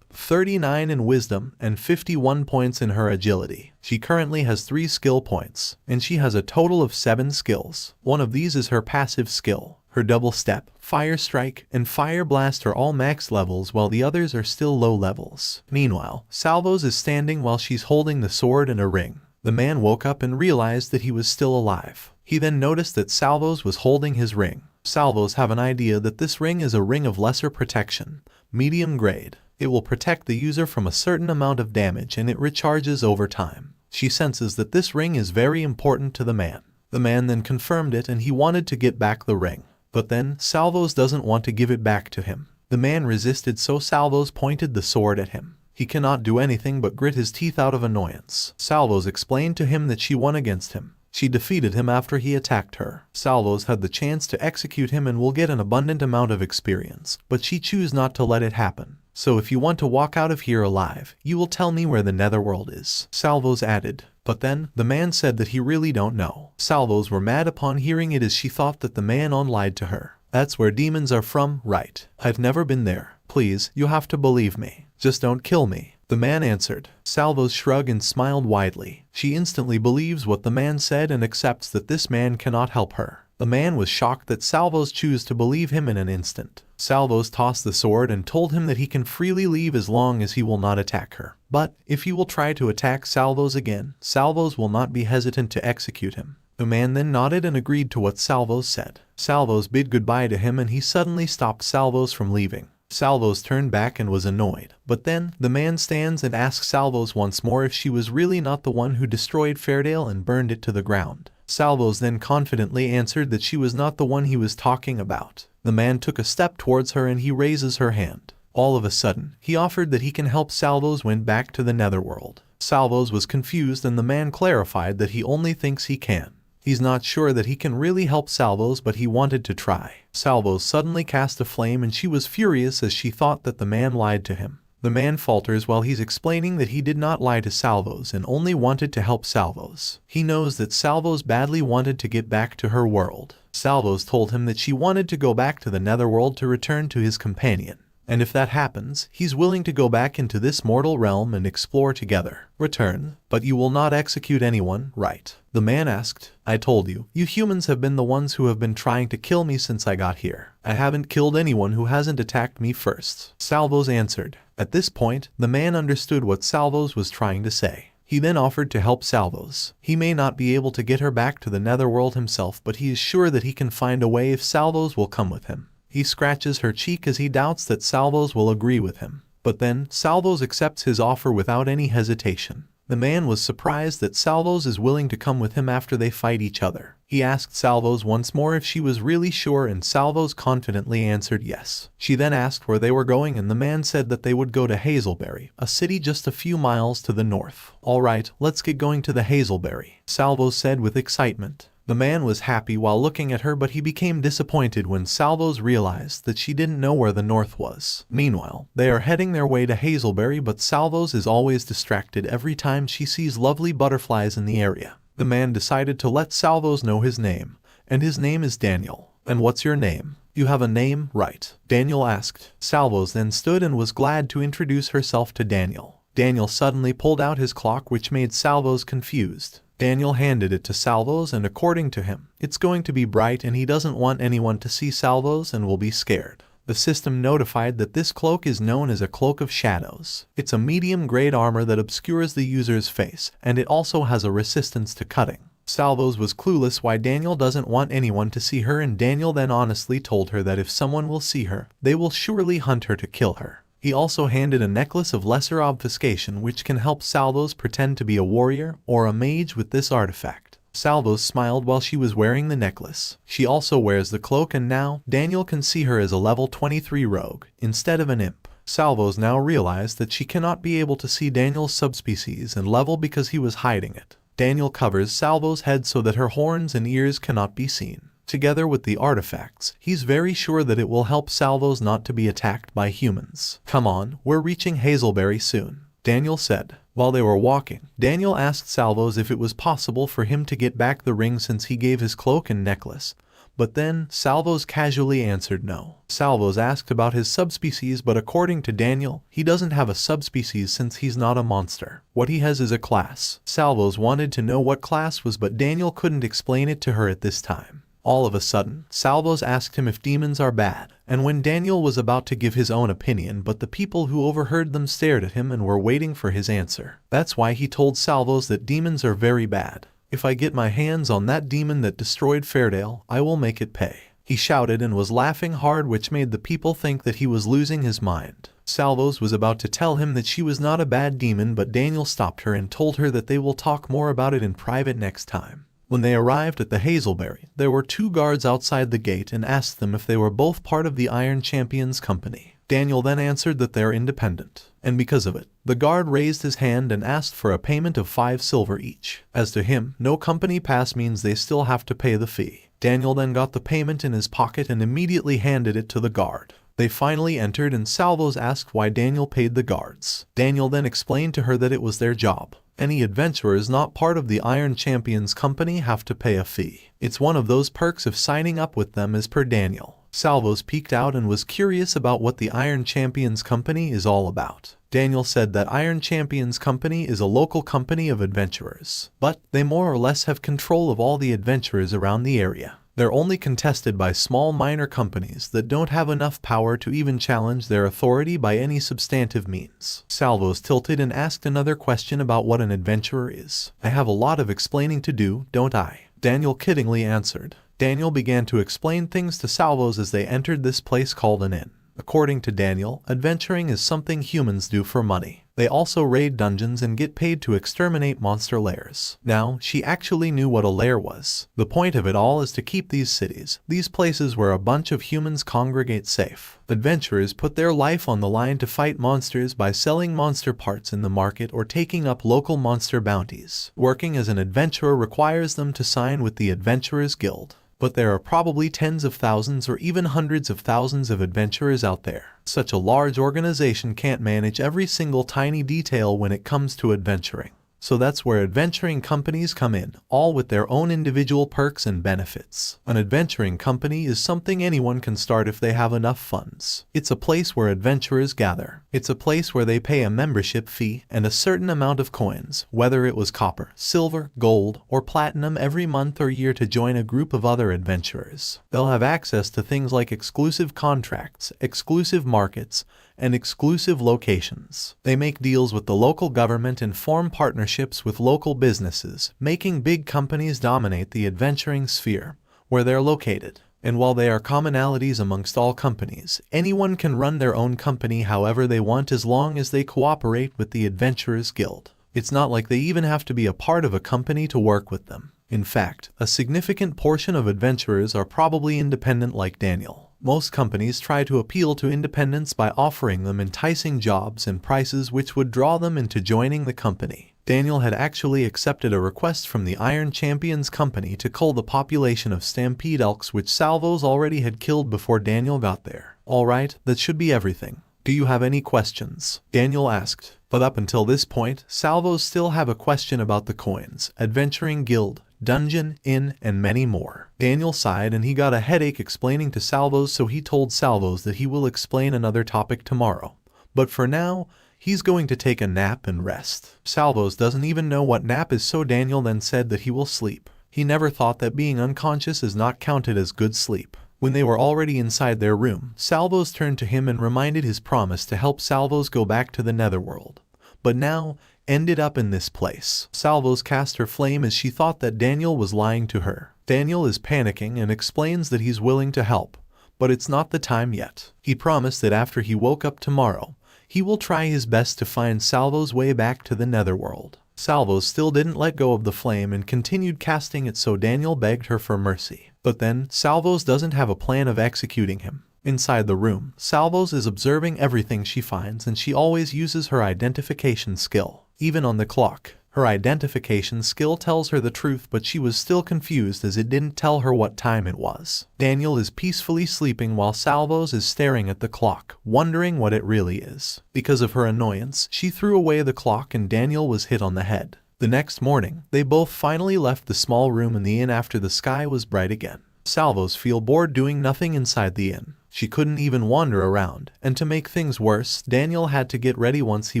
39 in wisdom, and 51 points in her agility. She currently has 3 skill points, and she has a total of 7 skills. One of these is her passive skill. Her double step, fire strike, and fire blast are all max levels while the others are still low levels. Meanwhile, Salvos is standing while she's holding the sword and a ring. The man woke up and realized that he was still alive. He then noticed that Salvos was holding his ring. Salvos have an idea that this ring is a ring of lesser protection, medium grade. It will protect the user from a certain amount of damage and it recharges over time. She senses that this ring is very important to the man. The man then confirmed it and he wanted to get back the ring. But then, Salvos doesn't want to give it back to him. The man resisted, so Salvos pointed the sword at him. He cannot do anything but grit his teeth out of annoyance. Salvos explained to him that she won against him. She defeated him after he attacked her. Salvos had the chance to execute him and will get an abundant amount of experience, but she chose not to let it happen. So if you want to walk out of here alive, you will tell me where the Netherworld is, Salvos added. But then, the man said that he really don't know. Salvos were mad upon hearing it as she thought that the man lied to her. That's where demons are from, right? I've never been there. Please, you have to believe me. Just don't kill me, the man answered. Salvos shrugged and smiled widely. She instantly believes what the man said and accepts that this man cannot help her. The man was shocked that Salvos chose to believe him in an instant. Salvos tossed the sword and told him that he can freely leave as long as he will not attack her. But if he will try to attack Salvos again, Salvos will not be hesitant to execute him. The man then nodded and agreed to what Salvos said. Salvos bid goodbye to him and he suddenly stopped Salvos from leaving. Salvos turned back and was annoyed. But then, the man stands and asks Salvos once more if she was really not the one who destroyed Fairdale and burned it to the ground. Salvos then confidently answered that she was not the one he was talking about. The man took a step towards her and he raises her hand. All of a sudden, he offered that he can help Salvos went back to the Netherworld. Salvos was confused and the man clarified that he only thinks he can. He's not sure that he can really help Salvos, but he wanted to try. Salvos suddenly cast a flame and she was furious as she thought that the man lied to him. The man falters while he's explaining that he did not lie to Salvos and only wanted to help Salvos. He knows that Salvos badly wanted to get back to her world. Salvos told him that she wanted to go back to the Netherworld to return to his companion. And if that happens, he's willing to go back into this mortal realm and explore together. Return, but you will not execute anyone, right? The man asked. I told you, you humans have been the ones who have been trying to kill me since I got here. I haven't killed anyone who hasn't attacked me first. Salvos answered. At this point, the man understood what Salvos was trying to say. He then offered to help Salvos. He may not be able to get her back to the Netherworld himself, but he is sure that he can find a way if Salvos will come with him. He scratches her cheek as he doubts that Salvos will agree with him. But then, Salvos accepts his offer without any hesitation. The man was surprised that Salvos is willing to come with him after they fight each other. He asked Salvos once more if she was really sure and Salvos confidently answered yes. She then asked where they were going and the man said that they would go to Hazelberry, a city just a few miles to the north. Alright, let's get going to the Hazelberry, Salvos said with excitement. The man was happy while looking at her, but he became disappointed when Salvos realized that she didn't know where the north was. Meanwhile, they are heading their way to Hazelberry, but Salvos is always distracted every time she sees lovely butterflies in the area. The man decided to let Salvos know his name, and his name is Daniel. And what's your name? You have a name, right? Daniel asked. Salvos then stood and was glad to introduce herself to Daniel. Daniel suddenly pulled out his clock, which made Salvos confused. Daniel handed it to Salvos and according to him, it's going to be bright and he doesn't want anyone to see Salvos and will be scared. The system notified that this cloak is known as a cloak of shadows. It's a medium-grade armor that obscures the user's face, and it also has a resistance to cutting. Salvos was clueless why Daniel doesn't want anyone to see her, and Daniel then honestly told her that if someone will see her, they will surely hunt her to kill her. He also handed a necklace of lesser obfuscation which can help Salvos pretend to be a warrior or a mage with this artifact. Salvos smiled while she was wearing the necklace. She also wears the cloak and now Daniel can see her as a level 23 rogue instead of an imp. Salvos now realized that she cannot be able to see Daniel's subspecies and level because he was hiding it. Daniel covers Salvos' head so that her horns and ears cannot be seen. Together with the artifacts, he's very sure that it will help Salvos not to be attacked by humans. Come on, we're reaching Hazelberry soon, Daniel said. While they were walking, Daniel asked Salvos if it was possible for him to get back the ring since he gave his cloak and necklace. But then, Salvos casually answered no. Salvos asked about his subspecies, but according to Daniel, he doesn't have a subspecies since he's not a monster. What he has is a class. Salvos wanted to know what class was, but Daniel couldn't explain it to her at this time. All of a sudden, Salvos asked him if demons are bad, and when Daniel was about to give his own opinion, but the people who overheard them stared at him and were waiting for his answer. That's why he told Salvos that demons are very bad. If I get my hands on that demon that destroyed Fairdale, I will make it pay. He shouted and was laughing hard, which made the people think that he was losing his mind. Salvos was about to tell him that she was not a bad demon, but Daniel stopped her and told her that they will talk more about it in private next time. When they arrived at the Hazelberry, there were 2 guards outside the gate and asked them if they were both part of the Iron Champions Company. Daniel then answered that they're independent, and because of it, the guard raised his hand and asked for a payment of 5 silver each. As to him, no company pass means they still have to pay the fee. Daniel then got the payment in his pocket and immediately handed it to the guard. They finally entered and Salvos asked why Daniel paid the guards. Daniel then explained to her that it was their job. Any adventurers not part of the Iron Champions Company have to pay a fee. It's one of those perks of signing up with them as per Daniel. Salvos peeked out and was curious about what the Iron Champions Company is all about. Daniel said that Iron Champions Company is a local company of adventurers, but they more or less have control of all the adventurers around the area. They're only contested by small minor companies that don't have enough power to even challenge their authority by any substantive means. Salvos tilted and asked another question about what an adventurer is. I have a lot of explaining to do, don't I? Daniel kiddingly answered. Daniel began to explain things to Salvos as they entered this place called an inn. According to Daniel, adventuring is something humans do for money. They also raid dungeons and get paid to exterminate monster lairs. Now, she actually knew what a lair was. The point of it all is to keep these cities, these places where a bunch of humans congregate, safe. Adventurers put their life on the line to fight monsters by selling monster parts in the market or taking up local monster bounties. Working as an adventurer requires them to sign with the Adventurers Guild. But there are probably tens of thousands or even hundreds of thousands of adventurers out there. Such a large organization can't manage every single tiny detail when it comes to adventuring. So that's where adventuring companies come in, all with their own individual perks and benefits. An adventuring company is something anyone can start if they have enough funds. It's a place where adventurers gather. It's a place where they pay a membership fee and a certain amount of coins, whether it was copper, silver, gold, or platinum every month or year to join a group of other adventurers. They'll have access to things like exclusive contracts, exclusive markets, and exclusive locations. They make deals with the local government and form partnerships with local businesses, making big companies dominate the adventuring sphere, where they're located. And while they are commonalities amongst all companies, anyone can run their own company however they want as long as they cooperate with the Adventurers Guild. It's not like they even have to be a part of a company to work with them. In fact, a significant portion of adventurers are probably independent like Daniel. Most companies try to appeal to independents by offering them enticing jobs and prices which would draw them into joining the company. Daniel had actually accepted a request from the Iron Champions company to cull the population of stampede elks which Salvos already had killed before Daniel got there. Alright, that should be everything. Do you have any questions? Daniel asked. But up until this point, Salvos still have a question about the coins, adventuring guild, dungeon, inn, and many more. Daniel sighed and he got a headache explaining to Salvos, so he told Salvos that he will explain another topic tomorrow. But for now, he's going to take a nap and rest. Salvos doesn't even know what nap is, so Daniel then said that he will sleep. He never thought that being unconscious is not counted as good sleep. When they were already inside their room, Salvos turned to him and reminded his promise to help Salvos go back to the Netherworld. But now, ended up in this place. Salvos cast her flame as she thought that Daniel was lying to her. Daniel is panicking and explains that he's willing to help, but it's not the time yet. He promised that after he woke up tomorrow, he will try his best to find Salvos' way back to the Netherworld. Salvos still didn't let go of the flame and continued casting it, so Daniel begged her for mercy. But then, Salvos doesn't have a plan of executing him. Inside the room, Salvos is observing everything she finds and she always uses her identification skill. Even on the clock, her identification skill tells her the truth, but she was still confused as it didn't tell her what time it was. Daniel is peacefully sleeping while Salvos is staring at the clock, wondering what it really is. Because of her annoyance, she threw away the clock and Daniel was hit on the head. The next morning, they both finally left the small room in the inn after the sky was bright again. Salvos feel bored doing nothing inside the inn. She couldn't even wander around, and to make things worse, Daniel had to get ready once he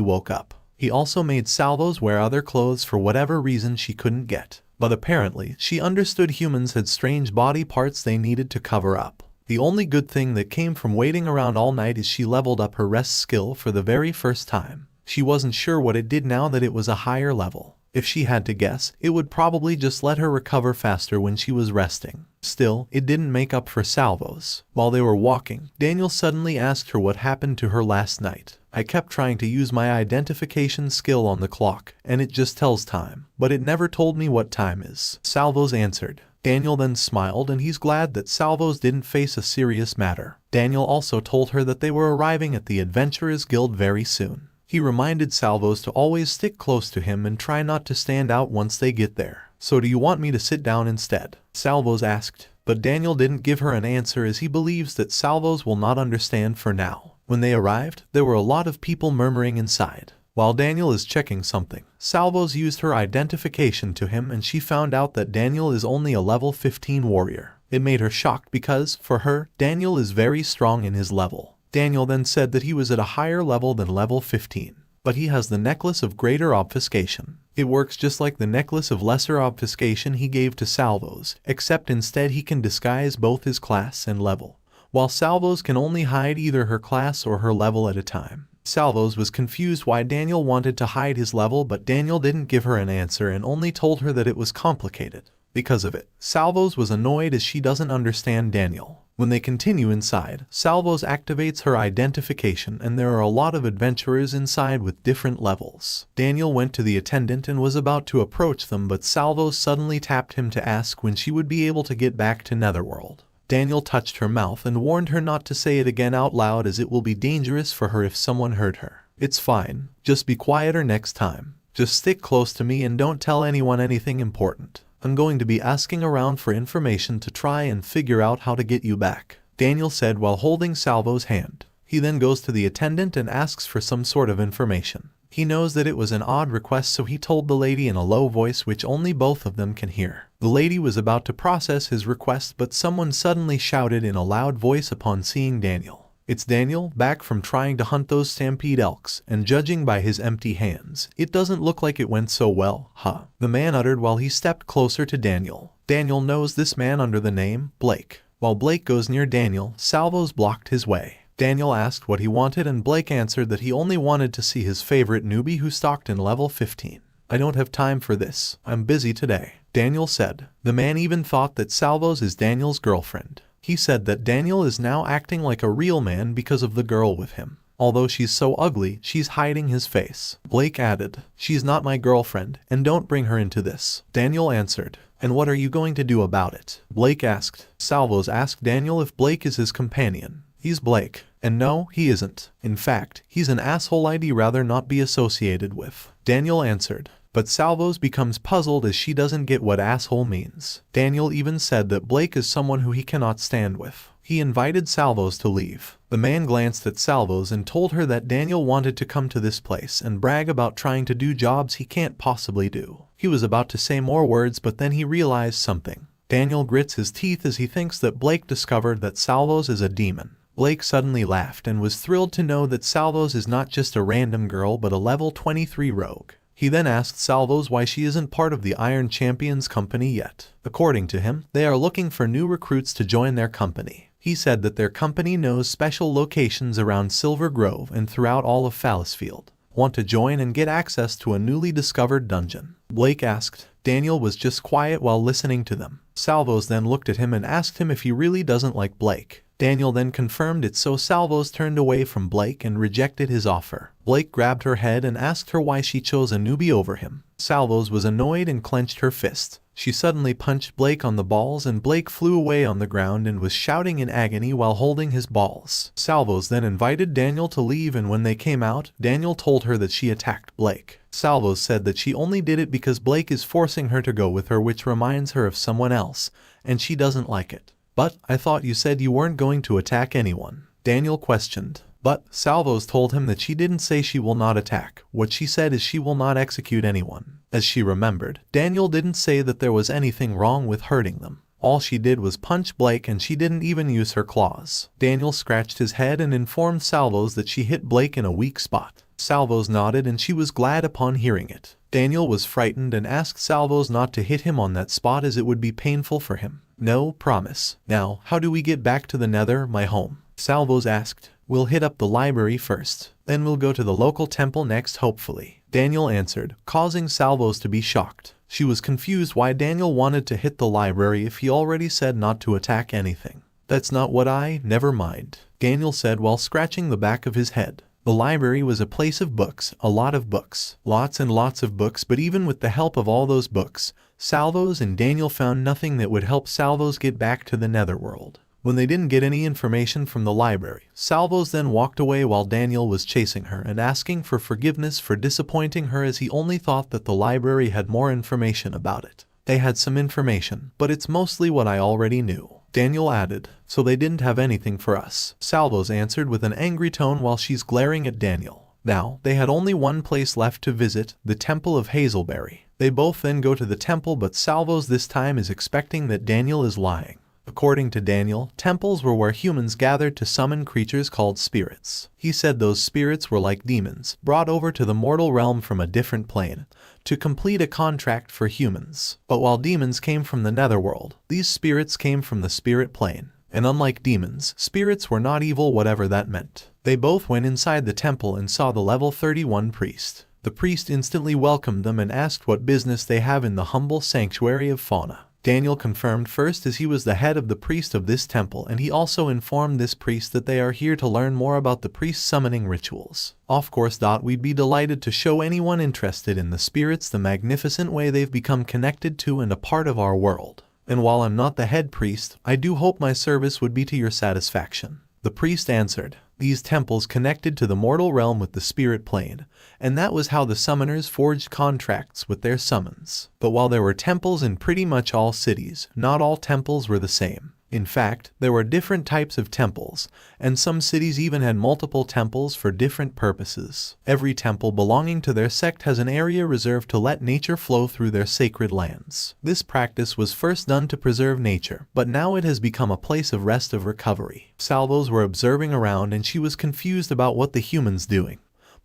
woke up. He also made Salvos wear other clothes for whatever reason she couldn't get. But apparently, she understood humans had strange body parts they needed to cover up. The only good thing that came from waiting around all night is she leveled up her rest skill for the very first time. She wasn't sure what it did now that it was a higher level. If she had to guess, it would probably just let her recover faster when she was resting. Still, it didn't make up for Salvos. While they were walking, Daniel suddenly asked her what happened to her last night. I kept trying to use my identification skill on the clock, and it just tells time, but it never told me what time is. Salvos answered. Daniel then smiled and he's glad that Salvos didn't face a serious matter. Daniel also told her that they were arriving at the Adventurers Guild very soon. He reminded Salvos to always stick close to him and try not to stand out once they get there. So do you want me to sit down instead? Salvos asked, but Daniel didn't give her an answer as he believes that Salvos will not understand for now. When they arrived, there were a lot of people murmuring inside. While Daniel is checking something, Salvos used her identification to him and she found out that Daniel is only a level 15 warrior. It made her shocked because, for her, Daniel is very strong in his level. Daniel then said that he was at a higher level than level 15, but he has the necklace of greater obfuscation. It works just like the necklace of lesser obfuscation he gave to Salvos, except instead he can disguise both his class and level, while Salvos can only hide either her class or her level at a time. Salvos was confused why Daniel wanted to hide his level, but Daniel didn't give her an answer and only told her that it was complicated. Because of it, Salvos was annoyed as she doesn't understand Daniel. When they continue inside, Salvos activates her identification and there are a lot of adventurers inside with different levels. Daniel went to the attendant and was about to approach them, but Salvos suddenly tapped him to ask when she would be able to get back to Netherworld. Daniel touched her mouth and warned her not to say it again out loud as it will be dangerous for her if someone heard her. It's fine, just be quieter next time. Just stick close to me and don't tell anyone anything important. I'm going to be asking around for information to try and figure out how to get you back, Daniel said while holding Salvo's hand. He then goes to the attendant and asks for some sort of information. He knows that it was an odd request, so he told the lady in a low voice which only both of them can hear. The lady was about to process his request, but someone suddenly shouted in a loud voice upon seeing Daniel. It's Daniel, back from trying to hunt those stampede elks, and judging by his empty hands, it doesn't look like it went so well, huh? The man uttered while he stepped closer to Daniel. Daniel knows this man under the name Blake. While Blake goes near Daniel, Salvos blocked his way. Daniel asked what he wanted and Blake answered that he only wanted to see his favorite newbie who stalked in level 15. I don't have time for this. I'm busy today, Daniel said. The man even thought that Salvos is Daniel's girlfriend. He said that Daniel is now acting like a real man because of the girl with him. Although she's so ugly, she's hiding his face. Blake added, she's not my girlfriend, and don't bring her into this. Daniel answered, and what are you going to do about it? Blake asked. Salvos asked Daniel if Blake is his companion. He's Blake. And no, he isn't. In fact, he's an asshole I'd rather not be associated with, Daniel answered. But Salvos becomes puzzled as she doesn't get what asshole means. Daniel even said that Blake is someone who he cannot stand with. He invited Salvos to leave. The man glanced at Salvos and told her that Daniel wanted to come to this place and brag about trying to do jobs he can't possibly do. He was about to say more words, but then he realized something. Daniel grits his teeth as he thinks that Blake discovered that Salvos is a demon. Blake suddenly laughed and was thrilled to know that Salvos is not just a random girl but a level 23 rogue. He then asked Salvos why she isn't part of the Iron Champions company yet. According to him, they are looking for new recruits to join their company. He said that their company knows special locations around Silver Grove and throughout all of Fallisfield. Want to join and get access to a newly discovered dungeon? Blake asked. Daniel was just quiet while listening to them. Salvos then looked at him and asked him if he really doesn't like Blake. Daniel then confirmed it, so Salvos turned away from Blake and rejected his offer. Blake grabbed her head and asked her why she chose a newbie over him. Salvos was annoyed and clenched her fist. She suddenly punched Blake on the balls and Blake flew away on the ground and was shouting in agony while holding his balls. Salvos then invited Daniel to leave, and when they came out, Daniel told her that she attacked Blake. Salvos said that she only did it because Blake is forcing her to go with her, which reminds her of someone else, and she doesn't like it. But I thought you said you weren't going to attack anyone, Daniel questioned. But Salvos told him that she didn't say she will not attack. What she said is she will not execute anyone. As she remembered, Daniel didn't say that there was anything wrong with hurting them. All she did was punch Blake, and she didn't even use her claws. Daniel scratched his head and informed Salvos that she hit Blake in a weak spot. Salvos nodded and she was glad upon hearing it. Daniel was frightened and asked Salvos not to hit him on that spot as it would be painful for him. No, promise. Now, how do we get back to the Nether, my home? Salvos asked. We'll hit up the library first. Then we'll go to the local temple next, hopefully, Daniel answered, causing Salvos to be shocked. She was confused why Daniel wanted to hit the library if he already said not to attack anything. That's not what never mind, Daniel said while scratching the back of his head. The library was a place of books, a lot of books, lots and lots of books, but even with the help of all those books, Salvos and Daniel found nothing that would help Salvos get back to the Netherworld. When they didn't get any information from the library, Salvos then walked away while Daniel was chasing her and asking for forgiveness for disappointing her, as he only thought that the library had more information about it. They had some information, but it's mostly what I already knew, Daniel added. So they didn't have anything for us, Salvos answered with an angry tone while she's glaring at Daniel. Now, they had only one place left to visit, the Temple of Hazelberry. They both then go to the temple, but Salvos this time is expecting that Daniel is lying. According to Daniel, temples were where humans gathered to summon creatures called spirits. He said those spirits were like demons, brought over to the mortal realm from a different plane, to complete a contract for humans. But while demons came from the Netherworld, these spirits came from the spirit plane. And unlike demons, spirits were not evil, whatever that meant. They both went inside the temple and saw the level 31 priest. The priest instantly welcomed them and asked what business they have in the humble sanctuary of fauna. Daniel confirmed first as he was the head of the priest of this temple, and he also informed this priest that they are here to learn more about the priest summoning rituals. Of course, we'd be delighted to show anyone interested in the spirits the magnificent way they've become connected to and a part of our world. And while I'm not the head priest, I do hope my service would be to your satisfaction. The priest answered, these temples connected to the mortal realm with the spirit plane, and that was how the summoners forged contracts with their summons. But while there were temples in pretty much all cities, not all temples were the same. In fact, there were different types of temples, and some cities even had multiple temples for different purposes. Every temple belonging to their sect has an area reserved to let nature flow through their sacred lands. This practice was first done to preserve nature, but now it has become a place of rest of recovery. Salvos were observing around and she was confused about what the humans doing.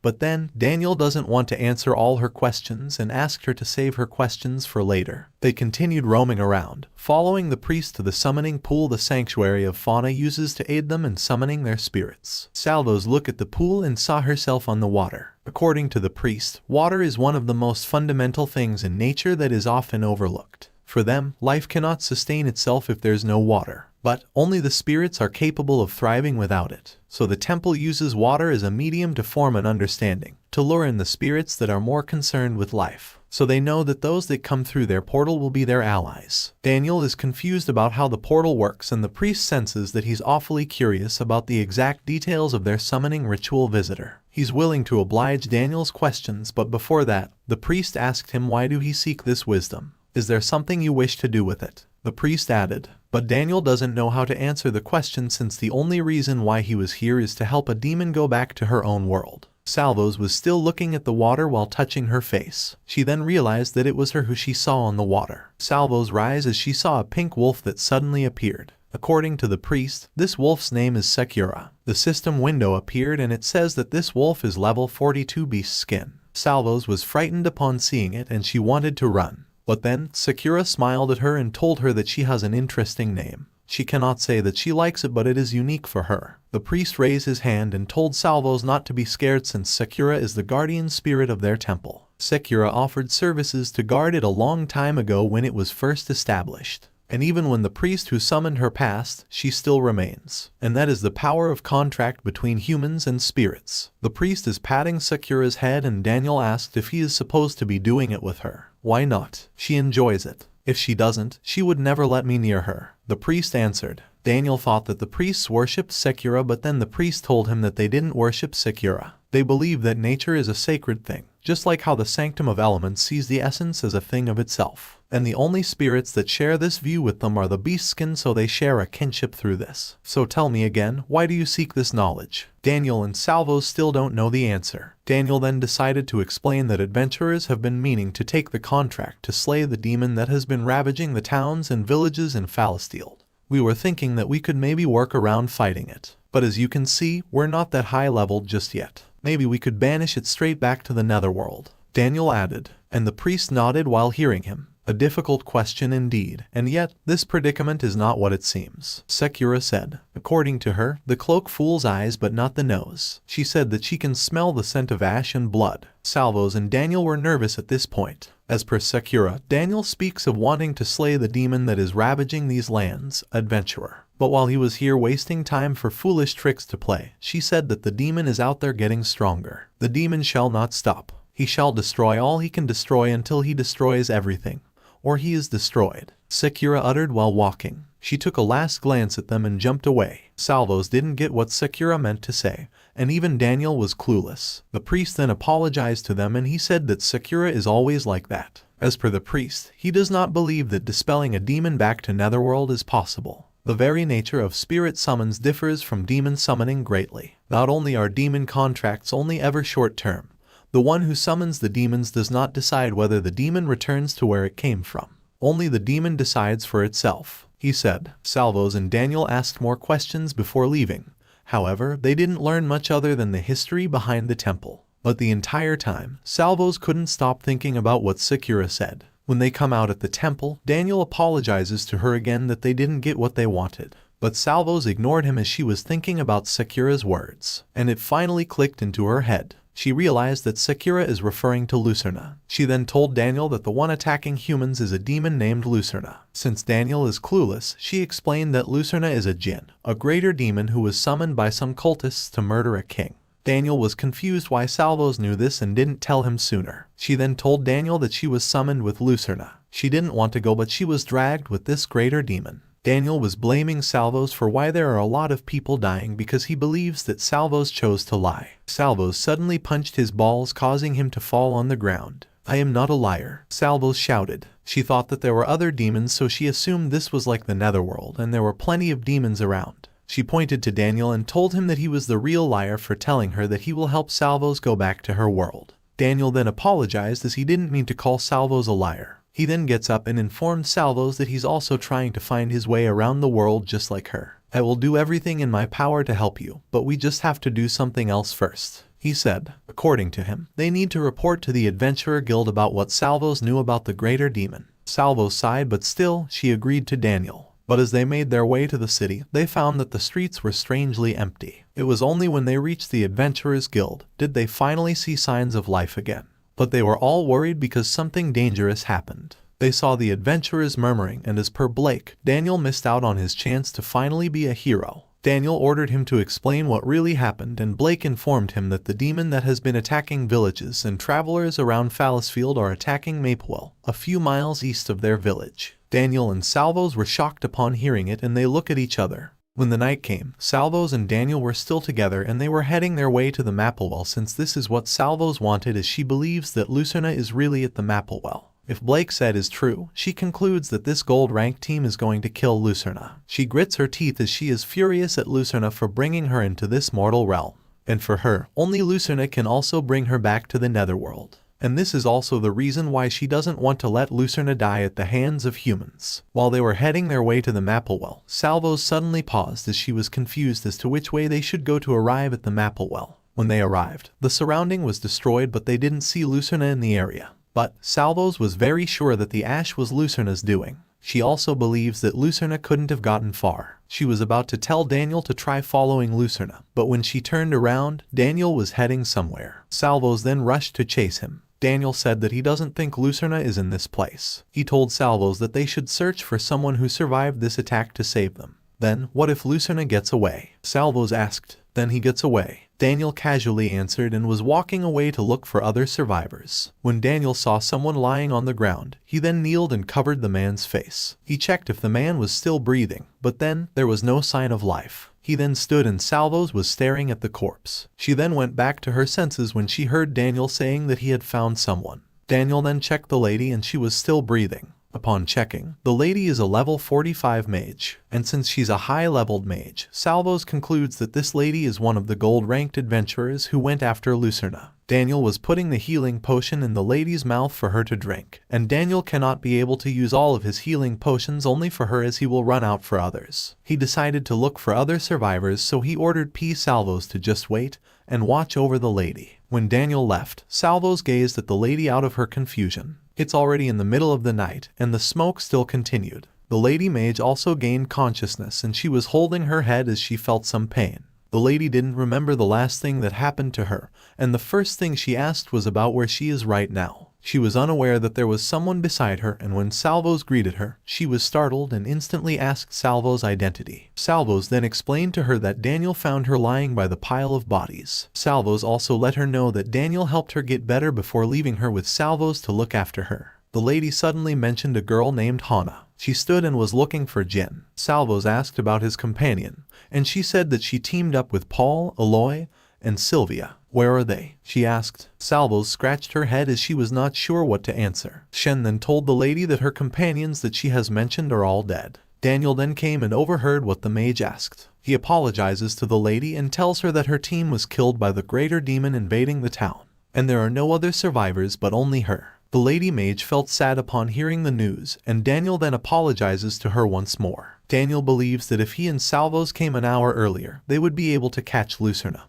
But then, Daniel doesn't want to answer all her questions and asked her to save her questions for later. They continued roaming around, following the priest to the summoning pool the sanctuary of fauna uses to aid them in summoning their spirits. Salvos looked at the pool and saw herself on the water. According to the priest, water is one of the most fundamental things in nature that is often overlooked. For them, life cannot sustain itself if there's no water. But only the spirits are capable of thriving without it. So the temple uses water as a medium to form an understanding, to lure in the spirits that are more concerned with life. So they know that those that come through their portal will be their allies. Daniel is confused about how the portal works, and the priest senses that he's awfully curious about the exact details of their summoning ritual visitor. He's willing to oblige Daniel's questions, but before that, the priest asked him, why do he seek this wisdom? Is there something you wish to do with it? The priest added, but Daniel doesn't know how to answer the question since the only reason why he was here is to help a demon go back to her own world. Salvos was still looking at the water while touching her face. She then realized that it was her who she saw on the water. Salvos rise as she saw a pink wolf that suddenly appeared. According to the priest, this wolf's name is Sakura. The system window appeared and it says that this wolf is level 42 beast skin. Salvos was frightened upon seeing it and she wanted to run. But then, Sakura smiled at her and told her that she has an interesting name. She cannot say that she likes it, but it is unique for her. The priest raised his hand and told Salvos not to be scared since Sakura is the guardian spirit of their temple. Sakura offered services to guard it a long time ago when it was first established. And even when the priest who summoned her passed, she still remains. And that is the power of contract between humans and spirits. The priest is patting Sakura's head and Daniel asked if he is supposed to be doing it with her. Why not? She enjoys it. If she doesn't, she would never let me near her. The priest answered. Daniel thought that the priests worshipped Sakura, but then the priest told him that they didn't worship Sakura. They believe that nature is a sacred thing, just like how the sanctum of elements sees the essence as a thing of itself. And the only spirits that share this view with them are the beastskin, so they share a kinship through this. So tell me again, why do you seek this knowledge? Daniel and Salvos still don't know the answer. Daniel then decided to explain that adventurers have been meaning to take the contract to slay the demon that has been ravaging the towns and villages in Phalistield. We were thinking that we could maybe work around fighting it. But as you can see, we're not that high leveled just yet. Maybe we could banish it straight back to the Netherworld. Daniel added, and the priest nodded while hearing him. A difficult question indeed, and yet, this predicament is not what it seems. Sakura said. According to her, the cloak fools eyes but not the nose. She said that she can smell the scent of ash and blood. Salvos and Daniel were nervous at this point. As per Sakura, Daniel speaks of wanting to slay the demon that is ravaging these lands, adventurer. But while he was here wasting time for foolish tricks to play, she said that the demon is out there getting stronger. The demon shall not stop. He shall destroy all he can destroy until he destroys everything. Or he is destroyed. Sakura uttered while walking. She took a last glance at them and jumped away. Salvos didn't get what Sakura meant to say, and even Daniel was clueless. The priest then apologized to them and he said that Sakura is always like that. As per the priest, he does not believe that dispelling a demon back to Netherworld is possible. The very nature of spirit summons differs from demon summoning greatly. Not only are demon contracts only ever short-term, the one who summons the demons does not decide whether the demon returns to where it came from. Only the demon decides for itself, he said. Salvos and Daniel asked more questions before leaving. However, they didn't learn much other than the history behind the temple. But the entire time, Salvos couldn't stop thinking about what Sakura said. When they come out at the temple, Daniel apologizes to her again that they didn't get what they wanted. But Salvos ignored him as she was thinking about Sakura's words. And it finally clicked into her head. She realized that Sakura is referring to Lucerna. She then told Daniel that the one attacking humans is a demon named Lucerna. Since Daniel is clueless, she explained that Lucerna is a jinn, a greater demon who was summoned by some cultists to murder a king. Daniel was confused why Salvos knew this and didn't tell him sooner. She then told Daniel that she was summoned with Lucerna. She didn't want to go, but she was dragged with this greater demon. Daniel was blaming Salvos for why there are a lot of people dying because he believes that Salvos chose to lie. Salvos suddenly punched his balls, causing him to fall on the ground. "I am not a liar," Salvos shouted. She thought that there were other demons, so she assumed this was like the Netherworld and there were plenty of demons around. She pointed to Daniel and told him that he was the real liar for telling her that he will help Salvos go back to her world. Daniel then apologized as he didn't mean to call Salvos a liar. He then gets up and informed Salvos that he's also trying to find his way around the world just like her. "I will do everything in my power to help you, but we just have to do something else first," he said. According to him, they need to report to the Adventurer Guild about what Salvos knew about the greater demon. Salvos sighed, but still, she agreed to Daniel. But as they made their way to the city, they found that the streets were strangely empty. It was only when they reached the Adventurers Guild did they finally see signs of life again. But they were all worried because something dangerous happened. They saw the adventurers murmuring, and as per Blake, Daniel missed out on his chance to finally be a hero. Daniel ordered him to explain what really happened, and Blake informed him that the demon that has been attacking villages and travelers around Fallisfield are attacking Maplewell, a few miles east of their village. Daniel and Salvos were shocked upon hearing it, and they look at each other. When the night came, Salvos and Daniel were still together and they were heading their way to the Maplewell, since this is what Salvos wanted, as she believes that Lucerna is really at the Maplewell. If Blake said is true, she concludes that this gold rank team is going to kill Lucerna. She grits her teeth as she is furious at Lucerna for bringing her into this mortal realm. And for her, only Lucerna can also bring her back to the Netherworld. And this is also the reason why she doesn't want to let Lucerna die at the hands of humans. While they were heading their way to the Maplewell, Salvos suddenly paused as she was confused as to which way they should go to arrive at the Maplewell. When they arrived, the surrounding was destroyed, but they didn't see Lucerna in the area. But Salvos was very sure that the ash was Lucerna's doing. She also believes that Lucerna couldn't have gotten far. She was about to tell Daniel to try following Lucerna, but when she turned around, Daniel was heading somewhere. Salvos then rushed to chase him. Daniel said that he doesn't think Lucerna is in this place. He told Salvos that they should search for someone who survived this attack to save them. Then, what if Lucerna gets away? Salvos asked. Then he gets away. Daniel casually answered and was walking away to look for other survivors. When Daniel saw someone lying on the ground, he then kneeled and covered the man's face. He checked if the man was still breathing, but then there was no sign of life. He then stood and Salvos was staring at the corpse. She then went back to her senses when she heard Daniel saying that he had found someone. Daniel then checked the lady and she was still breathing. Upon checking, the lady is a level 45 mage, and since she's a high-leveled mage, Salvos concludes that this lady is one of the gold-ranked adventurers who went after Lucerna. Daniel was putting the healing potion in the lady's mouth for her to drink, and Daniel cannot be able to use all of his healing potions only for her as he will run out for others. He decided to look for other survivors, so he ordered P. Salvos to just wait and watch over the lady. When Daniel left, Salvos gazed at the lady out of her confusion. It's already in the middle of the night, and the smoke still continued. The lady mage also gained consciousness and she was holding her head as she felt some pain. The lady didn't remember the last thing that happened to her, and the first thing she asked was about where she is right now. She was unaware that there was someone beside her, and when Salvos greeted her, she was startled and instantly asked Salvos' identity. Salvos then explained to her that Daniel found her lying by the pile of bodies. Salvos also let her know that Daniel helped her get better before leaving her with Salvos to look after her. The lady suddenly mentioned a girl named Hana. She stood and was looking for Jin. Salvos asked about his companion, and she said that she teamed up with Paul, Aloy, and Sylvia. "Where are they?" she asked. Salvos scratched her head as she was not sure what to answer. Shen then told the lady that her companions that she has mentioned are all dead. Daniel then came and overheard what the mage asked. He apologizes to the lady and tells her that her team was killed by the greater demon invading the town, and there are no other survivors but only her. The lady mage felt sad upon hearing the news, and Daniel then apologizes to her once more. Daniel believes that if he and Salvos came an hour earlier, they would be able to catch Lucerna.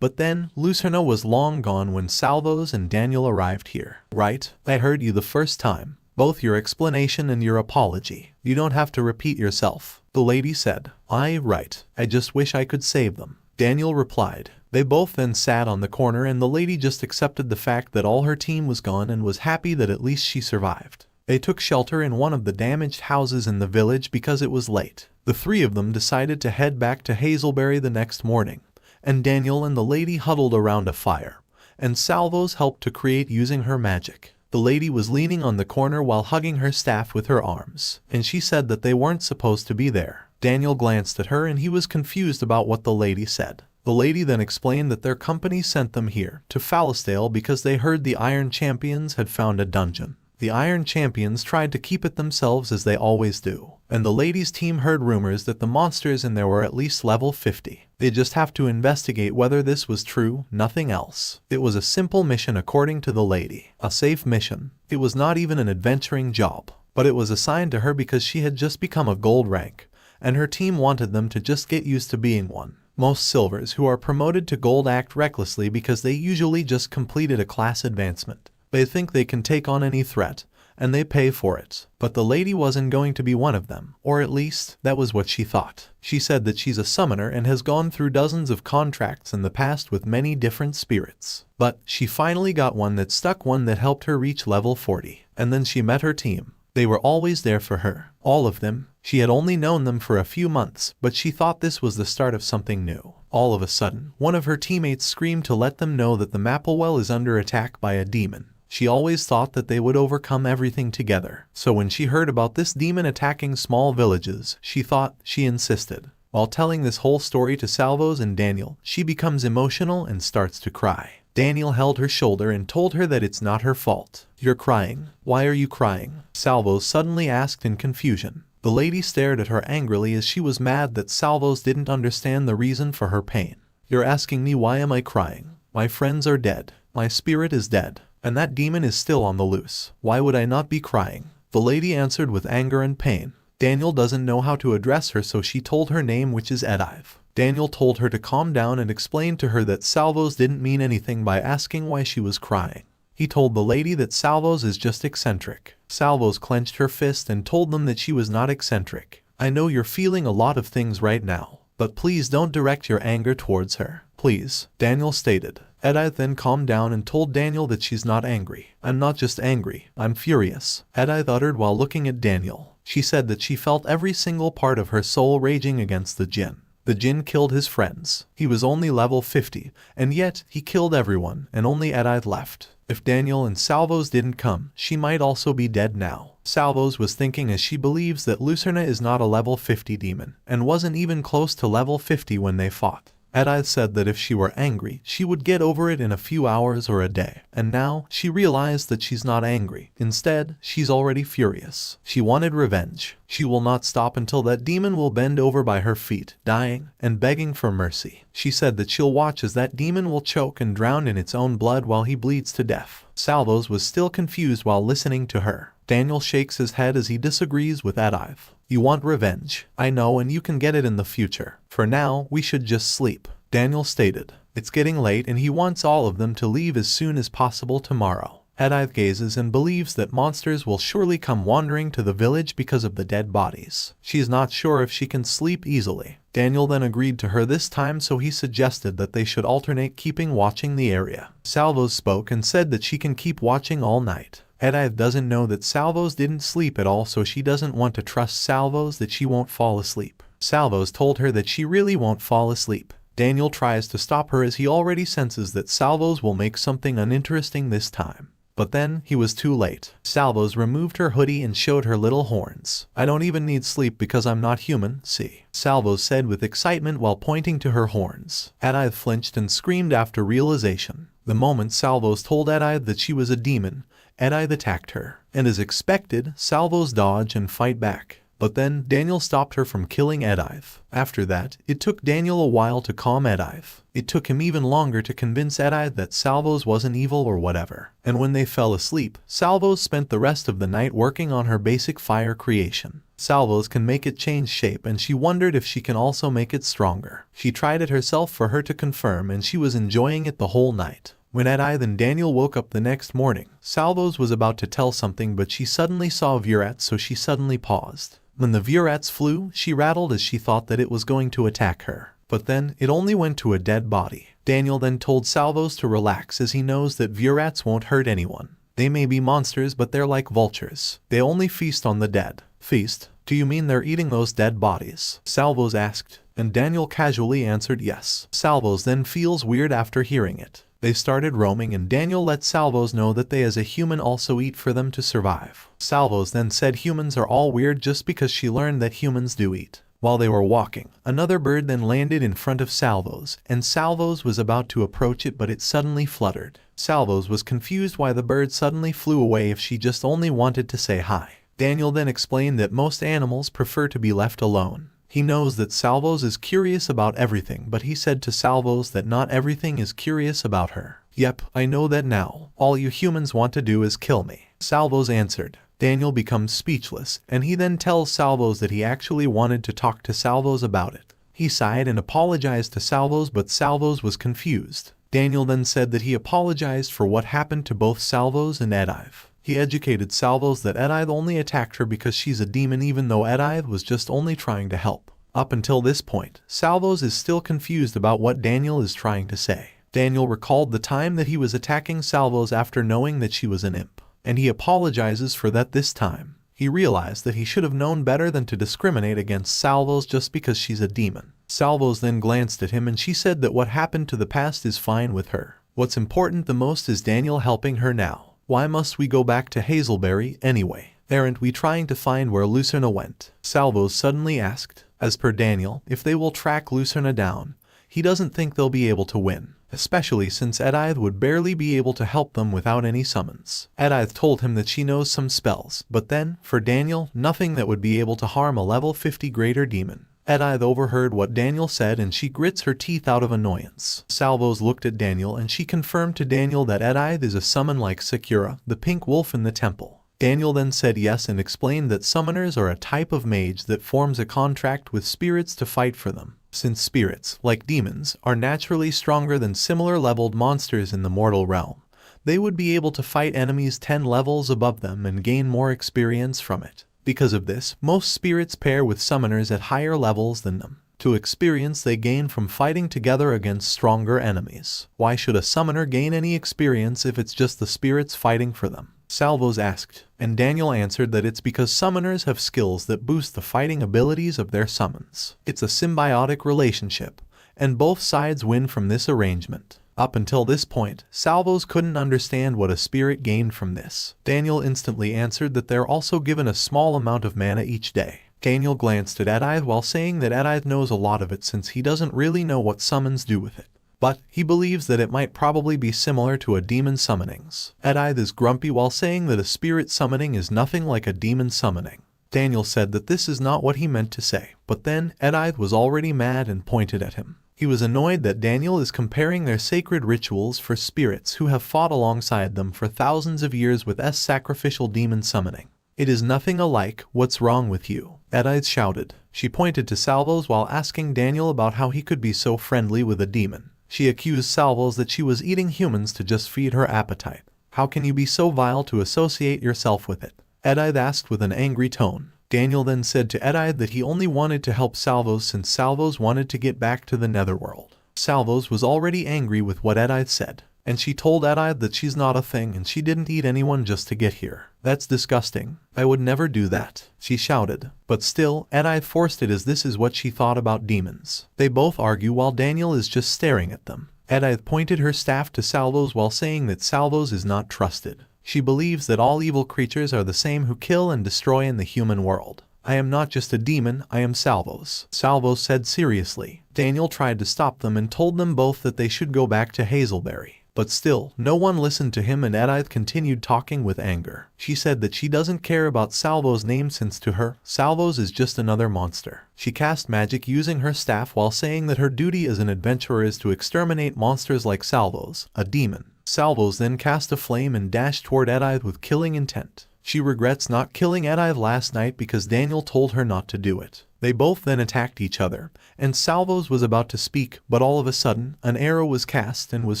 But then, Lucerna was long gone when Salvos and Daniel arrived here. "Right? I heard you the first time. Both your explanation and your apology. You don't have to repeat yourself," the lady said. Right. I just wish I could save them." Daniel replied. They both then sat on the corner and the lady just accepted the fact that all her team was gone and was happy that at least she survived. They took shelter in one of the damaged houses in the village because it was late. The three of them decided to head back to Hazelberry the next morning, and Daniel and the lady huddled around a fire, and Salvos helped to create using her magic. The lady was leaning on the corner while hugging her staff with her arms, and she said that they weren't supposed to be there. Daniel glanced at her and he was confused about what the lady said. The lady then explained that their company sent them here, to Fallisdale, because they heard the Iron Champions had found a dungeon. The Iron Champions tried to keep it themselves as they always do, and the lady's team heard rumors that the monsters in there were at least level 50. They just have to investigate whether this was true, nothing else. It was a simple mission according to the lady. A safe mission. It was not even an adventuring job, but it was assigned to her because she had just become a gold rank, and her team wanted them to just get used to being one. Most silvers who are promoted to gold act recklessly because they usually just completed a class advancement. They think they can take on any threat, and they pay for it. But the lady wasn't going to be one of them, or at least, that was what she thought. She said that she's a summoner and has gone through dozens of contracts in the past with many different spirits. But she finally got one that stuck, one that helped her reach level 40. And then she met her team. They were always there for her. All of them. She had only known them for a few months, but she thought this was the start of something new. All of a sudden, one of her teammates screamed to let them know that the Mapplewell is under attack by a demon. She always thought that they would overcome everything together. So when she heard about this demon attacking small villages, she insisted. While telling this whole story to Salvos and Daniel, she becomes emotional and starts to cry. Daniel held her shoulder and told her that it's not her fault. You're crying. Why are you crying? Salvos suddenly asked in confusion. The lady stared at her angrily as she was mad that Salvos didn't understand the reason for her pain. You're asking me why am I crying? My friends are dead. My spirit is dead. And that demon is still on the loose. Why would I not be crying? The lady answered with anger and pain. Daniel doesn't know how to address her, so she told her name, which is Edive. Daniel told her to calm down and explained to her that Salvos didn't mean anything by asking why she was crying. He told the lady that Salvos is just eccentric. Salvos clenched her fist and told them that she was not eccentric. I know you're feeling a lot of things right now, but please don't direct your anger towards her. Please, Daniel stated. Edith then calmed down and told Daniel that she's not angry. I'm not just angry, I'm furious, Edith uttered while looking at Daniel. She said that she felt every single part of her soul raging against the Jinn. The Jinn killed his friends. He was only level 50, and yet he killed everyone, and only Edith left. If Daniel and Salvos didn't come, she might also be dead now. Salvos was thinking as she believes that Lucerna is not a level 50 demon, and wasn't even close to level 50 when they fought. Edith said that if she were angry, she would get over it in a few hours or a day. And now, she realized that she's not angry. Instead, she's already furious. She wanted revenge. She will not stop until that demon will bend over by her feet, dying, and begging for mercy. She said that she'll watch as that demon will choke and drown in its own blood while he bleeds to death. Salvos was still confused while listening to her. Daniel shakes his head as he disagrees with Edith. You want revenge. I know, and you can get it in the future. For now, we should just sleep, Daniel stated. It's getting late and he wants all of them to leave as soon as possible tomorrow. Edith gazes and believes that monsters will surely come wandering to the village because of the dead bodies. She's not sure if she can sleep easily. Daniel then agreed to her this time, so he suggested that they should alternate watching the area. Salvos spoke and said that she can keep watching all night. Edith doesn't know that Salvos didn't sleep at all, so she doesn't want to trust Salvos that she won't fall asleep. Salvos told her that she really won't fall asleep. Daniel tries to stop her as he already senses that Salvos will make something uninteresting this time. But then, he was too late. Salvos removed her hoodie and showed her little horns. I don't even need sleep because I'm not human, see? Salvos said with excitement while pointing to her horns. Edith flinched and screamed after realization. The moment Salvos told Edith that she was a demon, Edith attacked her. And as expected, Salvos dodged and fight back. But then, Daniel stopped her from killing Edith. After that, it took Daniel a while to calm Edith. It took him even longer to convince Edith that Salvos wasn't evil or whatever. And when they fell asleep, Salvos spent the rest of the night working on her basic fire creation. Salvos can make it change shape, and she wondered if she can also make it stronger. She tried it herself for her to confirm, and she was enjoying it the whole night. When Edith and Daniel woke up the next morning, Salvos was about to tell something, but she suddenly saw Vuret, so she suddenly paused. When the Vurets flew, she rattled as she thought that it was going to attack her. but then it only went to a dead body. Daniel then told Salvos to relax as he knows that Vurats won't hurt anyone. They may be monsters, but they're like vultures. They only feast on the dead. Feast? Do you mean they're eating those dead bodies? Salvos asked, and Daniel casually answered yes. Salvos then feels weird after hearing it. They started roaming and Daniel let Salvos know that they as a human also eat for them to survive. Salvos then said humans are all weird just because she learned that humans do eat. While they were walking, another bird then landed in front of Salvos, and Salvos was about to approach it but it suddenly fluttered. Salvos was confused why the bird suddenly flew away if she just only wanted to say hi. Daniel then explained that most animals prefer to be left alone. He knows that Salvos is curious about everything, but he said to Salvos that not everything is curious about her. Yep, I know that now. All you humans want to do is kill me. Salvos answered. Daniel becomes speechless, and he then tells Salvos that he actually wanted to talk to Salvos about it. He sighed and apologized to Salvos, but Salvos was confused. Daniel then said that he apologized for what happened to both Salvos and Edive. He educated Salvos that Edive only attacked her because she's a demon, even though Edive was just only trying to help. Up until this point, Salvos is still confused about what Daniel is trying to say. Daniel recalled the time that he was attacking Salvos after knowing that she was an imp, and he apologizes for that this time. He realized that he should have known better than to discriminate against Salvos just because she's a demon. Salvos then glanced at him and she said that what happened to the past is fine with her. What's important the most is Daniel helping her now. Why must we go back to Hazelberry anyway? Aren't we trying to find where Lucerna went? Salvos suddenly asked. As per Daniel, if they will track Lucerna down, he doesn't think they'll be able to win, especially since Edive would barely be able to help them without any summons. Edive told him that she knows some spells, but then, for Daniel, nothing that would be able to harm a level 50 greater demon. Edive overheard what Daniel said and she grits her teeth out of annoyance. Salvos looked at Daniel and she confirmed to Daniel that Edive is a summon like Sakura, the pink wolf in the temple. Daniel then said yes and explained that summoners are a type of mage that forms a contract with spirits to fight for them. Since spirits, like demons, are naturally stronger than similar leveled monsters in the mortal realm, they would be able to fight enemies 10 levels above them and gain more experience from it. Because of this, most spirits pair with summoners at higher levels than them. To experience they gain from fighting together against stronger enemies. Why should a summoner gain any experience if it's just the spirits fighting for them? Salvos asked, and Daniel answered that it's because summoners have skills that boost the fighting abilities of their summons. It's a symbiotic relationship, and both sides win from this arrangement. Up until this point, Salvos couldn't understand what a spirit gained from this. Daniel instantly answered that they're also given a small amount of mana each day. Daniel glanced at Edive while saying that Edive knows a lot of it since he doesn't really know what summons do with it. But he believes that it might probably be similar to a demon summonings. Edive is grumpy while saying that a spirit summoning is nothing like a demon summoning. Daniel said that this is not what he meant to say, but then Edive was already mad and pointed at him. He was annoyed that Daniel is comparing their sacred rituals for spirits who have fought alongside them for thousands of years with sacrificial demon summoning. It is nothing alike. What's wrong with you? Edive shouted. She pointed to Salvos while asking Daniel about how he could be so friendly with a demon. She accused Salvos that she was eating humans to just feed her appetite. How can you be so vile to associate yourself with it? Edive asked with an angry tone. Daniel then said to Edive that he only wanted to help Salvos since Salvos wanted to get back to the Netherworld. Salvos was already angry with what Edive said, and she told Edive that she's not a thing and she didn't eat anyone just to get here. That's disgusting. I would never do that, she shouted. But still, Edive forced it as this is what she thought about demons. They both argue while Daniel is just staring at them. Edive pointed her staff to Salvos while saying that Salvos is not trusted. She believes that all evil creatures are the same who kill and destroy in the human world. I am not just a demon, I am Salvos. Salvos said seriously. Daniel tried to stop them and told them both that they should go back to Hazelberry. But still, no one listened to him and Edive continued talking with anger. She said that she doesn't care about Salvos' name since to her, Salvos is just another monster. She cast magic using her staff while saying that her duty as an adventurer is to exterminate monsters like Salvos, a demon. Salvos then cast a flame and dashed toward Edive with killing intent. She regrets not killing Edive last night because Daniel told her not to do it. They both then attacked each other, and Salvos was about to speak, but all of a sudden, an arrow was cast and was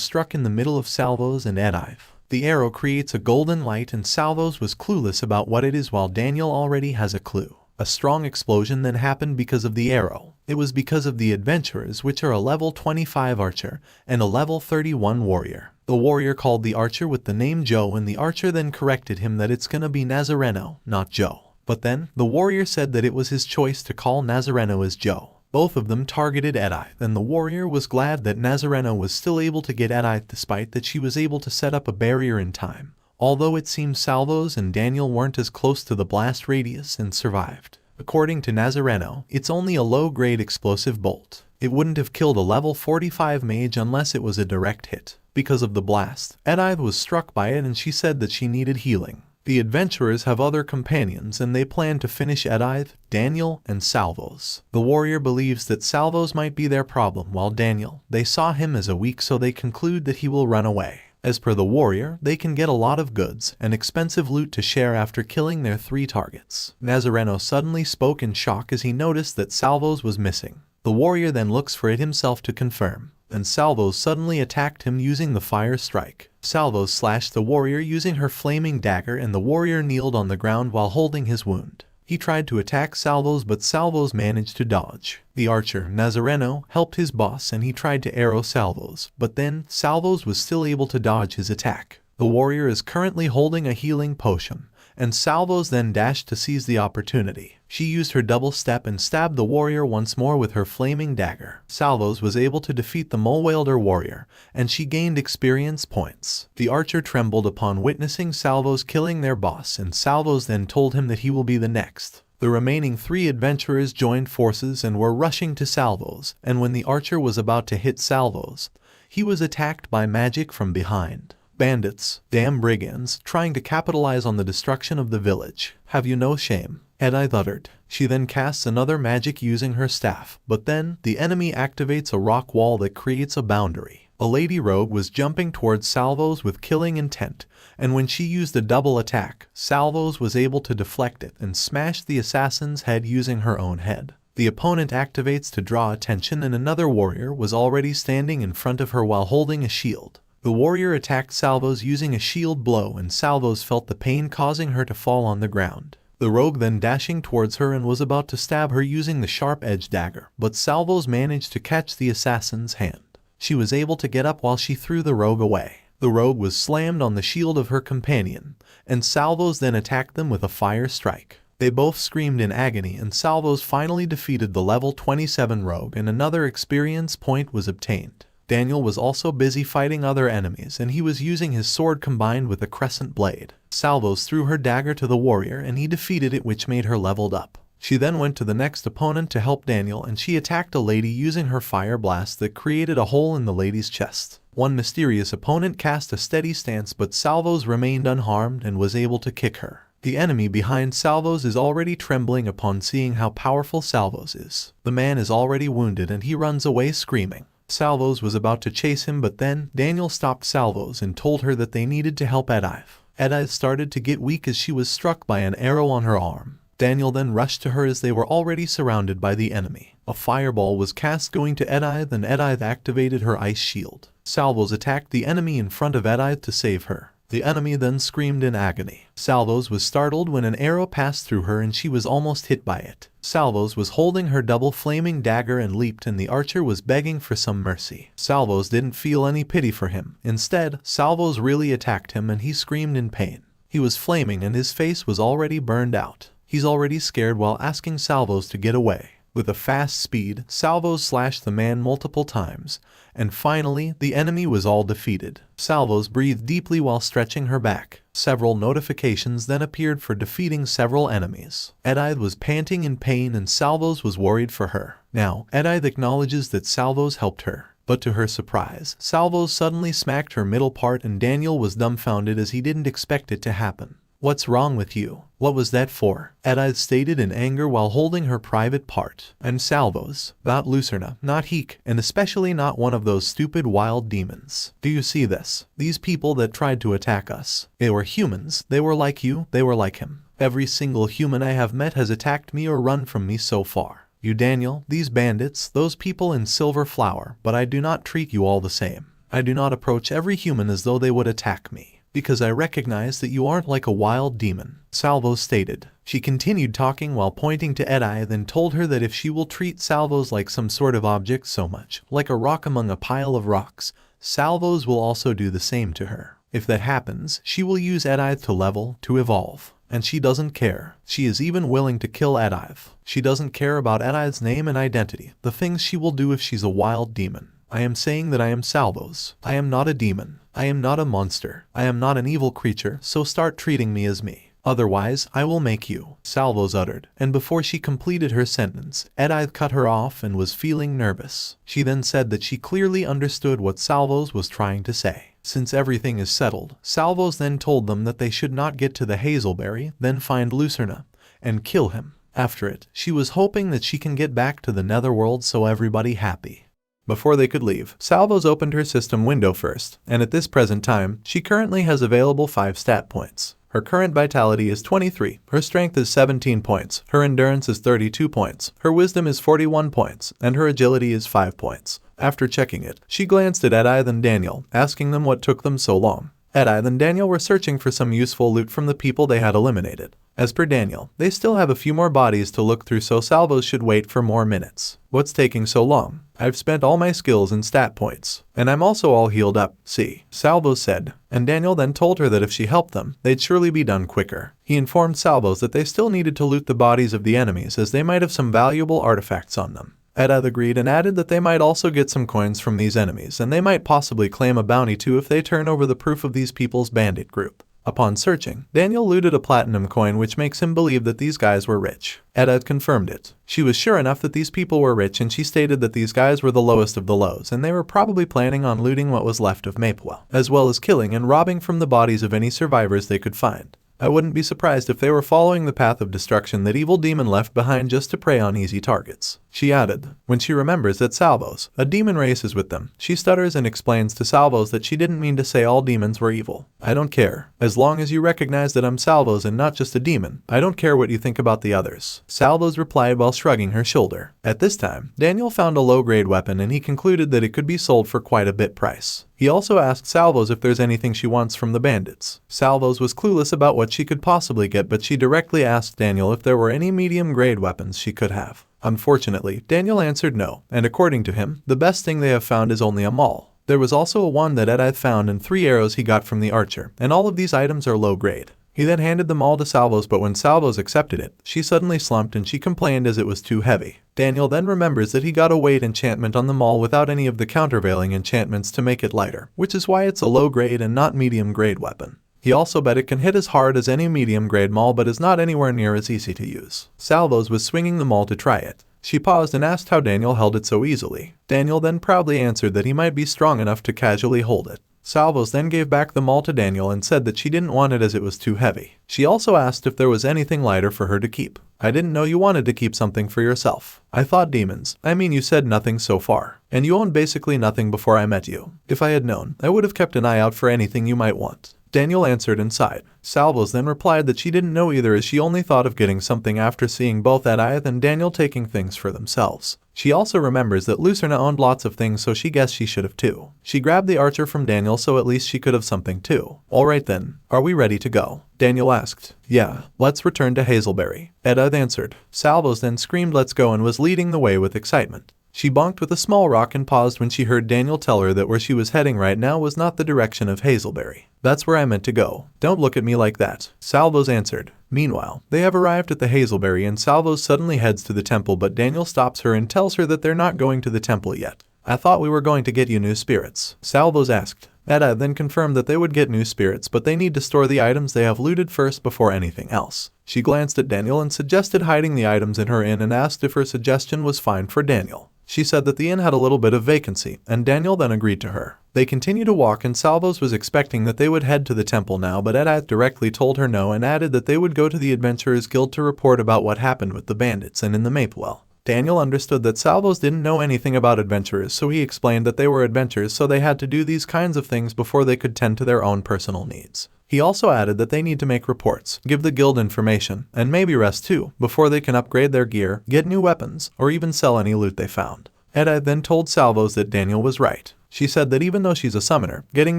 struck in the middle of Salvos and Edive. The arrow creates a golden light and Salvos was clueless about what it is while Daniel already has a clue. A strong explosion then happened because of the arrow, It was because of the adventurers, which are a level 25 archer and a level 31 warrior. The warrior called the archer with the name Joe, and the archer then corrected him that it's gonna be Nazareno, not Joe. But then, the warrior said that it was his choice to call Nazareno as Joe. Both of them targeted Edith, and the warrior was glad that Nazareno was still able to get Edith despite that she was able to set up a barrier in time. Although it seems Salvos and Daniel weren't as close to the blast radius and survived. According to Nazareno, it's only a low-grade explosive bolt. It wouldn't have killed a level 45 mage unless it was a direct hit. Because of the blast, Edith was struck by it and she said that she needed healing. The adventurers have other companions and they plan to finish Edith, Daniel, and Salvos. The warrior believes that Salvos might be their problem, while Daniel, they saw him as a weak, so they conclude that he will run away. As per the warrior, they can get a lot of goods and expensive loot to share after killing their 3 targets. Nazareno suddenly spoke in shock as he noticed that Salvos was missing. The warrior then looks for it himself to confirm, and Salvos suddenly attacked him using the fire strike. Salvos slashed the warrior using her flaming dagger, and the warrior kneeled on the ground while holding his wound. He tried to attack Salvos, but Salvos managed to dodge. The archer, Nazareno, helped his boss and he tried to arrow Salvos, but then Salvos was still able to dodge his attack. The warrior is currently holding a healing potion, and Salvos then dashed to seize the opportunity. She used her double step and stabbed the warrior once more with her flaming dagger. Salvos was able to defeat the Mulwelder warrior, and she gained experience points. The archer trembled upon witnessing Salvos killing their boss, and Salvos then told him that he will be the next. The remaining 3 adventurers joined forces and were rushing to Salvos, and when the archer was about to hit Salvos, he was attacked by magic from behind. Bandits, damn brigands, trying to capitalize on the destruction of the village. Have you no shame? Edith uttered. She then casts another magic using her staff, but then the enemy activates a rock wall that creates a boundary. A lady rogue was jumping towards Salvos with killing intent, and when she used a double attack, Salvos was able to deflect it and smash the assassin's head using her own head. The opponent activates to draw attention, and another warrior was already standing in front of her while holding a shield. The warrior attacked Salvos using a shield blow, and Salvos felt the pain causing her to fall on the ground. The rogue then dashing towards her and was about to stab her using the sharp-edged dagger, but Salvos managed to catch the assassin's hand. She was able to get up while she threw the rogue away. The rogue was slammed on the shield of her companion, and Salvos then attacked them with a fire strike. They both screamed in agony, and Salvos finally defeated the level 27 rogue, and another experience point was obtained. Daniel was also busy fighting other enemies, and he was using his sword combined with a crescent blade. Salvos threw her dagger to the warrior and he defeated it, which made her leveled up. She then went to the next opponent to help Daniel, and she attacked a lady using her fire blast that created a hole in the lady's chest. One mysterious opponent cast a steady stance, but Salvos remained unharmed and was able to kick her. The enemy behind Salvos is already trembling upon seeing how powerful Salvos is. The man is already wounded and he runs away screaming. Salvos was about to chase him, but then Daniel stopped Salvos and told her that they needed to help Edith. Edith started to get weak as she was struck by an arrow on her arm. Daniel then rushed to her as they were already surrounded by the enemy. A fireball was cast going to Edith, and Edith activated her ice shield. Salvos attacked the enemy in front of Edith to save her. The enemy then screamed in agony. Salvos was startled when an arrow passed through her and she was almost hit by it. Salvos was holding her double flaming dagger and leaped, and the archer was begging for some mercy. Salvos didn't feel any pity for him. Instead, Salvos really attacked him and he screamed in pain. He was flaming and his face was already burned out. He's already scared while asking Salvos to get away. With a fast speed, Salvos slashed the man multiple times, and finally, the enemy was all defeated. Salvos breathed deeply while stretching her back. Several notifications then appeared for defeating several enemies. Edith was panting in pain and Salvos was worried for her. Now, Edith acknowledges that Salvos helped her. But to her surprise, Salvos suddenly smacked her middle part and Daniel was dumbfounded as he didn't expect it to happen. "What's wrong with you? What was that for?" Edith stated in anger while holding her private part. And Salvos, not Lucerna, not Heek, and especially not one of those stupid wild demons. "Do you see this? These people that tried to attack us. They were humans, they were like you, they were like him. Every single human I have met has attacked me or run from me so far. You Daniel, these bandits, those people in silver flower, but I do not treat you all the same. I do not approach every human as though they would attack me. Because I recognize that you aren't like a wild demon, Salvos stated. She continued talking while pointing to Edai, then told her that if she will treat Salvos like some sort of object so much, like a rock among a pile of rocks, Salvos will also do the same to her. If that happens, she will use Edai to level, to evolve. And she doesn't care. She is even willing to kill Edai. She doesn't care about Edai's name and identity, the things she will do if she's a wild demon. I am saying that I am Salvos. I am not a demon. I am not a monster. I am not an evil creature, so start treating me as me. Otherwise, I will make you, Salvos uttered, and before she completed her sentence, Edai cut her off and was feeling nervous. She then said that she clearly understood what Salvos was trying to say. Since everything is settled, Salvos then told them that they should not get to the hazelberry, then find Lucerna, and kill him. After it, she was hoping that she can get back to the Netherworld so everybody happy. Before they could leave, Salvos opened her system window first, and at this present time, she currently has available 5 stat points. Her current vitality is 23, her strength is 17 points, her endurance is 32 points, her wisdom is 41 points, and her agility is 5 points. After checking it, she glanced at Edai and Daniel, asking them what took them so long. Edai and Daniel were searching for some useful loot from the people they had eliminated. As per Daniel, they still have a few more bodies to look through, so Salvos should wait for more minutes. What's taking so long? I've spent all my skills and stat points. And I'm also all healed up, see, Salvos said. And Daniel then told her that if she helped them, they'd surely be done quicker. He informed Salvos that they still needed to loot the bodies of the enemies as they might have some valuable artifacts on them. Edai agreed and added that they might also get some coins from these enemies, and they might possibly claim a bounty too if they turn over the proof of these people's bandit group. Upon searching, Daniel looted a platinum coin, which makes him believe that these guys were rich. Edai confirmed it. She was sure enough that these people were rich, and she stated that these guys were the lowest of the lows, and they were probably planning on looting what was left of Manhwa, as well as killing and robbing from the bodies of any survivors they could find. I wouldn't be surprised if they were following the path of destruction that evil demon left behind just to prey on easy targets. She added, when she remembers that Salvos, a demon race, is with them, she stutters and explains to Salvos that she didn't mean to say all demons were evil. I don't care. As long as you recognize that I'm Salvos and not just a demon, I don't care what you think about the others. Salvos replied while shrugging her shoulder. At this time, Daniel found a low-grade weapon and he concluded that it could be sold for quite a bit price. He also asked Salvos if there's anything she wants from the bandits. Salvos was clueless about what she could possibly get, but she directly asked Daniel if there were any medium-grade weapons she could have. Unfortunately, Daniel answered no, and according to him, the best thing they have found is only a maul. There was also a wand that Edai found and 3 arrows he got from the archer, and all of these items are low grade. He then handed them all to Salvos, but when Salvos accepted it, she suddenly slumped and she complained as it was too heavy. Daniel then remembers that he got a weight enchantment on the maul without any of the countervailing enchantments to make it lighter, which is why it's a low grade and not medium grade weapon. He also bet it can hit as hard as any medium-grade maul but is not anywhere near as easy to use. Salvos was swinging the maul to try it. She paused and asked how Daniel held it so easily. Daniel then proudly answered that he might be strong enough to casually hold it. Salvos then gave back the maul to Daniel and said that she didn't want it as it was too heavy. She also asked if there was anything lighter for her to keep. I didn't know you wanted to keep something for yourself. I thought demons. I mean, you said nothing so far. And you owned basically nothing before I met you. If I had known, I would have kept an eye out for anything you might want. Daniel answered and sighed. Salvos then replied that she didn't know either, as she only thought of getting something after seeing both Edai and Daniel taking things for themselves. She also remembers that Lucerna owned lots of things, so she guessed she should have too. She grabbed the archer from Daniel, so at least she could have something too. Alright then, are we ready to go? Daniel asked. Yeah, let's return to Hazelberry. Edai answered. Salvos then screamed let's go and was leading the way with excitement. She bonked with a small rock and paused when she heard Daniel tell her that where she was heading right now was not the direction of Hazelberry. That's where I meant to go. Don't look at me like that, Salvos answered. Meanwhile, they have arrived at the Hazelberry and Salvos suddenly heads to the temple, but Daniel stops her and tells her that they're not going to the temple yet. I thought we were going to get you new spirits, Salvos asked. Edai then confirmed that they would get new spirits, but they need to store the items they have looted first before anything else. She glanced at Daniel and suggested hiding the items in her inn and asked if her suggestion was fine for Daniel. She said that the inn had a little bit of vacancy, and Daniel then agreed to her. They continued to walk and Salvos was expecting that they would head to the temple now, but Edai directly told her no and added that they would go to the Adventurers Guild to report about what happened with the bandits and in the Manhwa. Daniel understood that Salvos didn't know anything about adventurers, so he explained that they were adventurers, so they had to do these kinds of things before they could tend to their own personal needs. He also added that they need to make reports, give the guild information, and maybe rest too, before they can upgrade their gear, get new weapons, or even sell any loot they found. Edai then told Salvos that Daniel was right. She said that even though she's a summoner, getting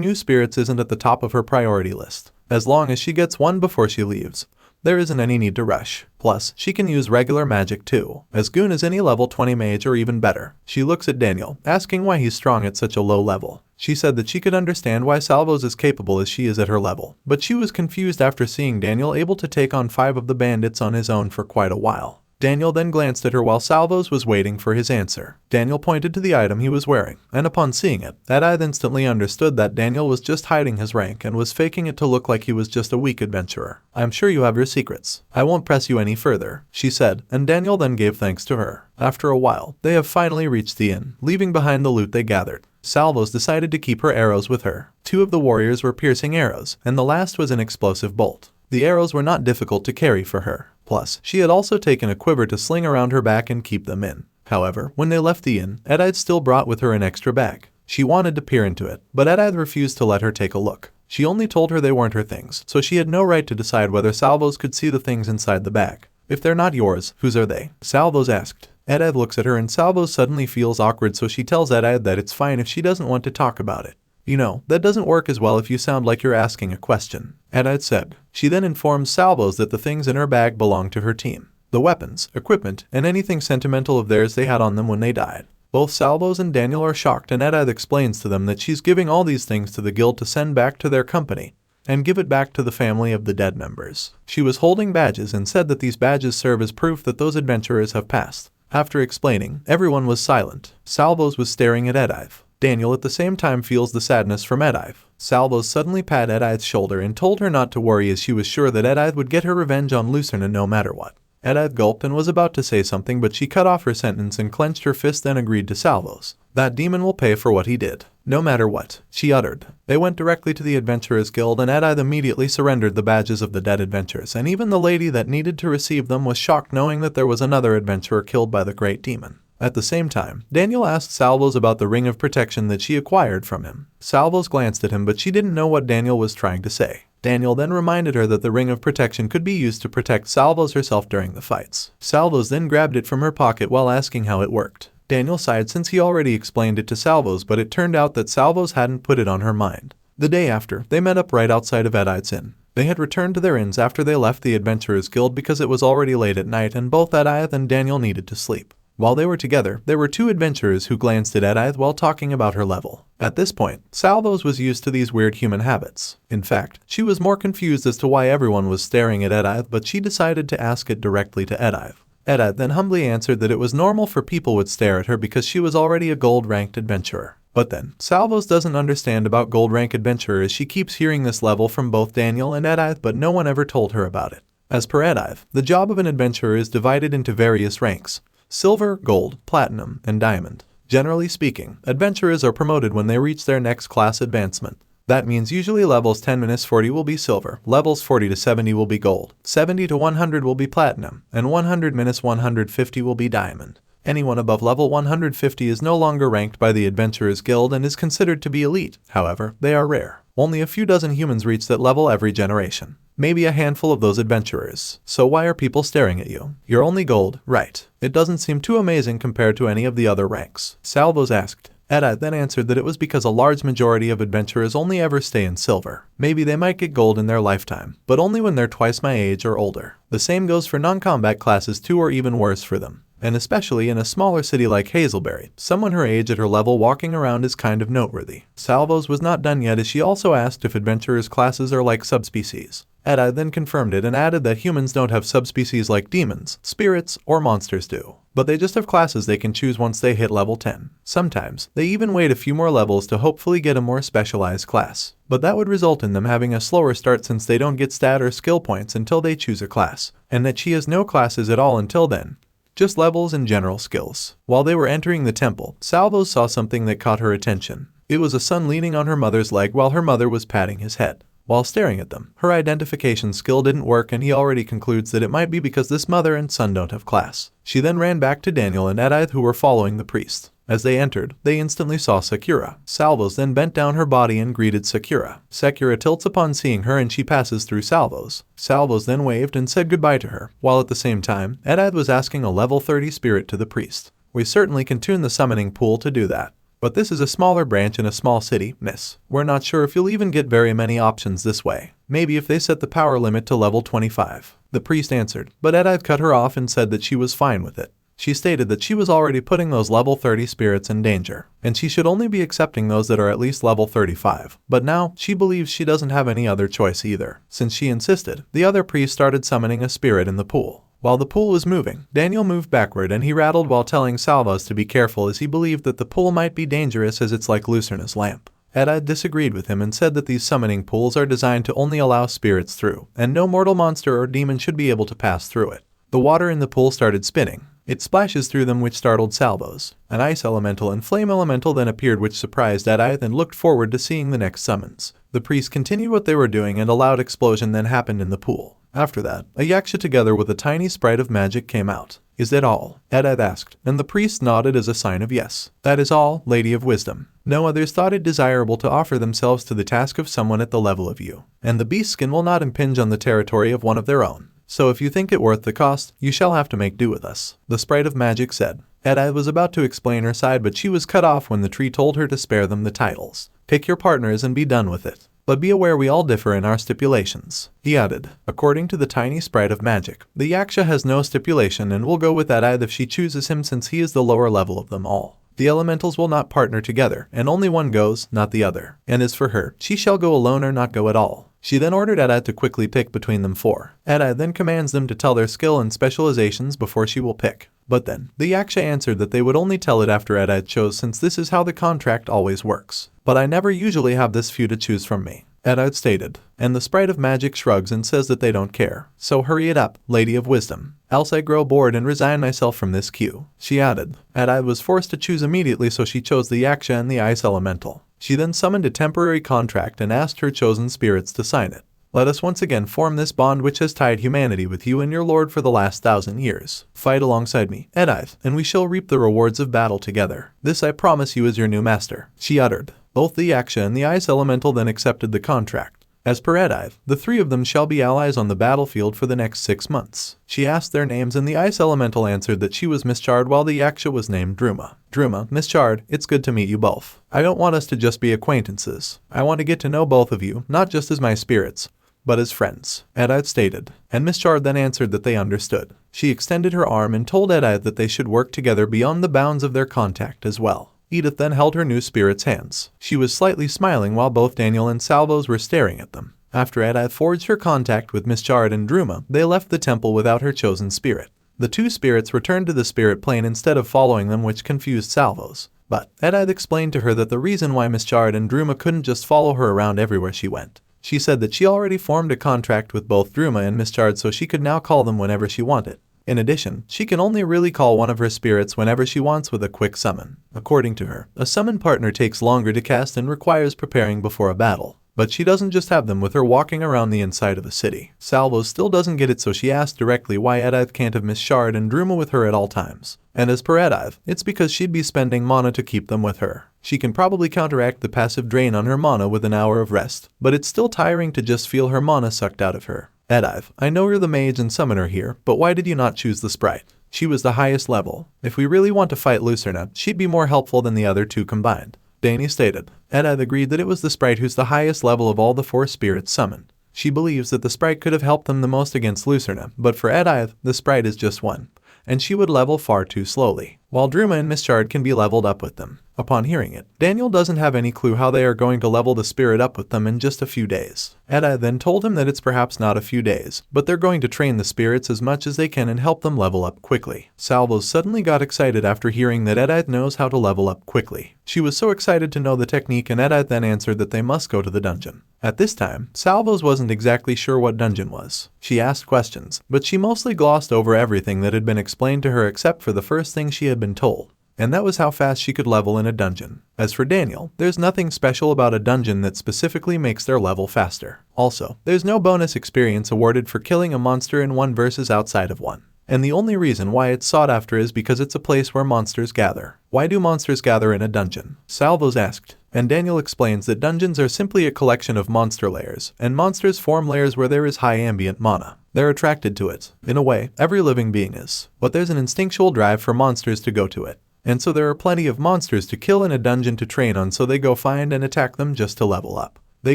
new spirits isn't at the top of her priority list. As long as she gets one before she leaves, there isn't any need to rush. Plus, she can use regular magic too, as good as any level 20 mage or even better. She looks at Daniel, asking why he's strong at such a low level. She said that she could understand why Salvos is capable as she is at her level, but she was confused after seeing Daniel able to take on 5 of the bandits on his own for quite a while. Daniel then glanced at her while Salvos was waiting for his answer. Daniel pointed to the item he was wearing, and upon seeing it, Edith instantly understood that Daniel was just hiding his rank and was faking it to look like he was just a weak adventurer. "I'm sure you have your secrets. I won't press you any further," she said, and Daniel then gave thanks to her. After a while, they have finally reached the inn, leaving behind the loot they gathered. Salvos decided to keep her arrows with her. 2 of the warriors were piercing arrows, and the last was an explosive bolt. The arrows were not difficult to carry for her. Plus, she had also taken a quiver to sling around her back and keep them in. However, when they left the inn, Edith still brought with her an extra bag. She wanted to peer into it, but Edith refused to let her take a look. She only told her they weren't her things, so she had no right to decide whether Salvos could see the things inside the bag. "If they're not yours, whose are they?" Salvos asked. Edith looks at her and Salvos suddenly feels awkward, so she tells Edith that it's fine if she doesn't want to talk about it. "You know, that doesn't work as well if you sound like you're asking a question," Edith said. She then informs Salvos that the things in her bag belong to her team. The weapons, equipment, and anything sentimental of theirs they had on them when they died. Both Salvos and Daniel are shocked, and Edith explains to them that she's giving all these things to the guild to send back to their company and give it back to the family of the dead members. She was holding badges and said that these badges serve as proof that those adventurers have passed. After explaining, everyone was silent. Salvos was staring at Edith. Daniel at the same time feels the sadness from Edith. Salvos suddenly pat Edith's shoulder and told her not to worry, as she was sure that Edith would get her revenge on Lucerna no matter what. Edith gulped and was about to say something, but she cut off her sentence and clenched her fist and agreed to Salvos. "That demon will pay for what he did, no matter what," she uttered. They went directly to the Adventurers Guild, and Edith immediately surrendered the badges of the dead adventurers, and even the lady that needed to receive them was shocked knowing that there was another adventurer killed by the great demon. At the same time, Daniel asked Salvos about the ring of protection that she acquired from him. Salvos glanced at him, but she didn't know what Daniel was trying to say. Daniel then reminded her that the ring of protection could be used to protect Salvos herself during the fights. Salvos then grabbed it from her pocket while asking how it worked. Daniel sighed since he already explained it to Salvos, but it turned out that Salvos hadn't put it on her mind. The day after, they met up right outside of Edith's inn. They had returned to their inns after they left the Adventurers Guild because it was already late at night and both Edith and Daniel needed to sleep. While they were together, there were 2 adventurers who glanced at Edith while talking about her level. At this point, Salvos was used to these weird human habits. In fact, she was more confused as to why everyone was staring at Edith, but she decided to ask it directly to Edith. Edith then humbly answered that it was normal for people would stare at her because she was already a gold-ranked adventurer. But then, Salvos doesn't understand about gold-rank adventurers. She keeps hearing this level from both Daniel and Edith, but no one ever told her about it. As per Edith, the job of an adventurer is divided into various ranks: silver, gold, platinum, and diamond. Generally speaking, adventurers are promoted when they reach their next class advancement. That means usually levels 10-40 will be silver, levels 40 to 70 will be gold, 70 to 100 will be platinum, and 100-150 will be diamond. Anyone above level 150 is no longer ranked by the Adventurers Guild and is considered to be elite. However, they are rare. Only a few dozen humans reach that level every generation. Maybe a handful of those adventurers. So why are people staring at you? You're only gold, right? It doesn't seem too amazing compared to any of the other ranks. Salvos asked. Edith then answered that it was because a large majority of adventurers only ever stay in silver. Maybe they might get gold in their lifetime, but only when they're twice my age or older. The same goes for non-combat classes too, or even worse for them. And especially in a smaller city like Hazelberry, someone her age at her level walking around is kind of noteworthy. Salvos was not done yet, as she also asked if adventurers' classes are like subspecies. Edith then confirmed it and added that humans don't have subspecies like demons, spirits, or monsters do. But they just have classes they can choose once they hit level 10. Sometimes, they even wait a few more levels to hopefully get a more specialized class. But that would result in them having a slower start since they don't get stat or skill points until they choose a class. And that she has no classes at all until then. Just levels and general skills. While they were entering the temple, Salvos saw something that caught her attention. It was a son leaning on her mother's leg while her mother was patting his head. While staring at them, her identification skill didn't work, and he already concludes that it might be because this mother and son don't have class. She then ran back to Daniel and Edith, who were following the priest. As they entered, they instantly saw Sakura. Salvos then bent down her body and greeted Sakura. Sakura tilts upon seeing her and she passes through Salvos. Salvos then waved and said goodbye to her, while at the same time, Edith was asking a level 30 spirit to the priest. We certainly can tune the summoning pool to do that. But this is a smaller branch in a small city, miss. We're not sure if you'll even get very many options this way. Maybe if they set the power limit to level 25. The priest answered, but Edith cut her off and said that she was fine with it. She stated that she was already putting those level 30 spirits in danger, and she should only be accepting those that are at least level 35. But now, she believes she doesn't have any other choice either. Since she insisted, the other priest started summoning a spirit in the pool. While the pool was moving, Daniel moved backward and he rattled while telling Salvos to be careful as he believed that the pool might be dangerous as it's like Lucerna's lamp. Edith disagreed with him and said that these summoning pools are designed to only allow spirits through, and no mortal monster or demon should be able to pass through it. The water in the pool started spinning. It splashes through them, which startled Salvos. An ice elemental and flame elemental then appeared, which surprised Edith and looked forward to seeing the next summons. The priests continued what they were doing and a loud explosion then happened in the pool. After that, a yaksha together with a tiny sprite of magic came out. Is that all? Edith asked, and the priest nodded as a sign of yes. That is all, Lady of Wisdom. No others thought it desirable to offer themselves to the task of someone at the level of you, and the beast skin will not impinge on the territory of one of their own. So if you think it worth the cost, you shall have to make do with us, the sprite of magic said. Edith was about to explain her side, but she was cut off when the tree told her to spare them the titles. Pick your partners and be done with it. But be aware we all differ in our stipulations, he added. According to the tiny sprite of magic, the yaksha has no stipulation and will go with Edith if she chooses him, since he is the lower level of them all. The elementals will not partner together, and only one goes, not the other. And as for her, she shall go alone or not go at all. She then ordered Edith to quickly pick between them four. Edith then commands them to tell their skill and specializations before she will pick. But then, the yaksha answered that they would only tell it after Edith chose, since this is how the contract always works. But I never usually have this few to choose from me, Edith stated. And the sprite of magic shrugs and says that they don't care. So hurry it up, Lady of Wisdom. Else I grow bored and resign myself from this queue, she added. Edith was forced to choose immediately, so she chose the yaksha and the ice elemental. She then summoned a temporary contract and asked her chosen spirits to sign it. Let us once again form this bond which has tied humanity with you and your lord for the last 1,000 years. Fight alongside me, Edith, and we shall reap the rewards of battle together. This I promise you as your new master, she uttered. Both the yaksha and the ice elemental then accepted the contract. As per Edith, the three of them shall be allies on the battlefield for the next 6 months. She asked their names and the ice elemental answered that she was Miss Chard while the yaksha was named Druma. Druma, Miss Chard, it's good to meet you both. I don't want us to just be acquaintances. I want to get to know both of you, not just as my spirits, but as friends, Edith stated. And Miss Chard then answered that they understood. She extended her arm and told Edith that they should work together beyond the bounds of their contact as well. Edith then held her new spirit's hands. She was slightly smiling while both Daniel and Salvos were staring at them. After Edith forged her contact with Miss Chard and Druma, they left the temple without her chosen spirit. The two spirits returned to the spirit plane instead of following them, which confused Salvos. But Edith explained to her that the reason why Miss Chard and Druma couldn't just follow her around everywhere she went. She said that she already formed a contract with both Druma and Miss Chard, so she could now call them whenever she wanted. In addition, she can only really call one of her spirits whenever she wants with a quick summon. According to her, a summon partner takes longer to cast and requires preparing before a battle. But she doesn't just have them with her walking around the inside of a city. Salvos still doesn't get it, so she asked directly why Edith can't have Miss Chard and Druma with her at all times. And as per Edith, it's because she'd be spending mana to keep them with her. She can probably counteract the passive drain on her mana with an hour of rest, but it's still tiring to just feel her mana sucked out of her. Edith, I know you're the mage and summoner here, but why did you not choose the sprite? She was the highest level. If we really want to fight Lucerna, she'd be more helpful than the other two combined, Dani stated. Edith agreed that it was the sprite who's the highest level of all the four spirits summoned. She believes that the sprite could have helped them the most against Lucerna, but for Edith, the sprite is just one, and she would level far too slowly, while Druma and Miss Chard can be leveled up with them. Upon hearing it, Daniel doesn't have any clue how they are going to level the spirit up with them in just a few days. Edith then told him that it's perhaps not a few days, but they're going to train the spirits as much as they can and help them level up quickly. Salvos suddenly got excited after hearing that Edith knows how to level up quickly. She was so excited to know the technique, and Edith then answered that they must go to the dungeon. At this time, Salvos wasn't exactly sure what dungeon was. She asked questions, but she mostly glossed over everything that had been explained to her except for the first thing she had been told, and that was how fast she could level in a dungeon. As for Daniel, there's nothing special about a dungeon that specifically makes their level faster. Also, there's no bonus experience awarded for killing a monster in one versus outside of one. And the only reason why it's sought after is because it's a place where monsters gather. Why do monsters gather in a dungeon? Salvos asked, and Daniel explains that dungeons are simply a collection of monster layers, and monsters form layers where there is high ambient mana. They're attracted to it. In a way, every living being is. But there's an instinctual drive for monsters to go to it. and so there are plenty of monsters to kill in a dungeon to train on, so they go find and attack them just to level up. They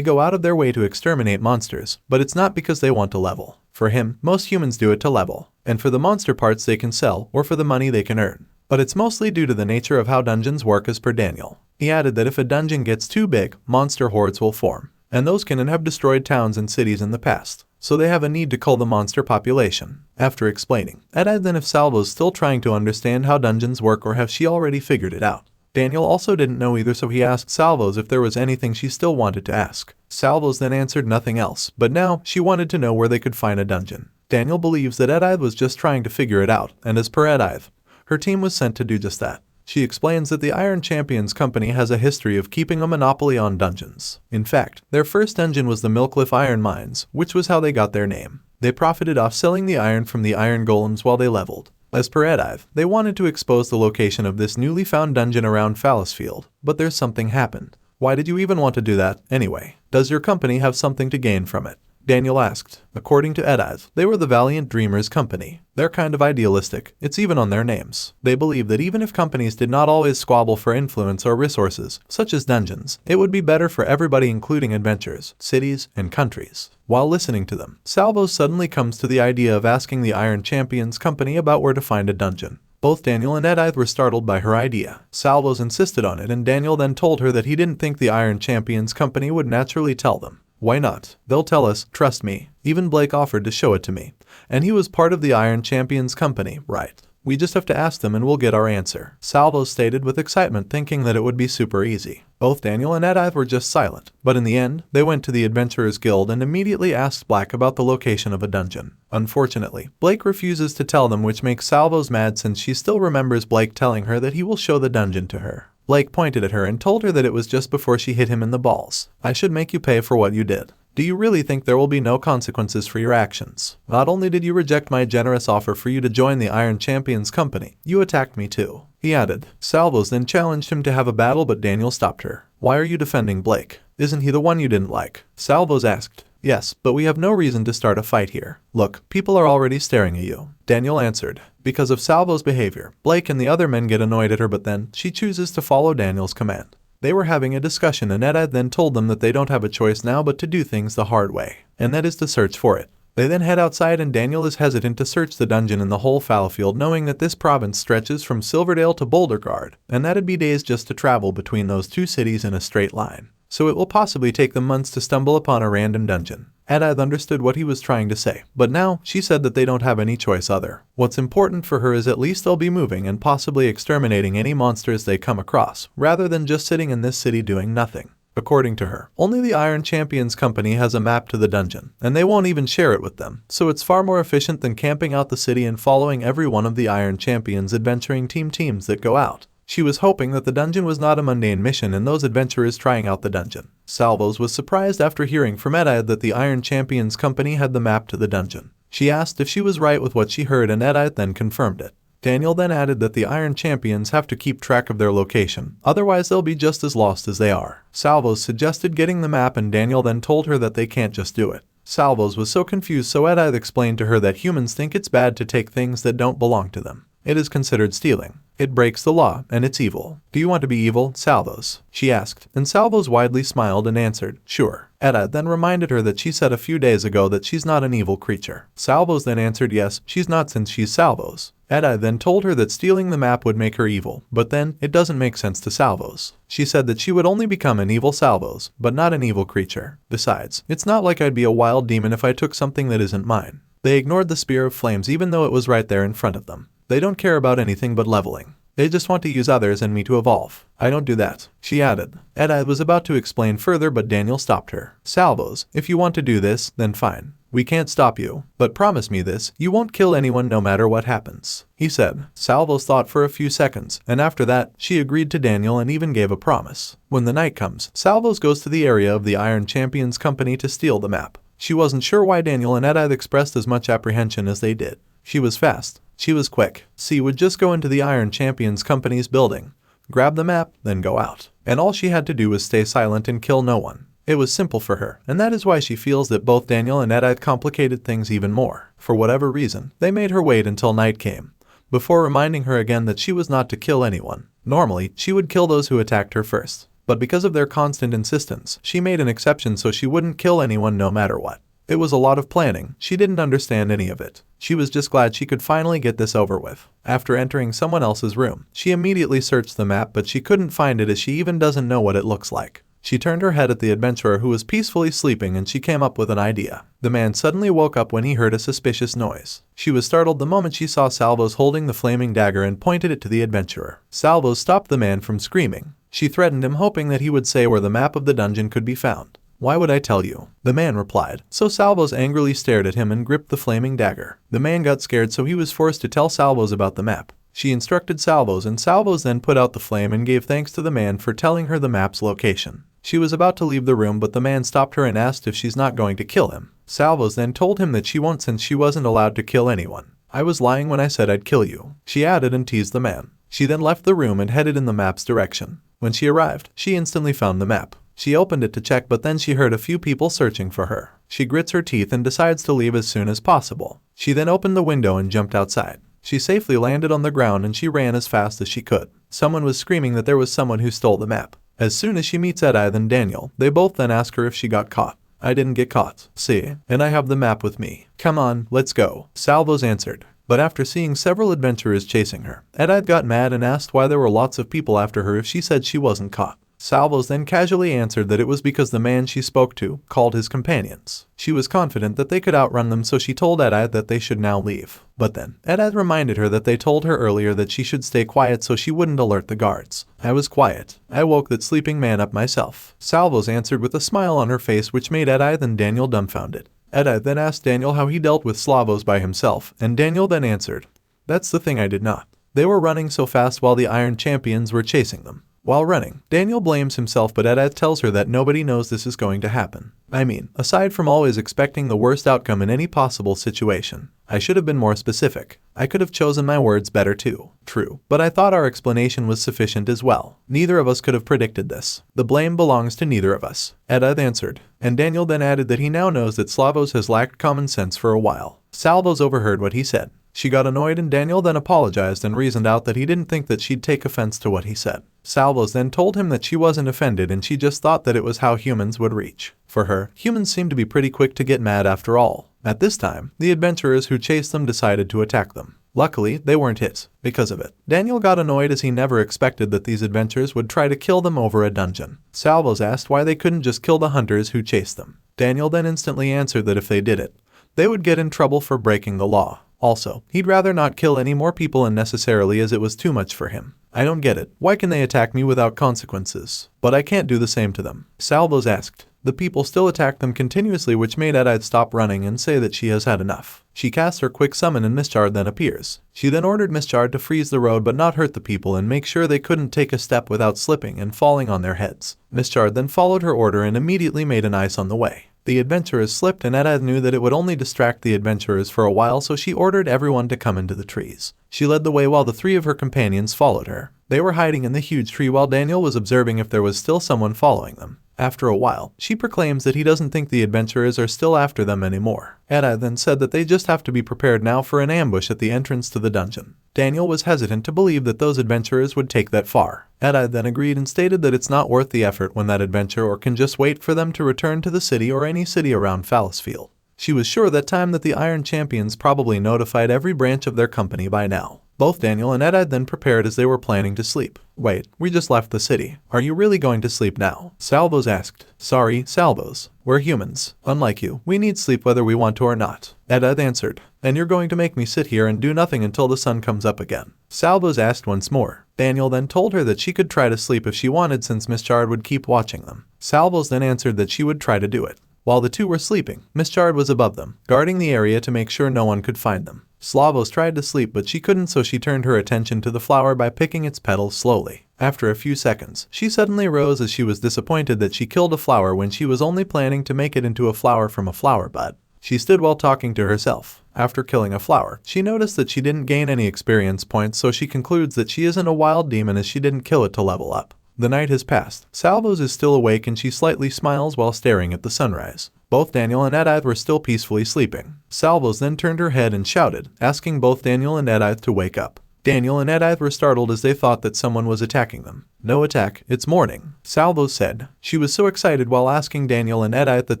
go out of their way to exterminate monsters, but it's not because they want to level. For him, most humans do it to level, and for the monster parts they can sell or for the money they can earn. But it's mostly due to the nature of how dungeons work, as per Daniel. He added that if a dungeon gets too big, monster hordes will form, and those can have destroyed towns and cities in the past, so they have a need to cull the monster population. After explaining, Ed asked then if Salvos still trying to understand how dungeons work or have she already figured it out. Daniel also didn't know either, so he asked Salvos if there was anything she still wanted to ask. Salvos then answered nothing else, but now she wanted to know where they could find a dungeon. Daniel believes that Edith was just trying to figure it out, and as per Edith, her team was sent to do just that. She explains that the Iron Champions Company has a history of keeping a monopoly on dungeons. In fact, their first dungeon was the Milcliff Iron Mines, which was how they got their name. They profited off selling the iron from the iron golems while they leveled. As per Edith, they wanted to expose the location of this newly found dungeon around Fallisfield, but there's something happened. Why did you even want to do that, anyway? Does your company have something to gain from it? Daniel asked. According to Edith, they were the Valiant Dreamers Company. They're kind of idealistic, it's even on their names. They believe that even if companies did not always squabble for influence or resources, such as dungeons, it would be better for everybody, including adventurers, cities, and countries. While listening to them, Salvos suddenly comes to the idea of asking the Iron Champions Company about where to find a dungeon. Both Daniel and Edith were startled by her idea. Salvos insisted on it, and Daniel then told her that he didn't think the Iron Champions Company would naturally tell them. Why not? They'll tell us, trust me. Even Blake offered to show it to me. And he was part of the Iron Champions Company, right? We just have to ask them and we'll get our answer. Salvos stated with excitement, thinking that it would be super easy. Both Daniel and Edith were just silent, but in the end, they went to the Adventurers Guild and immediately asked Blake about the location of a dungeon. Unfortunately, Blake refuses to tell them, which makes Salvos mad since she still remembers Blake telling her that he will show the dungeon to her. Blake pointed at her and told her that it was just before she hit him in the balls. I should make you pay for what you did. Do you really think there will be no consequences for your actions? Not only did you reject my generous offer for you to join the Iron Champions Company, you attacked me too. He added. Salvos then challenged him to have a battle, but Daniel stopped her. Why are you defending Blake? Isn't he the one you didn't like? Salvos asked. Yes, but we have no reason to start a fight here. Look, people are already staring at you. Daniel answered. Because of Salvos' behavior, Blake and the other men get annoyed at her, but then she chooses to follow Daniel's command. They were having a discussion, and Edith then told them that they don't have a choice now but to do things the hard way, and that is to search for it. They then head outside, and Daniel is hesitant to search the dungeon in the whole Fallowfield, knowing that this province stretches from Silverdale to Boulderguard, and that'd be days just to travel between those two cities in a straight line. So it will possibly take them months to stumble upon a random dungeon. Edith understood what he was trying to say, but now she said that they don't have any choice other. What's important for her is at least they'll be moving and possibly exterminating any monsters they come across, rather than just sitting in this city doing nothing. According to her, only the Iron Champions Company has a map to the dungeon, and they won't even share it with them, so it's far more efficient than camping out the city and following every one of the Iron Champions adventuring teams that go out. She was hoping that the dungeon was not a mundane mission and those adventurers trying out the dungeon. Salvos was surprised after hearing from Edith that the Iron Champions Company had the map to the dungeon. She asked if she was right with what she heard, and Edith then confirmed it. Daniel then added that the Iron Champions have to keep track of their location, otherwise they'll be just as lost as they are. Salvos suggested getting the map, and Daniel then told her that they can't just do it. Salvos was so confused, so Edith explained to her that humans think it's bad to take things that don't belong to them. It is considered stealing. It breaks the law, and it's evil. Do you want to be evil, Salvos? She asked, and Salvos widely smiled and answered, sure. Edith then reminded her that she said a few days ago that she's not an evil creature. Salvos then answered yes, she's not, since she's Salvos. Edith then told her that stealing the map would make her evil, but then it doesn't make sense to Salvos. She said that she would only become an evil Salvos, but not an evil creature. Besides, it's not like I'd be a wild demon if I took something that isn't mine. They ignored the Spear of Flames even though it was right there in front of them. They don't care about anything but leveling. They just want to use others and me to evolve. I don't do that, she added. Edith was about to explain further, but Daniel stopped her. Salvos, if you want to do this, then fine. We can't stop you, but promise me this, you won't kill anyone no matter what happens, he said. Salvos thought for a few seconds, and after that, she agreed to Daniel and even gave a promise. When the night comes, Salvos goes to the area of the Iron Champions Company to steal the map. She wasn't sure why Daniel and Edith expressed as much apprehension as they did. She was fast. She was quick. She would just go into the Iron Champions Company's building, grab the map, then go out. And all she had to do was stay silent and kill no one. It was simple for her, and that is why she feels that both Daniel and Edith complicated things even more. For whatever reason, they made her wait until night came. before reminding her again that she was not to kill anyone. Normally, she would kill those who attacked her first, but because of their constant insistence, she made an exception so she wouldn't kill anyone no matter what. It was a lot of planning, she didn't understand any of it. She was just glad she could finally get this over with. After entering someone else's room, she immediately searched the map but she couldn't find it as she even doesn't know what it looks like. She turned her head at the adventurer who was peacefully sleeping and she came up with an idea. The man suddenly woke up when he heard a suspicious noise. She was startled the moment she saw Salvos holding the flaming dagger and pointed it to the adventurer. Salvos stopped the man from screaming. She threatened him hoping that he would say where the map of the dungeon could be found. "Why would I tell you?" the man replied. So Salvos angrily stared at him and gripped the flaming dagger. The man got scared so he was forced to tell Salvos about the map. She instructed Salvos and Salvos then put out the flame and gave thanks to the man for telling her the map's location. She was about to leave the room but the man stopped her and asked if she's not going to kill him. Salvos then told him that she won't since she wasn't allowed to kill anyone. "I was lying when I said I'd kill you," she added and teased the man. She then left the room and headed in the map's direction. When she arrived, she instantly found the map. She opened it to check but then she heard a few people searching for her. She grits her teeth and decides to leave as soon as possible. She then opened the window and jumped outside. She safely landed on the ground and she ran as fast as she could. Someone was screaming that there was someone who stole the map. As soon as she meets Edith and Daniel, they both then ask her if she got caught. "I didn't get caught, see, and I have the map with me. Come on, let's go," Salvos answered. But after seeing several adventurers chasing her, Edith got mad and asked why there were lots of people after her if she said she wasn't caught. Salvos then casually answered that it was because the man she spoke to called his companions. She was confident that they could outrun them so she told Edith that they should now leave. But then, Edith reminded her that they told her earlier that she should stay quiet so she wouldn't alert the guards. "I was quiet. I woke that sleeping man up myself," Salvos answered with a smile on her face which made Edith and Daniel dumbfounded. Edith then asked Daniel how he dealt with Salvos by himself, and Daniel then answered, "That's the thing I did not. They were running so fast while the Iron Champions were chasing them." While running, Daniel blames himself but Edith tells her that nobody knows this is going to happen. "I mean, aside from always expecting the worst outcome in any possible situation. I should have been more specific. I could have chosen my words better too. True. But I thought our explanation was sufficient as well. Neither of us could have predicted this. The blame belongs to neither of us," Edith answered. And Daniel then added that he now knows that Salvos has lacked common sense for a while. Salvos overheard what he said. She got annoyed and Daniel then apologized and reasoned out that he didn't think that she'd take offense to what he said. Salvos then told him that she wasn't offended and she just thought that it was how humans would reach. For her, humans seemed to be pretty quick to get mad after all. At this time, the adventurers who chased them decided to attack them. Luckily, they weren't hit. Because of it, Daniel got annoyed as he never expected that these adventurers would try to kill them over a dungeon. Salvos asked why they couldn't just kill the hunters who chased them. Daniel then instantly answered that if they did it, they would get in trouble for breaking the law. Also, he'd rather not kill any more people unnecessarily as it was too much for him. "I don't get it. Why can they attack me without consequences? But I can't do the same to them," Salvos asked. The people still attacked them continuously which made Edith stop running and say that she has had enough. She casts her quick summon and Mischard then appears. She then ordered Mischard to freeze the road but not hurt the people and make sure they couldn't take a step without slipping and falling on their heads. Mischard then followed her order and immediately made an ice on the way. The adventurers slipped and Edith knew that it would only distract the adventurers for a while so she ordered everyone to come into the trees. She led the way while the three of her companions followed her. They were hiding in the huge tree while Daniel was observing if there was still someone following them. After a while, she proclaims that he doesn't think the adventurers are still after them anymore. Edith then said that they just have to be prepared now for an ambush at the entrance to the dungeon. Daniel was hesitant to believe that those adventurers would take that far. Edith then agreed and stated that it's not worth the effort when that adventure or can just wait for them to return to the city or any city around Fallisfield. She was sure that time that the Iron Champions probably notified every branch of their company by now. Both Daniel and Edith then prepared as they were planning to sleep. "Wait, we just left the city. Are you really going to sleep now?" Salvos asked. "Sorry, Salvos. We're humans. Unlike you, we need sleep whether we want to or not," Edith answered. "And you're going to make me sit here and do nothing until the sun comes up again?" Salvos asked once more. Daniel then told her that she could try to sleep if she wanted since Mischard would keep watching them. Salvos then answered that she would try to do it. While the two were sleeping, Mischard was above them, guarding the area to make sure no one could find them. Salvos tried to sleep but she couldn't so she turned her attention to the flower by picking its petals slowly. After a few seconds, she suddenly rose as she was disappointed that she killed a flower when she was only planning to make it into a flower from a flower bud. She stood while talking to herself. After killing a flower, she noticed that she didn't gain any experience points so she concludes that she isn't a wild demon as she didn't kill it to level up. The night has passed. Salvos is still awake and she slightly smiles while staring at the sunrise. Both Daniel and Edith were still peacefully sleeping. Salvos then turned her head and shouted, asking both Daniel and Edith to wake up. Daniel and Edith were startled as they thought that someone was attacking them. No attack, it's morning, Salvos said. She was so excited while asking Daniel and Edith that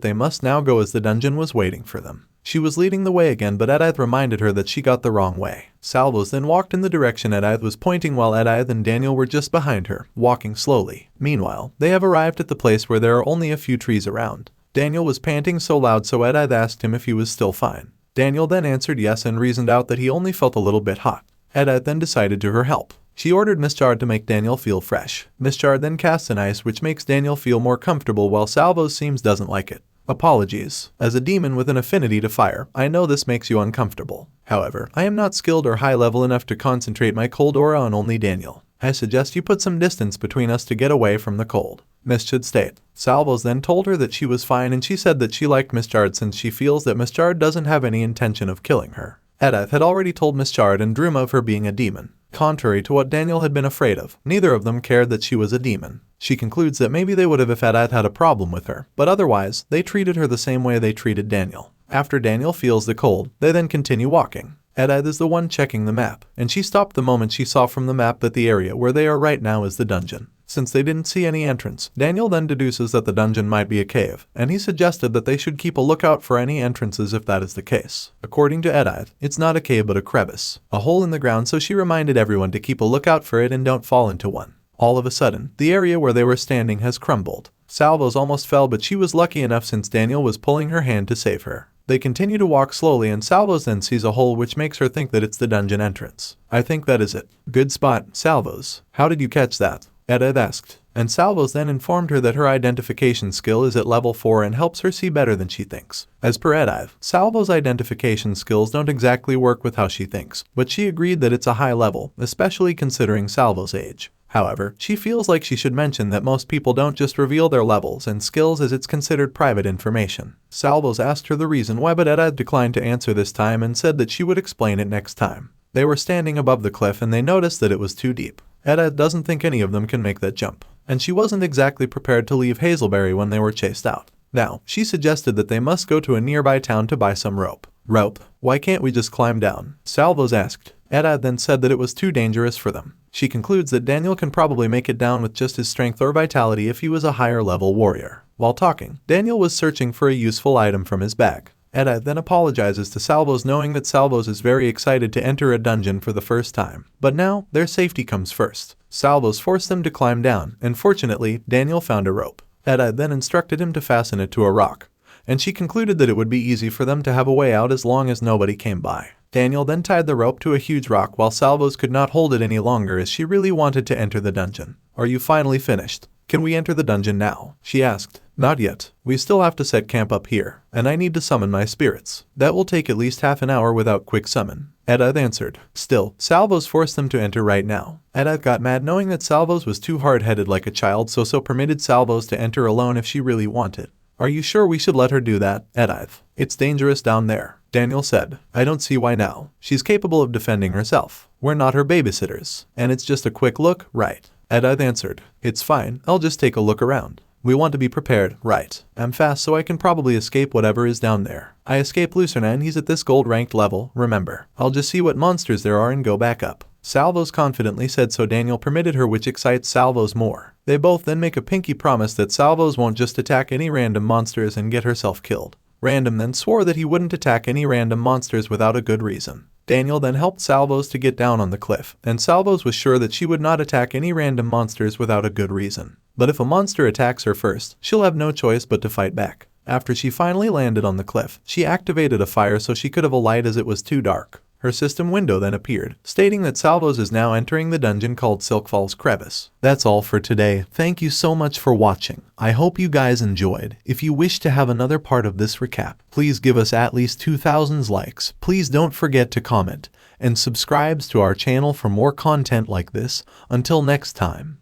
they must now go as the dungeon was waiting for them. She was leading the way again, but Edith reminded her that she got the wrong way. Salvos then walked in the direction Edith was pointing while Edith and Daniel were just behind her, walking slowly. Meanwhile, they have arrived at the place where there are only a few trees around. Daniel was panting so loud so Edith asked him if he was still fine. Daniel then answered yes and reasoned out that he only felt a little bit hot. Edith then decided to her help. She ordered Miss Jard to make Daniel feel fresh. Miss Jard then casts an ice which makes Daniel feel more comfortable while Salvos seems doesn't like it. Apologies. As a demon with an affinity to fire, I know this makes you uncomfortable. However, I am not skilled or high level enough to concentrate my cold aura on only Daniel. I suggest you put some distance between us to get away from the cold. Miss should state. Salvos then told her that she was fine and she said that she liked Miss Jard since she feels that Miss Jard doesn't have any intention of killing her. Edith had already told Miss Jard and Dream of her being a demon. Contrary to what Daniel had been afraid of, neither of them cared that she was a demon. She concludes that maybe they would have if Edith had a problem with her, but otherwise, they treated her the same way they treated Daniel. After Daniel feels the cold, they then continue walking. Edith is the one checking the map, and she stopped the moment she saw from the map that the area where they are right now is the dungeon. Since they didn't see any entrance, Daniel then deduces that the dungeon might be a cave, and he suggested that they should keep a lookout for any entrances if that is the case. According to Edith, it's not a cave but a crevice, a hole in the ground, so she reminded everyone to keep a lookout for it and don't fall into one. All of a sudden, the area where they were standing has crumbled. Salvos almost fell, but she was lucky enough since Daniel was pulling her hand to save her. They continue to walk slowly and Salvos then sees a hole which makes her think that it's the dungeon entrance. I think that is it. Good spot, Salvos. How did you catch that? Edith asked, and Salvos then informed her that her identification skill is at level 4 and helps her see better than she thinks. As per Edith, Salvos' identification skills don't exactly work with how she thinks, but she agreed that it's a high level, especially considering Salvos' age. However, she feels like she should mention that most people don't just reveal their levels and skills as it's considered private information. Salvos asked her the reason why, but Edith declined to answer this time and said that she would explain it next time. They were standing above the cliff and they noticed that it was too deep. Edith doesn't think any of them can make that jump, and she wasn't exactly prepared to leave Hazelberry when they were chased out. Now, she suggested that they must go to a nearby town to buy some rope. Rope? Why can't we just climb down? Salvos asked. Edith then said that it was too dangerous for them. She concludes that Daniel can probably make it down with just his strength or vitality if he was a higher level warrior. While talking, Daniel was searching for a useful item from his bag. Edith then apologizes to Salvos, knowing that Salvos is very excited to enter a dungeon for the first time. But now, their safety comes first. Salvos forced them to climb down, and fortunately, Daniel found a rope. Edith then instructed him to fasten it to a rock, and she concluded that it would be easy for them to have a way out as long as nobody came by. Daniel then tied the rope to a huge rock while Salvos could not hold it any longer as she really wanted to enter the dungeon. Are you finally finished? Can we enter the dungeon now? She asked. Not yet. We still have to set camp up here, and I need to summon my spirits. That will take at least half an hour without quick summon. Edith answered. Still, Salvos forced them to enter right now. Edith got mad knowing that Salvos was too hard-headed like a child, so permitted Salvos to enter alone if she really wanted. Are you sure we should let her do that, Edith? It's dangerous down there, Daniel said. I don't see why now. She's capable of defending herself. We're not her babysitters, and it's just a quick look, right? Edith answered. It's fine, I'll just take a look around. We want to be prepared, right? I'm fast so I can probably escape whatever is down there. I escaped Lucerna and he's at this gold ranked level, remember. I'll just see what monsters there are and go back up. Salvos confidently said, so Daniel permitted her, which excites Salvos more. They both then make a pinky promise that Salvos won't just attack any random monsters and get herself killed. Random then swore that he wouldn't attack any random monsters without a good reason. Daniel then helped Salvos to get down on the cliff, and Salvos was sure that she would not attack any random monsters without a good reason. But if a monster attacks her first, she'll have no choice but to fight back. After she finally landed on the cliff, she activated a fire so she could have a light as it was too dark. Her system window then appeared, stating that Salvos is now entering the dungeon called Silkfall's Crevice. That's all for today. Thank you so much for watching. I hope you guys enjoyed. If you wish to have another part of this recap, please give us at least 2,000 likes. Please don't forget to comment and subscribe to our channel for more content like this. Until next time.